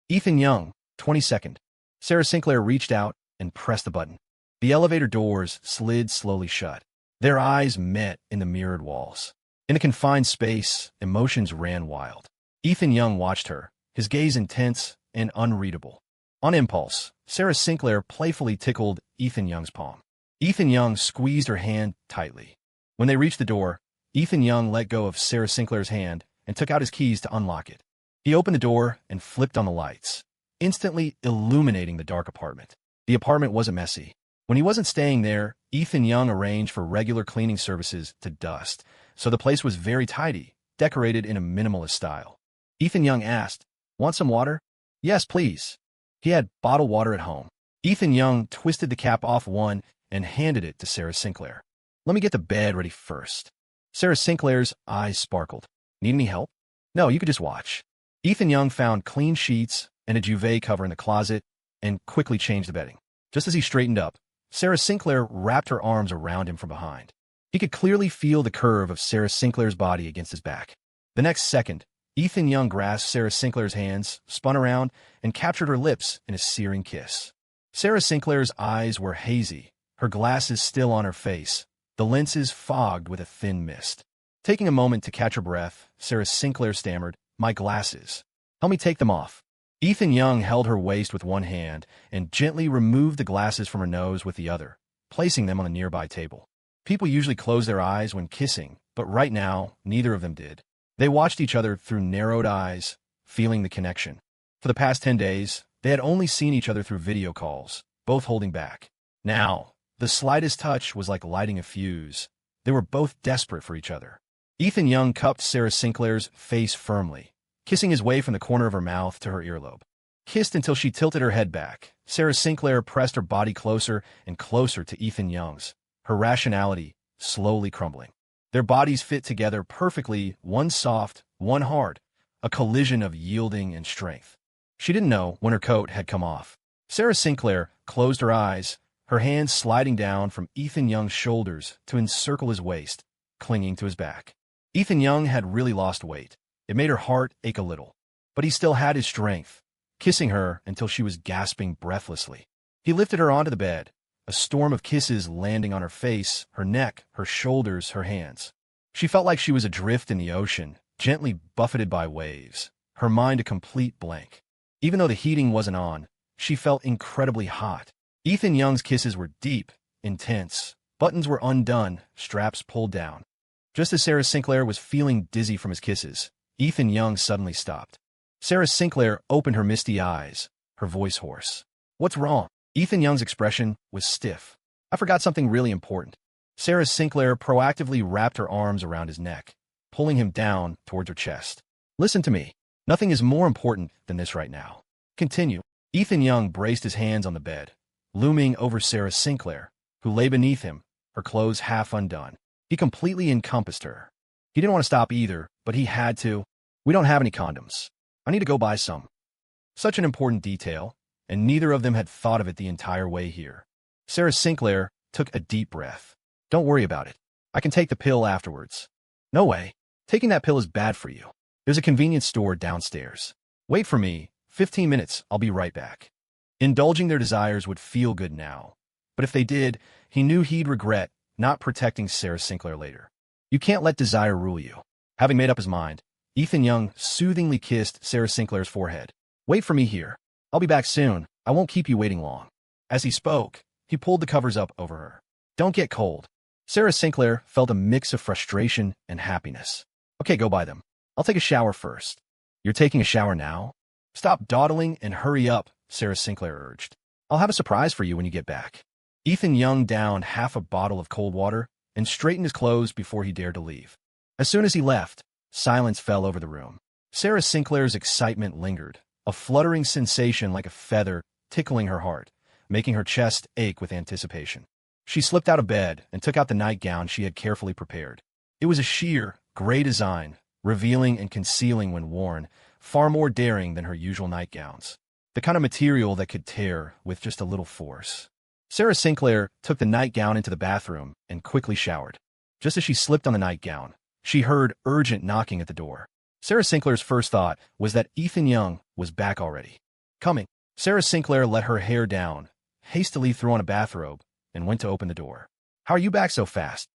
Ethan Young, 22nd. Zara Sinclair reached out and pressed the button. The elevator doors slid slowly shut. Their eyes met in the mirrored walls. In the confined space, emotions ran wild. Ethan Young watched her, his gaze intense and unreadable. On impulse, Zara Sinclair playfully tickled Ethan Young's palm. Ethan Young squeezed her hand tightly. When they reached the door, Ethan Young let go of Zara Sinclair's hand and took out his keys to unlock it. He opened the door and flipped on the lights, instantly illuminating the dark apartment. The apartment wasn't messy. When he wasn't staying there, Ethan Young arranged for regular cleaning services to dust, so the place was very tidy, decorated in a minimalist style. Ethan Young asked, "Want some water?" "Yes, please." He had bottled water at home. Ethan Young twisted the cap off one and handed it to Zara Sinclair. Let me get the bed ready first. Sarah Sinclair's eyes sparkled. Need any help? No, you could just watch. Ethan Young found clean sheets and a duvet cover in the closet and quickly changed the bedding. Just as he straightened up, Sarah Sinclair wrapped her arms around him from behind. He could clearly feel the curve of Sarah Sinclair's body against his back. The next second, Ethan Young grasped Sarah Sinclair's hands, spun around, and captured her lips in a searing kiss. Sarah Sinclair's eyes were hazy, her glasses still on her face, the lenses fogged with a thin mist. Taking a moment to catch her breath, Sarah Sinclair stammered, "My glasses. Help me take them off." Ethan Young held her waist with one hand and gently removed the glasses from her nose with the other, placing them on a nearby table. People usually close their eyes when kissing, but right now, neither of them did. They watched each other through narrowed eyes, feeling the connection. For the past 10 days, they had only seen each other through video calls, both holding back. Now, the slightest touch was like lighting a fuse. They were both desperate for each other. Ethan Young cupped Sarah Sinclair's face firmly, kissing his way from the corner of her mouth to her earlobe. Kissed until she tilted her head back, Sarah Sinclair pressed her body closer and closer to Ethan Young's, her rationality slowly crumbling. Their bodies fit together perfectly, one soft, one hard, a collision of yielding and strength. She didn't know when her coat had come off. Sarah Sinclair closed her eyes, her hands sliding down from Ethan Young's shoulders to encircle his waist, clinging to his back. Ethan Young had really lost weight. It made her heart ache a little, but he still had his strength, kissing her until she was gasping breathlessly. He lifted her onto the bed, a storm of kisses landing on her face, her neck, her shoulders, her hands. She felt like she was adrift in the ocean, gently buffeted by waves, her mind a complete blank. Even though the heating wasn't on, she felt incredibly hot. Ethan Young's kisses were deep, intense. Buttons were undone, straps pulled down. Just as Sarah Sinclair was feeling dizzy from his kisses, Ethan Young suddenly stopped. Sarah Sinclair opened her misty eyes, her voice hoarse. "What's wrong?" Ethan Young's expression was stiff. "I forgot something really important." Sarah Sinclair proactively wrapped her arms around his neck, pulling him down towards her chest. "Listen to me. Nothing is more important than this right now. Continue." Ethan Young braced his hands on the bed, looming over Sarah Sinclair, who lay beneath him, her clothes half undone. He completely encompassed her. He didn't want to stop either, but he had to. "We don't have any condoms. I need to go buy some." Such an important detail, and neither of them had thought of it the entire way here. Sarah Sinclair took a deep breath. "Don't worry about it. I can take the pill afterwards." "No way. Taking that pill is bad for you. There's a convenience store downstairs. Wait for me. 15 minutes. I'll be right back." Indulging their desires would feel good now, but if they did, he knew he'd regret not protecting Sarah Sinclair later. You can't let desire rule you. Having made up his mind, Ethan Young soothingly kissed Sarah Sinclair's forehead. "Wait for me here. I'll be back soon. I won't keep you waiting long." As he spoke, he pulled the covers up over her. "Don't get cold." Sarah Sinclair felt a mix of frustration and happiness. "Okay, go buy them. I'll take a shower first." "You're taking a shower now?" "Stop dawdling and hurry up," Sarah Sinclair urged. "I'll have a surprise for you when you get back." Ethan Young downed half a bottle of cold water and straightened his clothes before he dared to leave. As soon as he left, silence fell over the room. Sarah Sinclair's excitement lingered, a fluttering sensation like a feather tickling her heart, making her chest ache with anticipation. She slipped out of bed and took out the nightgown she had carefully prepared. It was a sheer, gray design, revealing and concealing when worn, far more daring than her usual nightgowns. The kind of material that could tear with just a little force. Sarah Sinclair took the nightgown into the bathroom and quickly showered. Just as she slipped on the nightgown, she heard urgent knocking at the door. Sarah Sinclair's first thought was that Ethan Young was back already. Coming. Sarah Sinclair let her hair down, hastily threw on a bathrobe, and went to open the door. "How are you back so fast?"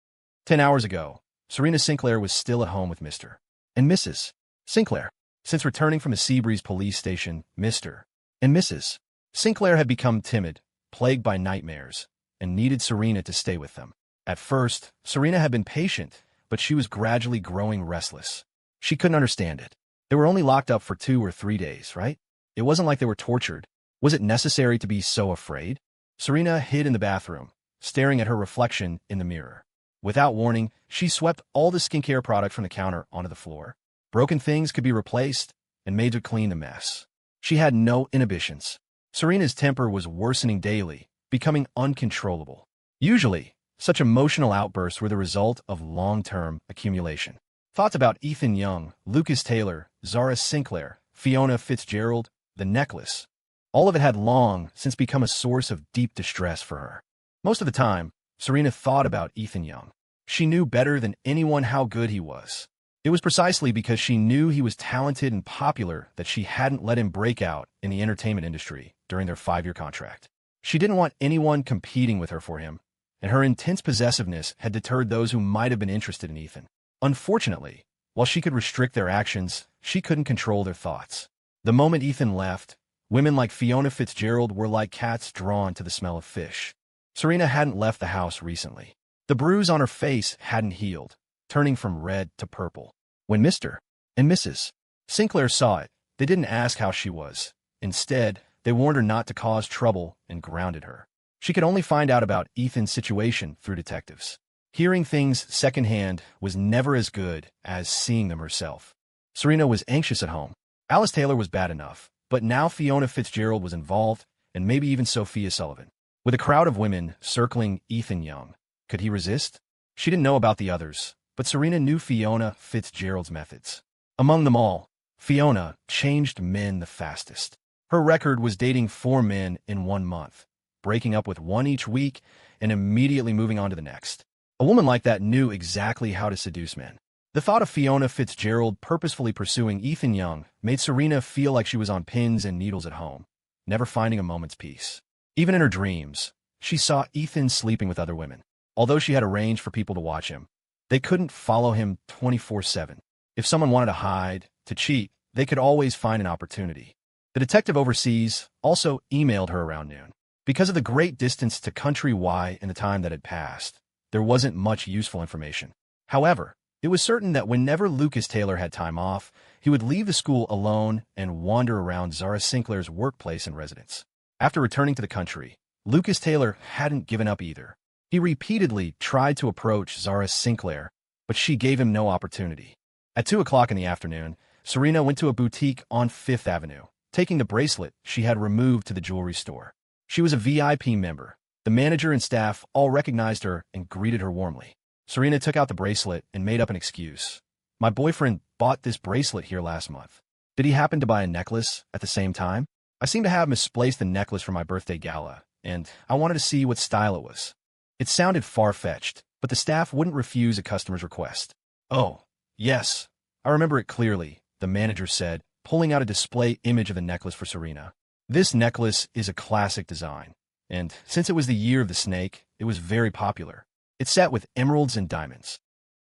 10 hours ago, Serena Sinclair was still at home with Mr. and Mrs. Sinclair. Since returning from the Seabreeze police station, Mr. and Mrs. Sinclair had become timid, plagued by nightmares, and needed Serena to stay with them. At first, Serena had been patient, but she was gradually growing restless. She couldn't understand it. They were only locked up for 2 or 3 days, right? It wasn't like they were tortured. Was it necessary to be so afraid? Serena hid in the bathroom, staring at her reflection in the mirror. Without warning, she swept all the skincare product from the counter onto the floor. Broken things could be replaced, and made to clean the mess. She had no inhibitions. Serena's temper was worsening daily, becoming uncontrollable. Usually, Such emotional outbursts were the result of long-term accumulation. Thoughts about Ethan Young, Lucas Taylor, Zara Sinclair, Fiona Fitzgerald, the necklace. All of it had long since become a source of deep distress for her. Most of the time, Serena thought about Ethan Young. She knew better than anyone how good he was. It was precisely because she knew he was talented and popular that she hadn't let him break out in the entertainment industry during their 5-year contract. She didn't want anyone competing with her for him, and her intense possessiveness had deterred those who might have been interested in Ethan. Unfortunately, while she could restrict their actions, she couldn't control their thoughts. The moment Ethan left, women like Fiona Fitzgerald were like cats drawn to the smell of fish. Serena hadn't left the house recently. The bruise on her face hadn't healed, turning from red to purple. When Mr. and Mrs. Sinclair saw it, they didn't ask how she was. Instead, they warned her not to cause trouble and grounded her. She could only find out about Ethan's situation through detectives. Hearing things secondhand was never as good as seeing them herself. Serena was anxious at home. Alice Taylor was bad enough, but now Fiona Fitzgerald was involved, and maybe even Sophia Sullivan. With a crowd of women circling Ethan Young, could he resist? She didn't know about the others, but Serena knew Fiona Fitzgerald's methods. Among them all, Fiona changed men the fastest. Her record was dating 4 men in 1 month, breaking up with 1 each week and immediately moving on to the next. A woman like that knew exactly how to seduce men. The thought of Fiona Fitzgerald purposefully pursuing Ethan Young made Serena feel like she was on pins and needles at home, never finding a moment's peace. Even in her dreams, she saw Ethan sleeping with other women. Although she had arranged for people to watch him, they couldn't follow him 24/7. If someone wanted to hide, to cheat, they could always find an opportunity. The detective overseas also emailed her around noon. Because of the great distance to Country Y and the time that had passed, there wasn't much useful information. However, it was certain that whenever Lucas Taylor had time off, he would leave the school alone and wander around Zara Sinclair's workplace and residence. After returning to the country, Lucas Taylor hadn't given up either. He repeatedly tried to approach Zara Sinclair, but she gave him no opportunity. At 2 o'clock in the afternoon, Serena went to a boutique on 5th Avenue, taking the bracelet she had removed to the jewelry store. She was a VIP member. The manager and staff all recognized her and greeted her warmly. Serena took out the bracelet and made up an excuse. "My boyfriend bought this bracelet here last month. Did he happen to buy a necklace at the same time? I seem to have misplaced the necklace for my birthday gala, and I wanted to see what style it was." It sounded far-fetched, but the staff wouldn't refuse a customer's request. "Oh, yes, I remember it clearly," the manager said, pulling out a display image of the necklace for Serena. "This necklace is a classic design, and since it was the year of the snake, it was very popular. It's set with emeralds and diamonds."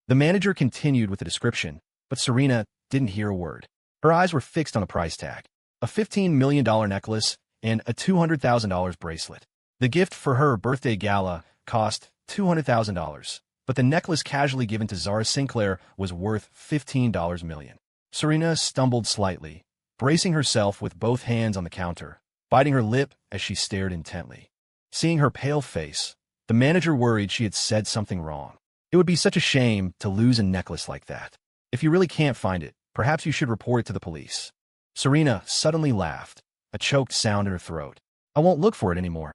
The manager continued with the description, but Serena didn't hear a word. Her eyes were fixed on the price tag, a $15 million necklace and a $200,000 bracelet. The gift for her birthday gala cost $200,000, but the necklace casually given to Zara Sinclair was worth $15 million. Serena stumbled slightly, bracing herself with both hands on the counter, biting her lip as she stared intently. Seeing her pale face, the manager worried she had said something wrong. It would be such a shame to lose a necklace like that. "If you really can't find it, perhaps you should report it to the police." Serena suddenly laughed, a choked sound in her throat. "I won't look for it anymore."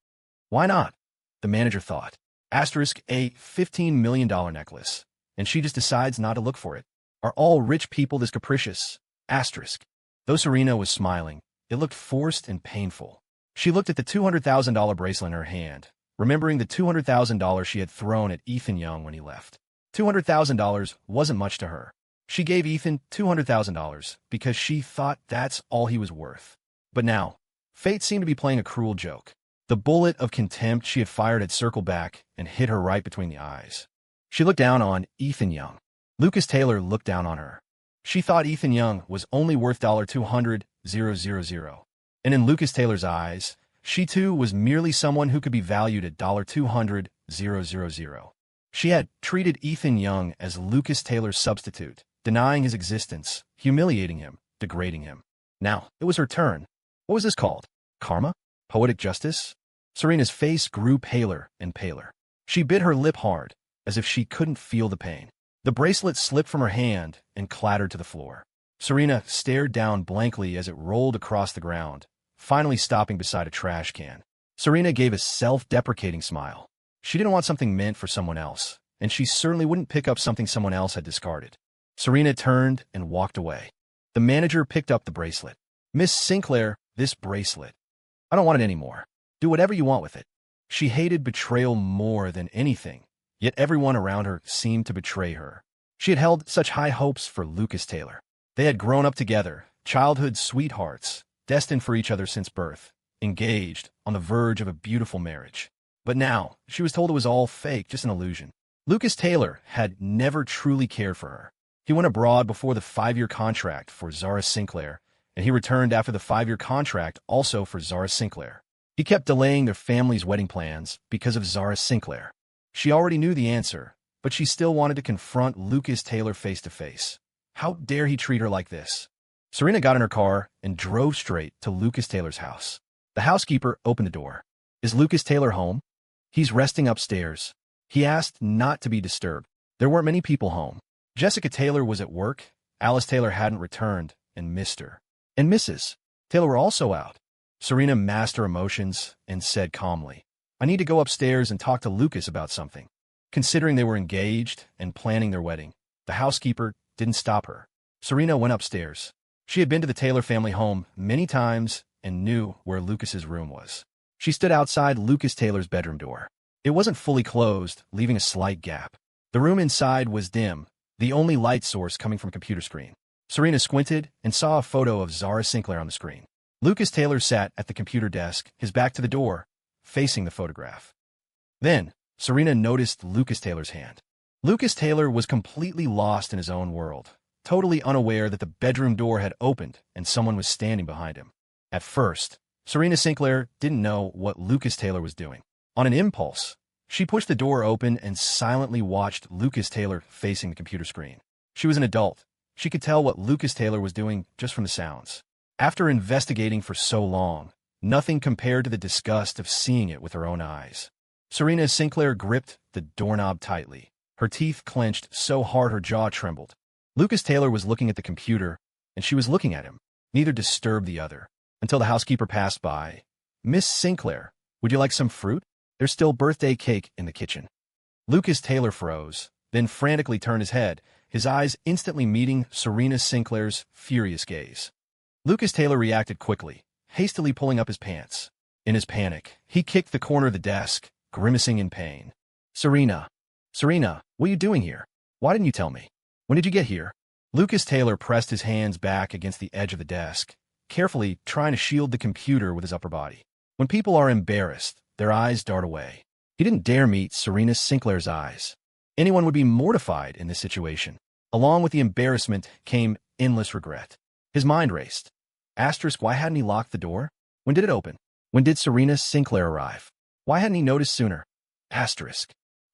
"Why not?" the manager thought. Asterisk a $15 million necklace, and she just decides not to look for it. Are all rich people this capricious? Asterisk. Though Serena was smiling, it looked forced and painful. She looked at the $200,000 bracelet in her hand, remembering the $200,000 she had thrown at Ethan Young when he left. $200,000 wasn't much to her. She gave Ethan $200,000 because she thought that's all he was worth. But now, fate seemed to be playing a cruel joke. The bullet of contempt she had fired had circled back and hit her right between the eyes. She looked down on Ethan Young. Lucas Taylor looked down on her. She thought Ethan Young was only worth $200,000. And in Lucas Taylor's eyes, she too was merely someone who could be valued at $200,000. She had treated Ethan Young as Lucas Taylor's substitute, denying his existence, humiliating him, degrading him. Now, it was her turn. What was this called? Karma? Poetic justice? Serena's face grew paler and paler. She bit her lip hard, as if she couldn't feel the pain. The bracelet slipped from her hand and clattered to the floor. Serena stared down blankly as it rolled across the ground, finally stopping beside a trash can. Serena gave a self-deprecating smile. She didn't want something meant for someone else, and she certainly wouldn't pick up something someone else had discarded. Serena turned and walked away. The manager picked up the bracelet. "Miss Sinclair, this bracelet. I don't want it anymore. Do whatever you want with it." She hated betrayal more than anything, yet everyone around her seemed to betray her. She had held such high hopes for Lucas Taylor. They had grown up together, childhood sweethearts, destined for each other since birth, engaged, on the verge of a beautiful marriage. But now, she was told it was all fake, just an illusion. Lucas Taylor had never truly cared for her. He went abroad before the 5-year contract for Zara Sinclair, and he returned after the 5-year contract also for Zara Sinclair. He kept delaying their family's wedding plans because of Zara Sinclair. She already knew the answer, but she still wanted to confront Lucas Taylor face to face. How dare he treat her like this? Serena got in her car and drove straight to Lucas Taylor's house. The housekeeper opened the door. "Is Lucas Taylor home?" "He's resting upstairs." He asked not to be disturbed. There weren't many people home. Jessica Taylor was at work, Alice Taylor hadn't returned, and Mr. and Mrs. Taylor were also out. Serena masked her emotions and said calmly, "I need to go upstairs and talk to Lucas about something." Considering they were engaged and planning their wedding, the housekeeper didn't stop her. Serena went upstairs. She had been to the Taylor family home many times and knew where Lucas's room was. She stood outside Lucas Taylor's bedroom door. It wasn't fully closed, leaving a slight gap. The room inside was dim, the only light source coming from a computer screen. Serena squinted and saw a photo of Zara Sinclair on the screen. Lucas Taylor sat at the computer desk, his back to the door, facing the photograph. Then, Serena noticed Lucas Taylor's hand. Lucas Taylor was completely lost in his own world, totally unaware that the bedroom door had opened and someone was standing behind him. At first, Serena Sinclair didn't know what Lucas Taylor was doing. On an impulse, she pushed the door open and silently watched Lucas Taylor facing the computer screen. She was an adult. She could tell what Lucas Taylor was doing just from the sounds. After investigating for so long, nothing compared to the disgust of seeing it with her own eyes. Serena Sinclair gripped the doorknob tightly. Her teeth clenched so hard her jaw trembled. Lucas Taylor was looking at the computer, and she was looking at him. Neither disturbed the other, until the housekeeper passed by. "Miss Sinclair, would you like some fruit? There's still birthday cake in the kitchen." Lucas Taylor froze, then frantically turned his head, his eyes instantly meeting Serena Sinclair's furious gaze. Lucas Taylor reacted quickly, hastily pulling up his pants. In his panic, he kicked the corner of the desk, grimacing in pain. Serena, what are you doing here? Why didn't you tell me? When did you get here?" Lucas Taylor pressed his hands back against the edge of the desk, carefully trying to shield the computer with his upper body. When people are embarrassed, their eyes dart away. He didn't dare meet Serena Sinclair's eyes. Anyone would be mortified in this situation. Along with the embarrassment came endless regret. His mind raced. Why hadn't he locked the door? When did it open? When did Serena Sinclair arrive? Why hadn't he noticed sooner?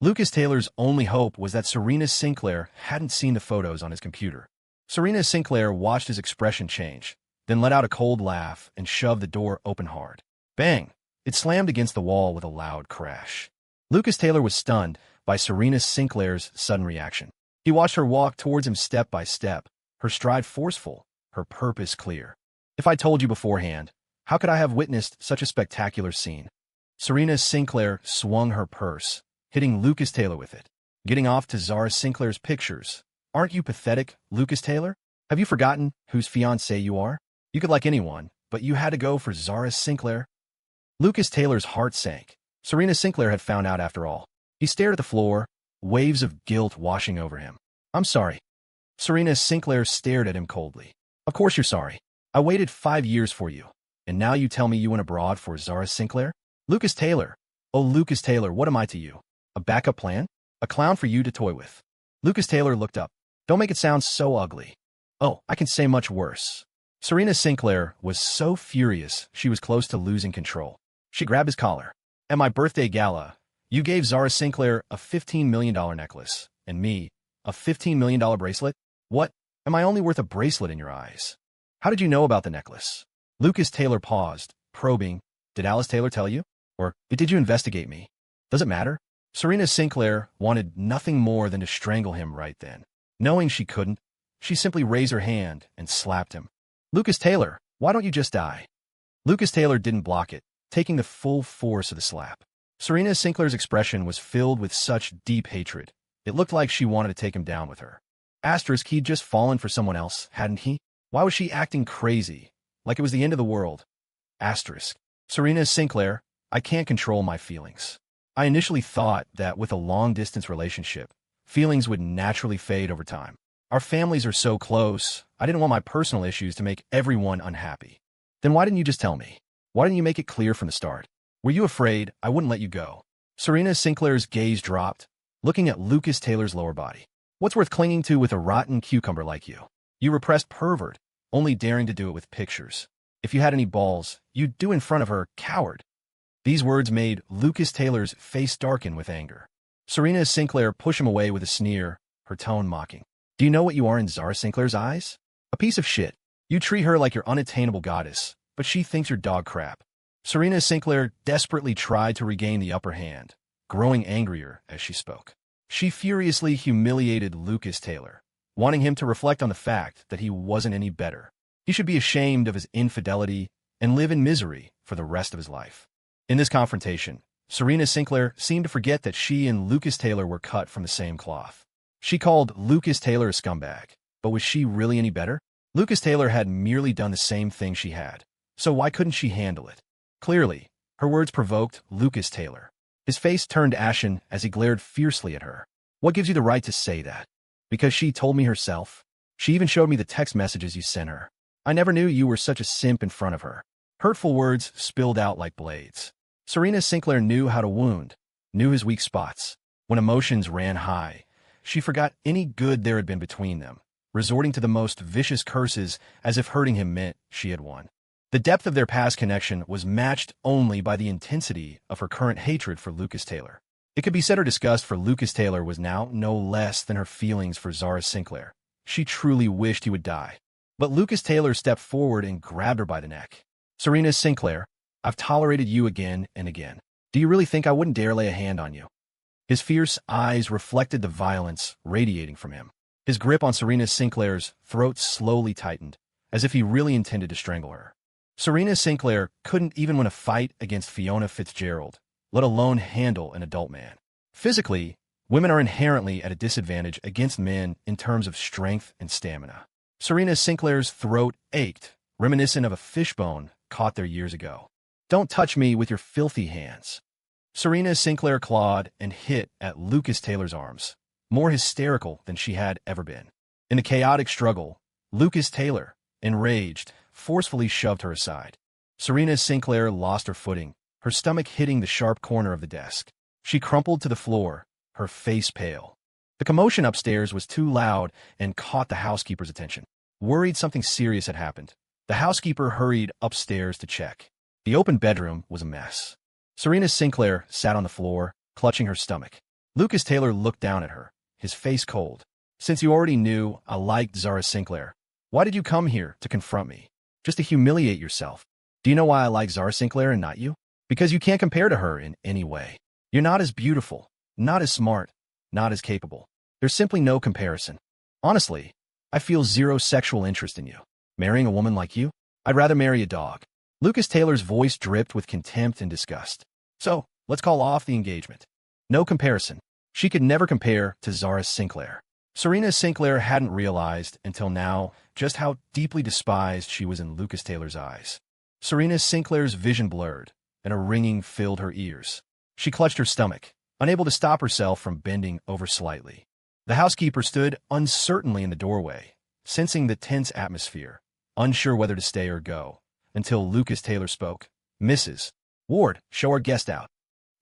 Lucas Taylor's only hope was that Serena Sinclair hadn't seen the photos on his computer. Serena Sinclair watched his expression change, then let out a cold laugh and shoved the door open hard. Bang! It slammed against the wall with a loud crash. Lucas Taylor was stunned by Serena Sinclair's sudden reaction. He watched her walk towards him step by step, her stride forceful, her purpose clear. "If I told you beforehand, how could I have witnessed such a spectacular scene?" Serena Sinclair swung her purse, hitting Lucas Taylor with it. "Getting off to Zara Sinclair's pictures. Aren't you pathetic, Lucas Taylor? Have you forgotten whose fiancé you are? You could like anyone, but you had to go for Zara Sinclair." Lucas Taylor's heart sank. Serena Sinclair had found out after all. He stared at the floor, waves of guilt washing over him. "I'm sorry." Serena Sinclair stared at him coldly. "Of course you're sorry. I waited 5 years for you, and now you tell me you went abroad for Zara Sinclair? Lucas Taylor. Oh, Lucas Taylor, what am I to you? A backup plan? A clown for you to toy with?" Lucas Taylor looked up. "Don't make it sound so ugly." "Oh, I can say much worse." Serena Sinclair was so furious she was close to losing control. She grabbed his collar. "At my birthday gala, you gave Zara Sinclair a $15 million necklace, and me a $15 million bracelet? What? Am I only worth a bracelet in your eyes? How did you know about the necklace?" Lucas Taylor paused, probing. "Did Alice Taylor tell you? Or did you investigate me? Does it matter?" Serena Sinclair wanted nothing more than to strangle him right then. Knowing she couldn't, she simply raised her hand and slapped him. "Lucas Taylor, why don't you just die?" Lucas Taylor didn't block it, taking the full force of the slap. Serena Sinclair's expression was filled with such deep hatred. It looked like she wanted to take him down with her. Asterisk, he'd just fallen for someone else, hadn't he? Why was she acting crazy, like it was the end of the world? Asterisk. Serena Sinclair, I can't control my feelings. I initially thought that with a long-distance relationship, feelings would naturally fade over time. Our families are so close, I didn't want my personal issues to make everyone unhappy. Then why didn't you just tell me? Why didn't you make it clear from the start? Were you afraid I wouldn't let you go? Serena Sinclair's gaze dropped, looking at Lucas Taylor's lower body. What's worth clinging to with a rotten cucumber like you? You repressed pervert, only daring to do it with pictures. If you had any balls, you'd do in front of her, coward. These words made Lucas Taylor's face darken with anger. Serena Sinclair pushed him away with a sneer, her tone mocking. Do you know what you are in Zara Sinclair's eyes? A piece of shit. You treat her like your unattainable goddess, but she thinks you're dog crap. Serena Sinclair desperately tried to regain the upper hand, growing angrier as she spoke. She furiously humiliated Lucas Taylor, wanting him to reflect on the fact that he wasn't any better. He should be ashamed of his infidelity and live in misery for the rest of his life. In this confrontation, Serena Sinclair seemed to forget that she and Lucas Taylor were cut from the same cloth. She called Lucas Taylor a scumbag, but was she really any better? Lucas Taylor had merely done the same thing she had, so why couldn't she handle it? Clearly, her words provoked Lucas Taylor. His face turned ashen as he glared fiercely at her. What gives you the right to say that? Because she told me herself. She even showed me the text messages you sent her. I never knew you were such a simp in front of her. Hurtful words spilled out like blades. Serena Sinclair knew how to wound, knew his weak spots. When emotions ran high, she forgot any good there had been between them, resorting to the most vicious curses as if hurting him meant she had won. The depth of their past connection was matched only by the intensity of her current hatred for Lucas Taylor. It could be said her disgust for Lucas Taylor was now no less than her feelings for Zara Sinclair. She truly wished he would die. But Lucas Taylor stepped forward and grabbed her by the neck. Serena Sinclair, I've tolerated you again and again. Do you really think I wouldn't dare lay a hand on you? His fierce eyes reflected the violence radiating from him. His grip on Serena Sinclair's throat slowly tightened, as if he really intended to strangle her. Serena Sinclair couldn't even win a fight against Fiona Fitzgerald, let alone handle an adult man. Physically, women are inherently at a disadvantage against men in terms of strength and stamina. Serena Sinclair's throat ached, reminiscent of a fishbone caught there years ago. Don't touch me with your filthy hands. Serena Sinclair clawed and hit at Lucas Taylor's arms, more hysterical than she had ever been. In a chaotic struggle, Lucas Taylor, enraged, forcefully shoved her aside. Serena Sinclair lost her footing, her stomach hitting the sharp corner of the desk. She crumpled to the floor, her face pale. The commotion upstairs was too loud and caught the housekeeper's attention. Worried something serious had happened, the housekeeper hurried upstairs to check. The open bedroom was a mess. Serena Sinclair sat on the floor, clutching her stomach. Lucas Taylor looked down at her, his face cold. Since you already knew I liked Zara Sinclair, why did you come here to confront me? Just to humiliate yourself. Do you know why I like Zara Sinclair and not you? Because you can't compare to her in any way. You're not as beautiful, not as smart, not as capable. There's simply no comparison. Honestly, I feel zero sexual interest in you. Marrying a woman like you? I'd rather marry a dog. Lucas Taylor's voice dripped with contempt and disgust. So, let's call off the engagement. No comparison. She could never compare to Zara Sinclair. Serena Sinclair hadn't realized until now just how deeply despised she was in Lucas Taylor's eyes. Serena Sinclair's vision blurred, and a ringing filled her ears. She clutched her stomach, unable to stop herself from bending over slightly. The housekeeper stood uncertainly in the doorway, sensing the tense atmosphere, unsure whether to stay or go, until Lucas Taylor spoke. Mrs. Ward, show our guest out.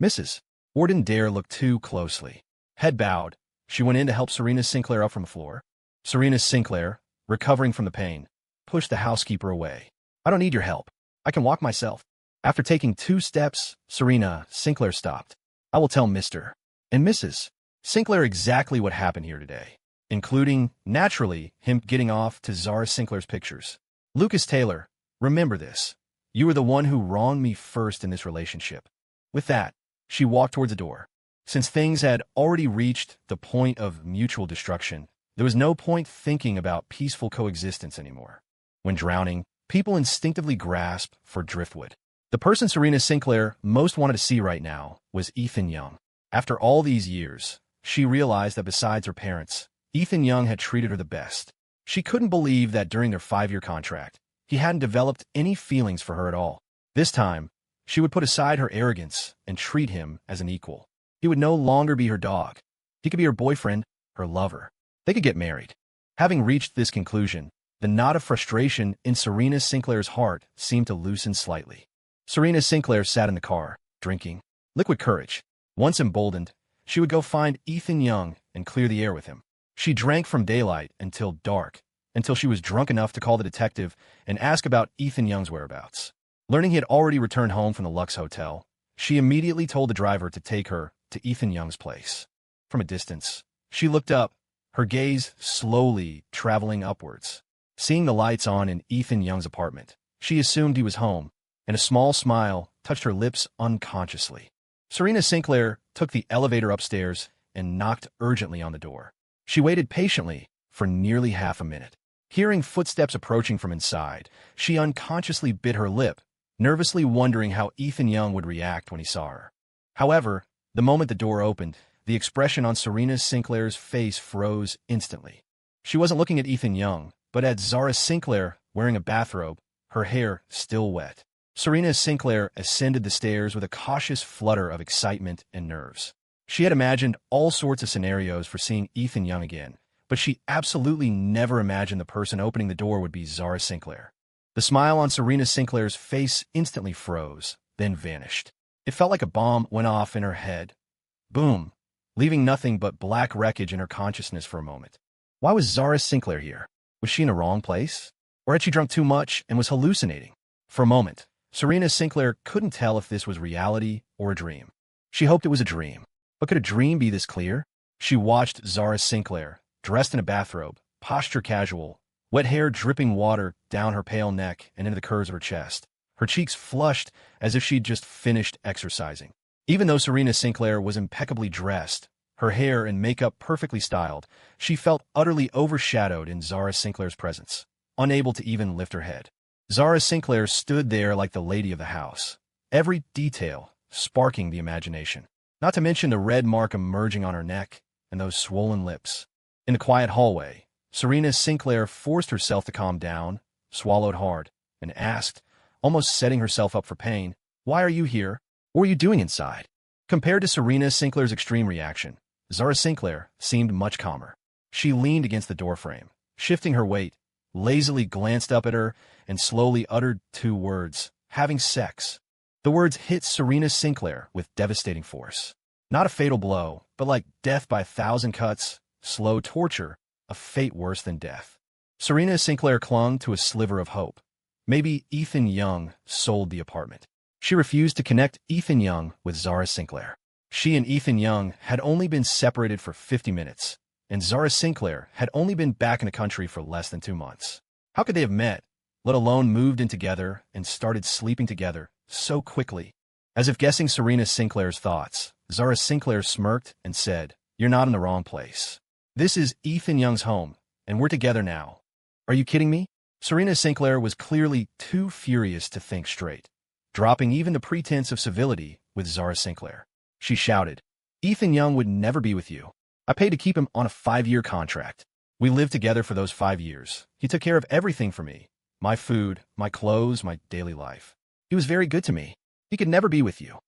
Mrs. Ward didn't dare look too closely. Head bowed, she went in to help Serena Sinclair up from the floor. Serena Sinclair, recovering from the pain, pushed the housekeeper away. I don't need your help. I can walk myself. After taking 2 steps, Serena Sinclair stopped. I will tell Mr. and Mrs. Sinclair exactly what happened here today, including, naturally, him getting off to Zara Sinclair's pictures. Lucas Taylor, remember this. You were the one who wronged me first in this relationship. With that, she walked towards the door. Since things had already reached the point of mutual destruction, there was no point thinking about peaceful coexistence anymore. When drowning, people instinctively grasp for driftwood. The person Serena Sinclair most wanted to see right now was Ethan Young. After all these years, she realized that besides her parents, Ethan Young had treated her the best. She couldn't believe that during their 5-year contract, he hadn't developed any feelings for her at all. This time, she would put aside her arrogance and treat him as an equal. He would no longer be her dog. He could be her boyfriend, her lover. They could get married. Having reached this conclusion, the knot of frustration in Serena Sinclair's heart seemed to loosen slightly. Serena Sinclair sat in the car, drinking liquid courage. Once emboldened, she would go find Ethan Young and clear the air with him. She drank from daylight until dark, until she was drunk enough to call the detective and ask about Ethan Young's whereabouts. Learning he had already returned home from the Lux Hotel, she immediately told the driver to take her to Ethan Young's place. From a distance, she looked up, her gaze slowly traveling upwards. Seeing the lights on in Ethan Young's apartment, she assumed he was home, and a small smile touched her lips unconsciously. Serena Sinclair took the elevator upstairs and knocked urgently on the door. She waited patiently for nearly half a minute. Hearing footsteps approaching from inside, she unconsciously bit her lip, nervously wondering how Ethan Young would react when he saw her. However, the moment the door opened, the expression on Serena Sinclair's face froze instantly. She wasn't looking at Ethan Young, but at Zara Sinclair wearing a bathrobe, her hair still wet. Serena Sinclair ascended the stairs with a cautious flutter of excitement and nerves. She had imagined all sorts of scenarios for seeing Ethan Young again, but she absolutely never imagined the person opening the door would be Zara Sinclair. The smile on Serena Sinclair's face instantly froze, then vanished. It felt like a bomb went off in her head. Boom, leaving nothing but black wreckage in her consciousness for a moment. Why was Zara Sinclair here? Was she in the wrong place? Or had she drunk too much and was hallucinating? For a moment, Serena Sinclair couldn't tell if this was reality or a dream. She hoped it was a dream. But could a dream be this clear? She watched Zara Sinclair, dressed in a bathrobe, posture casual, wet hair dripping water down her pale neck and into the curves of her chest. Her cheeks flushed as if she'd just finished exercising. Even though Serena Sinclair was impeccably dressed, her hair and makeup perfectly styled, she felt utterly overshadowed in Zara Sinclair's presence, unable to even lift her head. Zara Sinclair stood there like the lady of the house, every detail sparking the imagination, not to mention the red mark emerging on her neck and those swollen lips. In the quiet hallway, Serena Sinclair forced herself to calm down, swallowed hard, and asked, almost setting herself up for pain, "Why are you here? What are you doing inside?" Compared to Serena Sinclair's extreme reaction, Zara Sinclair seemed much calmer. She leaned against the doorframe, shifting her weight, lazily glanced up at her, and slowly uttered 2 words, "having sex." The words hit Serena Sinclair with devastating force. Not a fatal blow, but like death by 1,000 cuts, slow torture, a fate worse than death. Serena Sinclair clung to a sliver of hope. Maybe Ethan Young sold the apartment. She refused to connect Ethan Young with Zara Sinclair. She and Ethan Young had only been separated for 50 minutes, and Zara Sinclair had only been back in the country for less than 2 months. How could they have met, let alone moved in together and started sleeping together so quickly? As if guessing Serena Sinclair's thoughts, Zara Sinclair smirked and said, "You're not in the wrong place. This is Ethan Young's home, and we're together now. Are you kidding me?" Serena Sinclair was clearly too furious to think straight, dropping even the pretense of civility with Zara Sinclair. She shouted, "Ethan Young would never be with you. I paid to keep him on a 5-year contract. We lived together for those 5 years. He took care of everything for me. My food, my clothes, my daily life. He was very good to me. He could never be with you."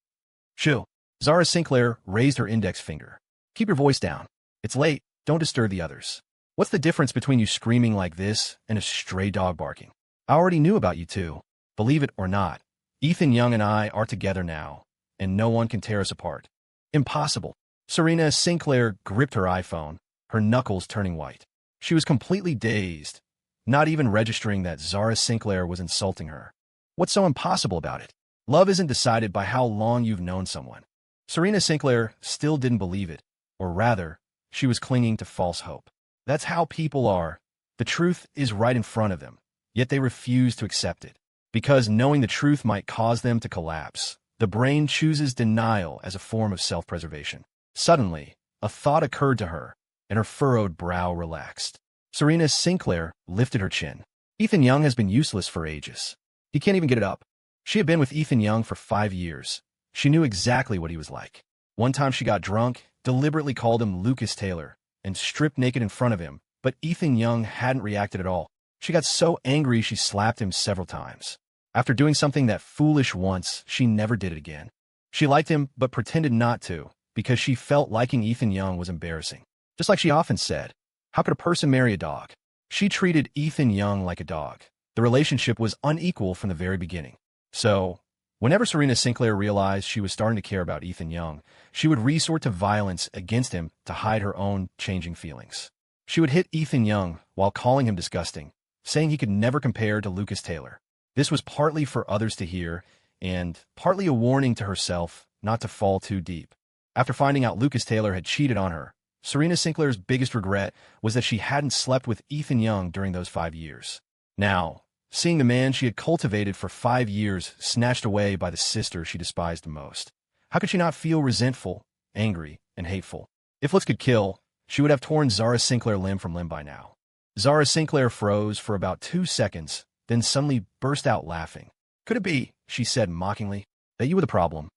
"Shoo." Zara Sinclair raised her index finger. "Keep your voice down. It's late. Don't disturb the others. What's the difference between you screaming like this and a stray dog barking? I already knew about you two. Believe it or not, Ethan Young and I are together now, and no one can tear us apart." "Impossible." Serena Sinclair gripped her iPhone, her knuckles turning white. She was completely dazed, not even registering that Zara Sinclair was insulting her. What's so impossible about it? Love isn't decided by how long you've known someone. Serena Sinclair still didn't believe it, or rather, she was clinging to false hope. That's how people are. The truth is right in front of them, yet they refuse to accept it. Because knowing the truth might cause them to collapse, the brain chooses denial as a form of self-preservation. Suddenly, a thought occurred to her, and her furrowed brow relaxed. Serena Sinclair lifted her chin. "Ethan Young has been useless for ages. He can't even get it up. She had been with Ethan Young for 5 years. She knew exactly what he was like. One time she got drunk, deliberately called him Lucas Taylor, and stripped naked in front of him, but Ethan Young hadn't reacted at all. She got so angry she slapped him several times. After doing something that foolish once, she never did it again. She liked him, but pretended not to, because she felt liking Ethan Young was embarrassing. Just like she often said, how could a person marry a dog? She treated Ethan Young like a dog. The relationship was unequal from the very beginning. So, whenever Serena Sinclair realized she was starting to care about Ethan Young, she would resort to violence against him to hide her own changing feelings. She would hit Ethan Young while calling him disgusting, saying he could never compare to Lucas Taylor. This was partly for others to hear, and partly a warning to herself not to fall too deep. After finding out Lucas Taylor had cheated on her, Serena Sinclair's biggest regret was that she hadn't slept with Ethan Young during those 5 years. Now, seeing the man she had cultivated for 5 years snatched away by the sister she despised the most, how could she not feel resentful, angry, and hateful? If looks could kill, she would have torn Zara Sinclair limb from limb by now. Zara Sinclair froze for about 2 seconds, then suddenly burst out laughing. Could it be, she said mockingly, that you were the problem?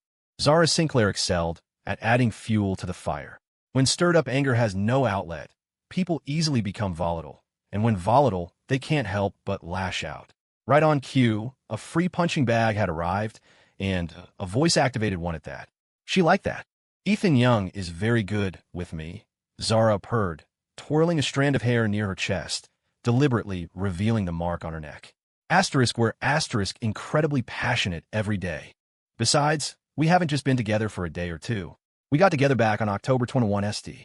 Zara Sinclair excelled at adding fuel to the fire. When stirred-up anger has no outlet, people easily become volatile, and when volatile, they can't help but lash out. Right on cue, a free punching bag had arrived, and a voice-activated one at that. She liked that. Ethan Young is very good with me, Zara purred, twirling a strand of hair near her chest, deliberately revealing the mark on her neck. Asterisk were asterisk incredibly passionate every day. Besides, we haven't just been together for a day or two. We got together back on October 21 ST.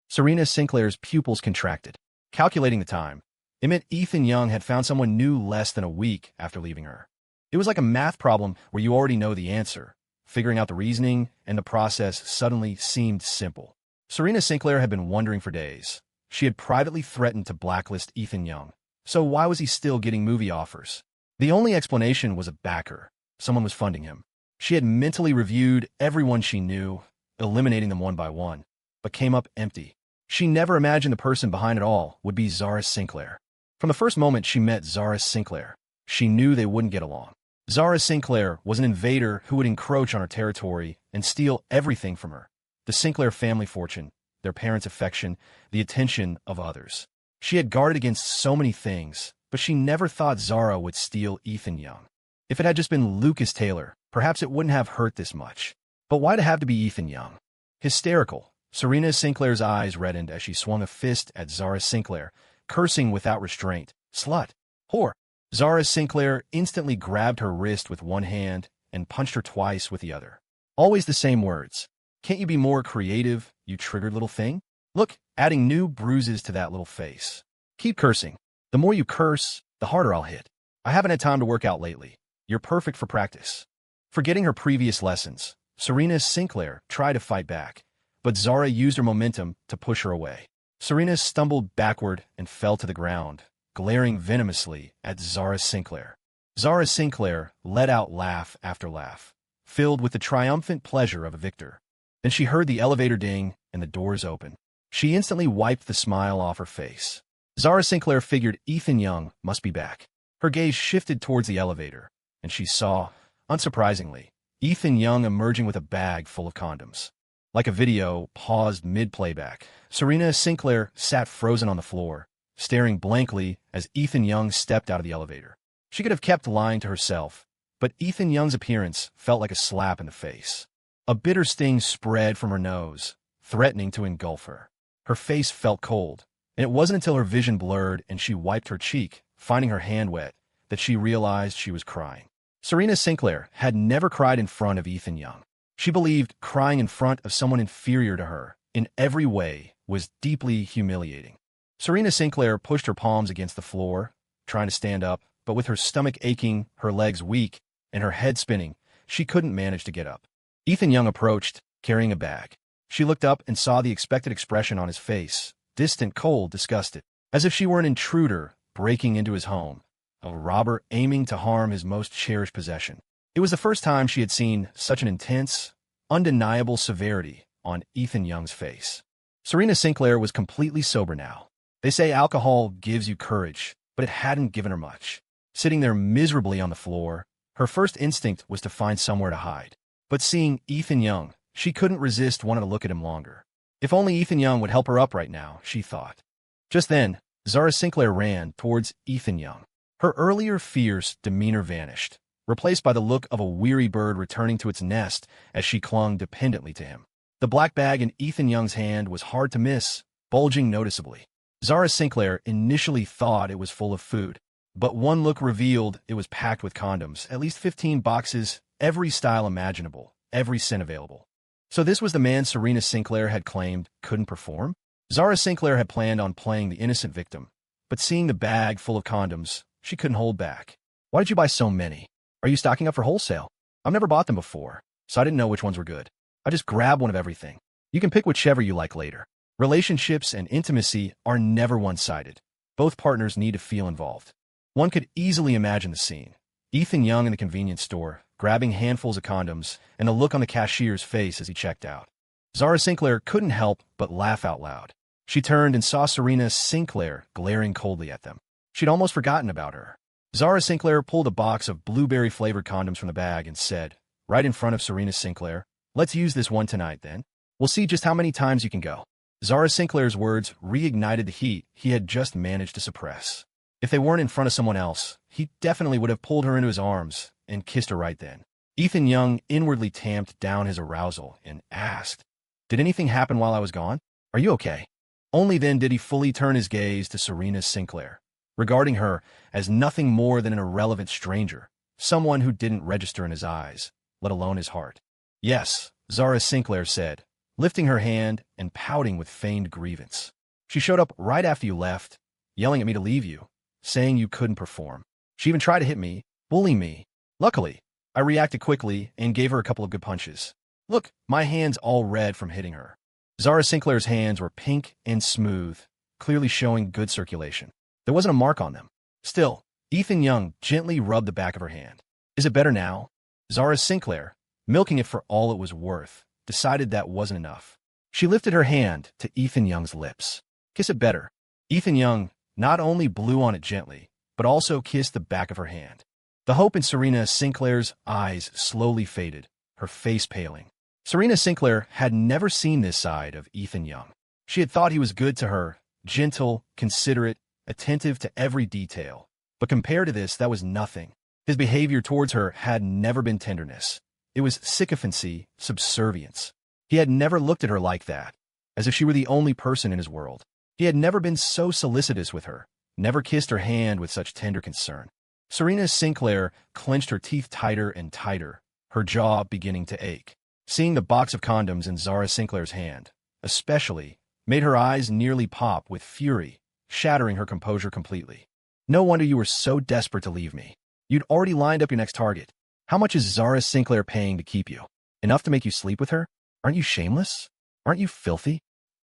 Serena Sinclair's pupils contracted. Calculating the time, it meant Ethan Young had found someone new less than a week after leaving her. It was like a math problem where you already know the answer. Figuring out the reasoning and the process suddenly seemed simple. Serena Sinclair had been wondering for days. She had privately threatened to blacklist Ethan Young. So why was he still getting movie offers? The only explanation was a backer. Someone was funding him. She had mentally reviewed everyone she knew, eliminating them one by one, but came up empty. She never imagined the person behind it all would be Zara Sinclair. From the first moment she met Zara Sinclair, she knew they wouldn't get along. Zara Sinclair was an invader who would encroach on her territory and steal everything from her. The Sinclair family fortune, their parents' affection, the attention of others. She had guarded against so many things, but she never thought Zara would steal Ethan Young. If it had just been Lucas Taylor, perhaps it wouldn't have hurt this much. But why'd it have to be Ethan Young? Hysterical, Serena Sinclair's eyes reddened as she swung a fist at Zara Sinclair, cursing without restraint. Slut. Whore. Zara Sinclair instantly grabbed her wrist with one hand and punched her twice with the other. Always the same words. Can't you be more creative, you triggered little thing? Look, adding new bruises to that little face. Keep cursing. The more you curse, the harder I'll hit. I haven't had time to work out lately. You're perfect for practice. Forgetting her previous lessons, Serena Sinclair tried to fight back, but Zara used her momentum to push her away. Serena stumbled backward and fell to the ground, glaring venomously at Zara Sinclair. Zara Sinclair let out laugh after laugh, filled with the triumphant pleasure of a victor. Then she heard the elevator ding and the doors open. She instantly wiped the smile off her face. Zara Sinclair figured Ethan Young must be back. Her gaze shifted towards the elevator, and she saw, unsurprisingly, Ethan Young emerging with a bag full of condoms. Like a video paused mid-playback, Serena Sinclair sat frozen on the floor, staring blankly as Ethan Young stepped out of the elevator. She could have kept lying to herself, but Ethan Young's appearance felt like a slap in the face. A bitter sting spread from her nose, threatening to engulf her. Her face felt cold, and it wasn't until her vision blurred and she wiped her cheek, finding her hand wet, that she realized she was crying. Serena Sinclair had never cried in front of Ethan Young. She believed crying in front of someone inferior to her, in every way, was deeply humiliating. Serena Sinclair pushed her palms against the floor, trying to stand up, but with her stomach aching, her legs weak, and her head spinning, she couldn't manage to get up. Ethan Young approached, carrying a bag. She looked up and saw the expected expression on his face, distant, cold, disgusted, as if she were an intruder breaking into his home, a robber aiming to harm his most cherished possession. It was the first time she had seen such an intense, undeniable severity on Ethan Young's face. Serena Sinclair was completely sober now. They say alcohol gives you courage, but it hadn't given her much. Sitting there miserably on the floor, Her first instinct was to find somewhere to hide. But seeing Ethan Young, she couldn't resist wanting to look at him longer. If only Ethan Young would help her up right now, she thought. Just then, Zara Sinclair ran towards Ethan Young. Her earlier fierce demeanor vanished, replaced by the look of a weary bird returning to its nest as she clung dependently to him. The black bag in Ethan Young's hand was hard to miss, bulging noticeably. Zara Sinclair initially thought it was full of food, but one look revealed it was packed with condoms, at least 15 boxes, every style imaginable, every scent available. So this was the man Serena Sinclair had claimed couldn't perform? Zara Sinclair had planned on playing the innocent victim, but seeing the bag full of condoms, she couldn't hold back. Why did you buy so many? Are you stocking up for wholesale? I've never bought them before, so I didn't know which ones were good. I just grabbed one of everything. You can pick whichever you like later. Relationships and intimacy are never one-sided. Both partners need to feel involved. One could easily imagine the scene. Ethan Young in the convenience store, grabbing handfuls of condoms, and the look on the cashier's face as he checked out. Zara Sinclair couldn't help but laugh out loud. She turned and saw Serena Sinclair glaring coldly at them. She'd almost forgotten about her. Zara Sinclair pulled a box of blueberry-flavored condoms from the bag and said, right in front of Serena Sinclair, "Let's use this one tonight, then. We'll see just how many times you can go." Zara Sinclair's words reignited the heat he had just managed to suppress. If they weren't in front of someone else, he definitely would have pulled her into his arms and kissed her right then. Ethan Young inwardly tamped down his arousal and asked, "Did anything happen while I was gone? Are you okay?" Only then did he fully turn his gaze to Serena Sinclair, regarding her as nothing more than an irrelevant stranger, someone who didn't register in his eyes, let alone his heart. "Yes," Zara Sinclair said, lifting her hand and pouting with feigned grievance. "She showed up right after you left, yelling at me to leave you, saying you couldn't perform. She even tried to hit me, bully me. Luckily, I reacted quickly and gave her a couple of good punches. Look, my hand's all red from hitting her." Zara Sinclair's hands were pink and smooth, clearly showing good circulation. There wasn't a mark on them. Still, Ethan Young gently rubbed the back of her hand. "Is it better now?" Zara Sinclair, milking it for all it was worth, decided that wasn't enough. She lifted her hand to Ethan Young's lips. "Kiss it better." Ethan Young not only blew on it gently, but also kissed the back of her hand. The hope in Serena Sinclair's eyes slowly faded, her face paling. Serena Sinclair had never seen this side of Ethan Young. She had thought he was good to her, gentle, considerate, attentive to every detail. But compared to this, that was nothing. His behavior towards her had never been tenderness. It was sycophancy, subservience. He had never looked at her like that, as if she were the only person in his world. He had never been so solicitous with her, never kissed her hand with such tender concern. Serena Sinclair clenched her teeth tighter and tighter, her jaw beginning to ache. Seeing the box of condoms in Zara Sinclair's hand, especially, made her eyes nearly pop with fury, shattering her composure completely. "No wonder you were so desperate to leave me. You'd already lined up your next target. How much is Zara Sinclair paying to keep you? Enough to make you sleep with her? Aren't you shameless? Aren't you filthy?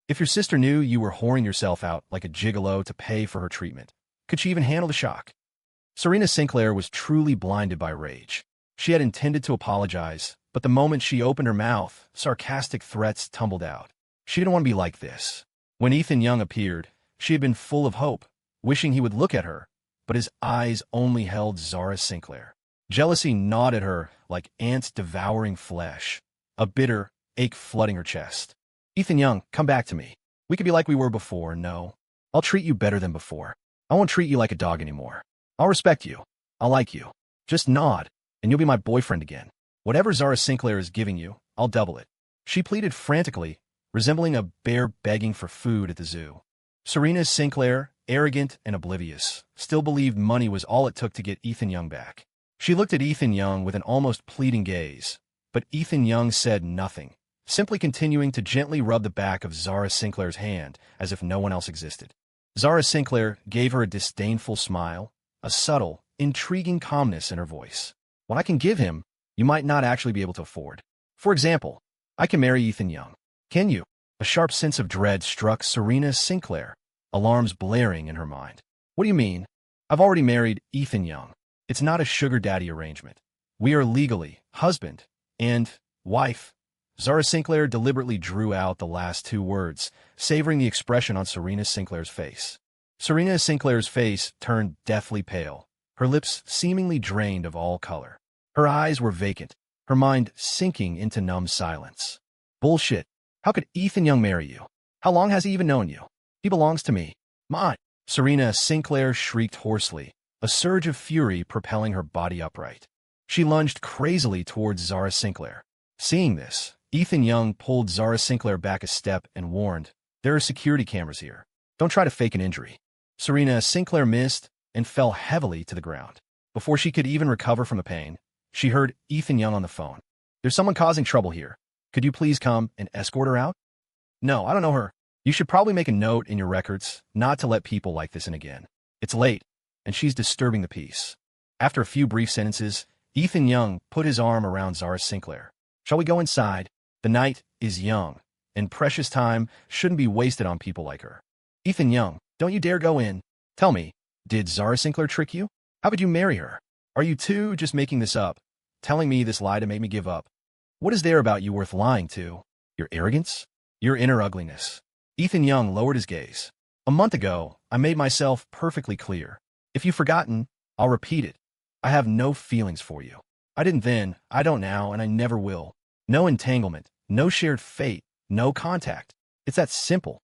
If your sister knew you were whoring yourself out like a gigolo to pay for her treatment, could she even handle the shock?" Serena Sinclair was truly blinded by rage. She had intended to apologize, but the moment she opened her mouth, sarcastic threats tumbled out. She didn't want to be like this. When Ethan Young appeared, she had been full of hope, wishing he would look at her, but his eyes only held Zara Sinclair. Jealousy gnawed at her like ants devouring flesh, a bitter ache flooding her chest. "Ethan Young, come back to me. We could be like we were before, no? I'll treat you better than before. I won't treat you like a dog anymore. I'll respect you. I'll like you. Just nod, and you'll be my boyfriend again. Whatever Zara Sinclair is giving you, I'll double it." She pleaded frantically, resembling a bear begging for food at the zoo. Serena Sinclair, arrogant and oblivious, still believed money was all it took to get Ethan Young back. She looked at Ethan Young with an almost pleading gaze, but Ethan Young said nothing, simply continuing to gently rub the back of Zara Sinclair's hand as if no one else existed. Zara Sinclair gave her a disdainful smile, a subtle, intriguing calmness in her voice. "What I can give him, you might not actually be able to afford. For example, I can marry Ethan Young. Can you?" A sharp sense of dread struck Serena Sinclair, alarms blaring in her mind. "What do you mean? I've already married Ethan Young. It's not a sugar daddy arrangement. We are legally husband and wife." Zara Sinclair deliberately drew out the last two words, savoring the expression on Serena Sinclair's face. Serena Sinclair's face turned deathly pale, her lips seemingly drained of all color. Her eyes were vacant, her mind sinking into numb silence. Bullshit. How could Ethan Young marry you? How long has he even known you? He belongs to me. Mine. Serena Sinclair shrieked hoarsely, a surge of fury propelling her body upright. She lunged crazily towards Zara Sinclair. Seeing this, Ethan Young pulled Zara Sinclair back a step and warned, "There are security cameras here. Don't try to fake an injury." Serena Sinclair missed and fell heavily to the ground. Before she could even recover from the pain, she heard Ethan Young on the phone. "There's someone causing trouble here. Could you please come and escort her out?" "No, I don't know her. You should probably make a note in your records not to let people like this in again. It's late, and she's disturbing the peace." After a few brief sentences, Ethan Young put his arm around Zara Sinclair. "Shall we go inside? The night is young, and precious time shouldn't be wasted on people like her." "Ethan Young, don't you dare go in. Tell me, did Zara Sinclair trick you? How could you marry her? Are you two just making this up, telling me this lie to make me give up? What is there about you worth lying to? Your arrogance? Your inner ugliness?" Ethan Young lowered his gaze. "A month ago, I made myself perfectly clear. If you've forgotten, I'll repeat it. I have no feelings for you. I didn't then, I don't now, and I never will. No entanglement, no shared fate, no contact. It's that simple.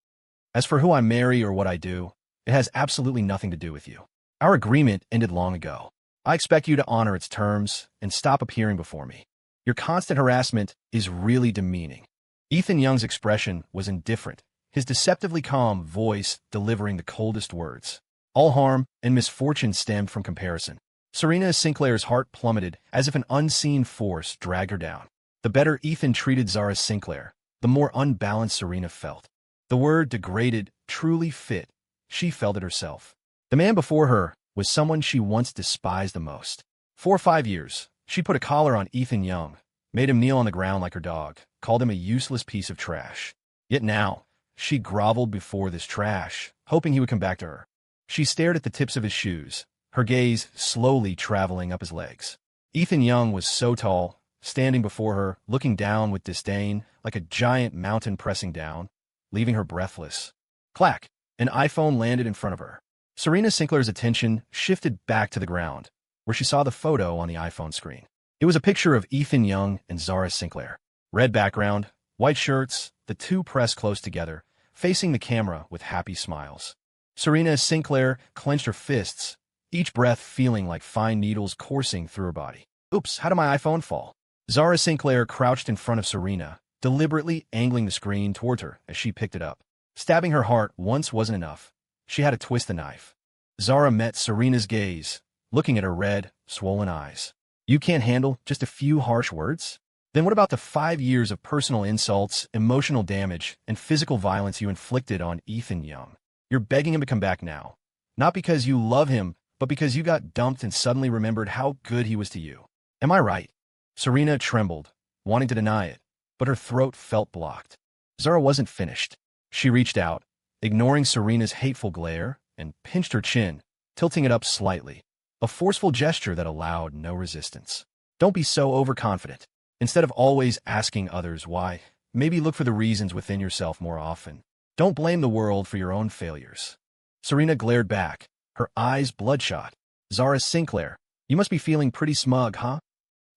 As for who I marry or what I do, it has absolutely nothing to do with you. Our agreement ended long ago. I expect you to honor its terms and stop appearing before me. Your constant harassment is really demeaning." Ethan Young's expression was indifferent, his deceptively calm voice delivering the coldest words. All harm and misfortune stemmed from comparison. Serena Sinclair's heart plummeted as if an unseen force dragged her down. The better Ethan treated Zara Sinclair, the more unbalanced Serena felt. The word degraded truly fit. She felt it herself. The man before her was someone she once despised the most. 4 or 5 years, she put a collar on Ethan Young, made him kneel on the ground like her dog, called him a useless piece of trash. Yet now, she groveled before this trash, hoping he would come back to her. She stared at the tips of his shoes, her gaze slowly traveling up his legs. Ethan Young was so tall, standing before her, looking down with disdain, like a giant mountain pressing down, leaving her breathless. Clack! An iPhone landed in front of her. Serena Sinclair's attention shifted back to the ground, where she saw the photo on the iPhone screen. It was a picture of Ethan Young and Zara Sinclair. Red background, white shirts, the two pressed close together, facing the camera with happy smiles. Serena Sinclair clenched her fists, each breath feeling like fine needles coursing through her body. "Oops, how did my iPhone fall?" Zara Sinclair crouched in front of Serena, deliberately angling the screen towards her as she picked it up. Stabbing her heart once wasn't enough. She had to twist the knife. Zara met Serena's gaze, looking at her red, swollen eyes. "You can't handle just a few harsh words? Then what about the 5 years of personal insults, emotional damage, and physical violence you inflicted on Ethan Young? You're begging him to come back now. Not because you love him, but because you got dumped and suddenly remembered how good he was to you. Am I right?" Serena trembled, wanting to deny it, but her throat felt blocked. Zara wasn't finished. She reached out, ignoring Serena's hateful glare, and pinched her chin, tilting it up slightly, a forceful gesture that allowed no resistance. "Don't be so overconfident. Instead of always asking others why, maybe look for the reasons within yourself more often. Don't blame the world for your own failures." Serena glared back, her eyes bloodshot. "Zara Sinclair, you must be feeling pretty smug, huh?"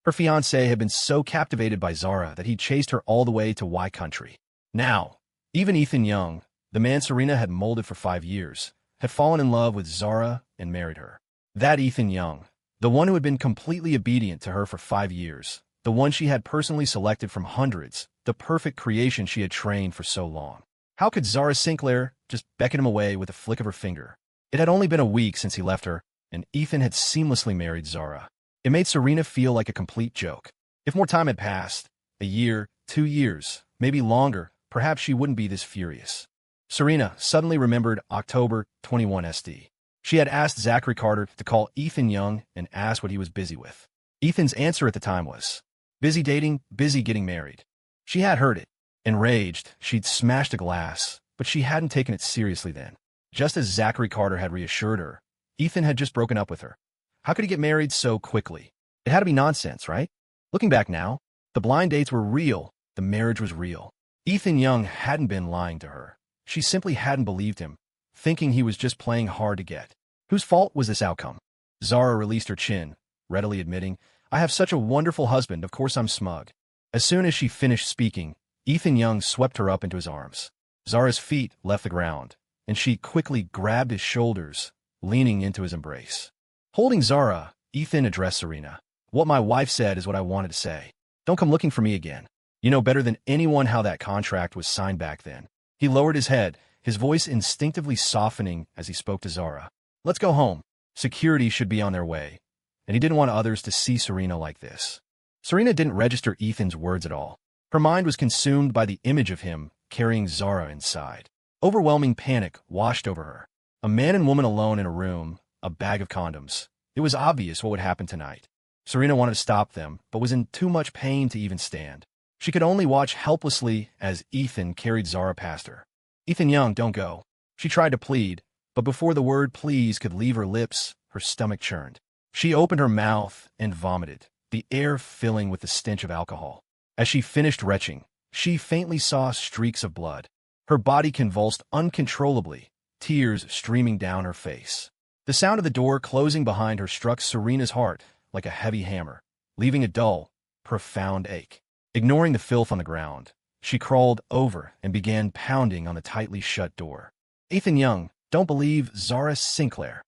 Her fiancé had been so captivated by Zara that he chased her all the way to Y Country. Now, even Ethan Young, the man Serena had molded for 5 years, had fallen in love with Zara and married her. That Ethan Young, the one who had been completely obedient to her for 5 years, the one she had personally selected from hundreds, the perfect creation she had trained for so long. How could Zara Sinclair just beckon him away with a flick of her finger? It had only been a week since he left her, and Ethan had seamlessly married Zara. It made Serena feel like a complete joke. If more time had passed, a year, 2 years, maybe longer, perhaps she wouldn't be this furious. Serena suddenly remembered October 21 SD. She had asked Zachary Carter to call Ethan Young and ask what he was busy with. Ethan's answer at the time was, "Busy dating, busy getting married." She had heard it. Enraged, she'd smashed a glass, but she hadn't taken it seriously then. Just as Zachary Carter had reassured her, Ethan had just broken up with her. How could he get married so quickly? It had to be nonsense, right? Looking back now, the blind dates were real, the marriage was real. Ethan Young hadn't been lying to her. She simply hadn't believed him, thinking he was just playing hard to get. Whose fault was this outcome? Zara released her chin, readily admitting, I have such a wonderful husband, of course I'm smug. As soon as she finished speaking, Ethan Young swept her up into his arms. Zara's feet left the ground, and she quickly grabbed his shoulders, leaning into his embrace. Holding Zara, Ethan addressed Serena. What my wife said is what I wanted to say. Don't come looking for me again. You know better than anyone how that contract was signed back then. He lowered his head, his voice instinctively softening as he spoke to Zara. Let's go home. Security should be on their way. And he didn't want others to see Serena like this. Serena didn't register Ethan's words at all. Her mind was consumed by the image of him carrying Zara inside. Overwhelming panic washed over her. A man and woman alone in a room, a bag of condoms. It was obvious what would happen tonight. Serena wanted to stop them, but was in too much pain to even stand. She could only watch helplessly as Ethan carried Zara past her. Ethan Young, don't go. She tried to plead, but before the word please could leave her lips, her stomach churned. She opened her mouth and vomited, the air filling with the stench of alcohol. As she finished retching, she faintly saw streaks of blood. Her body convulsed uncontrollably, tears streaming down her face. The sound of the door closing behind her struck Serena's heart like a heavy hammer, leaving a dull, profound ache. Ignoring the filth on the ground, she crawled over and began pounding on the tightly shut door. Ethan Young, don't believe Zara Sinclair.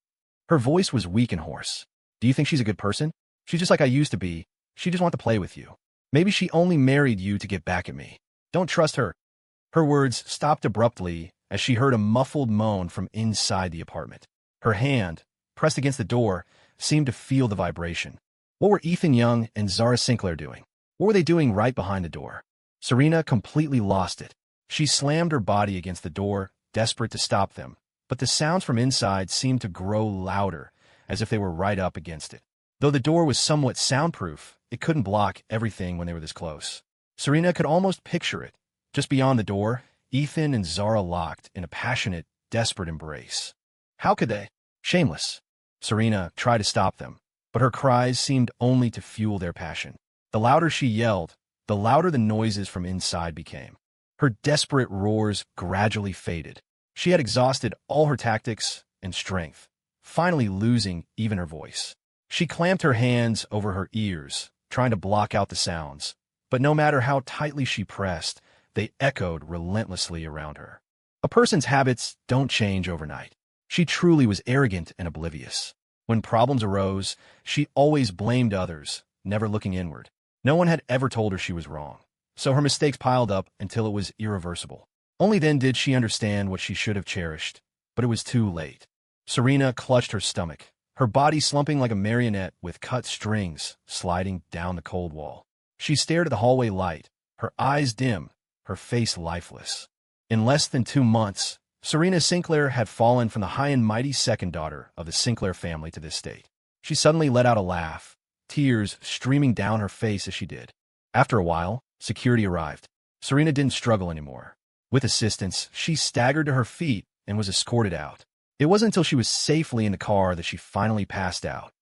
Her voice was weak and hoarse. Do you think she's a good person? She's just like I used to be. She just wants to play with you. Maybe she only married you to get back at me. Don't trust her. Her words stopped abruptly as she heard a muffled moan from inside the apartment. Her hand, pressed against the door, seemed to feel the vibration. What were Ethan Young and Zara Sinclair doing? What were they doing right behind the door? Serena completely lost it. She slammed her body against the door, desperate to stop them, but the sounds from inside seemed to grow louder, as if they were right up against it. Though the door was somewhat soundproof, it couldn't block everything when they were this close. Serena could almost picture it. Just beyond the door, Ethan and Zara locked in a passionate, desperate embrace. How could they? Shameless. Serena tried to stop them, but her cries seemed only to fuel their passion. The louder she yelled, the louder the noises from inside became. Her desperate roars gradually faded. She had exhausted all her tactics and strength, finally losing even her voice. She clamped her hands over her ears, trying to block out the sounds, but no matter how tightly she pressed, they echoed relentlessly around her. A person's habits don't change overnight. She truly was arrogant and oblivious. When problems arose, she always blamed others, never looking inward. No one had ever told her she was wrong, so her mistakes piled up until it was irreversible. Only then did she understand what she should have cherished, but it was too late. Serena clutched her stomach, her body slumping like a marionette with cut strings sliding down the cold wall. She stared at the hallway light, her eyes dim, her face lifeless. In less than 2 months, Serena Sinclair had fallen from the high and mighty second daughter of the Sinclair family to this state. She suddenly let out a laugh, tears streaming down her face as she did. After a while, security arrived. Serena didn't struggle anymore. With assistance, she staggered to her feet and was escorted out. It wasn't until she was safely in the car that she finally passed out,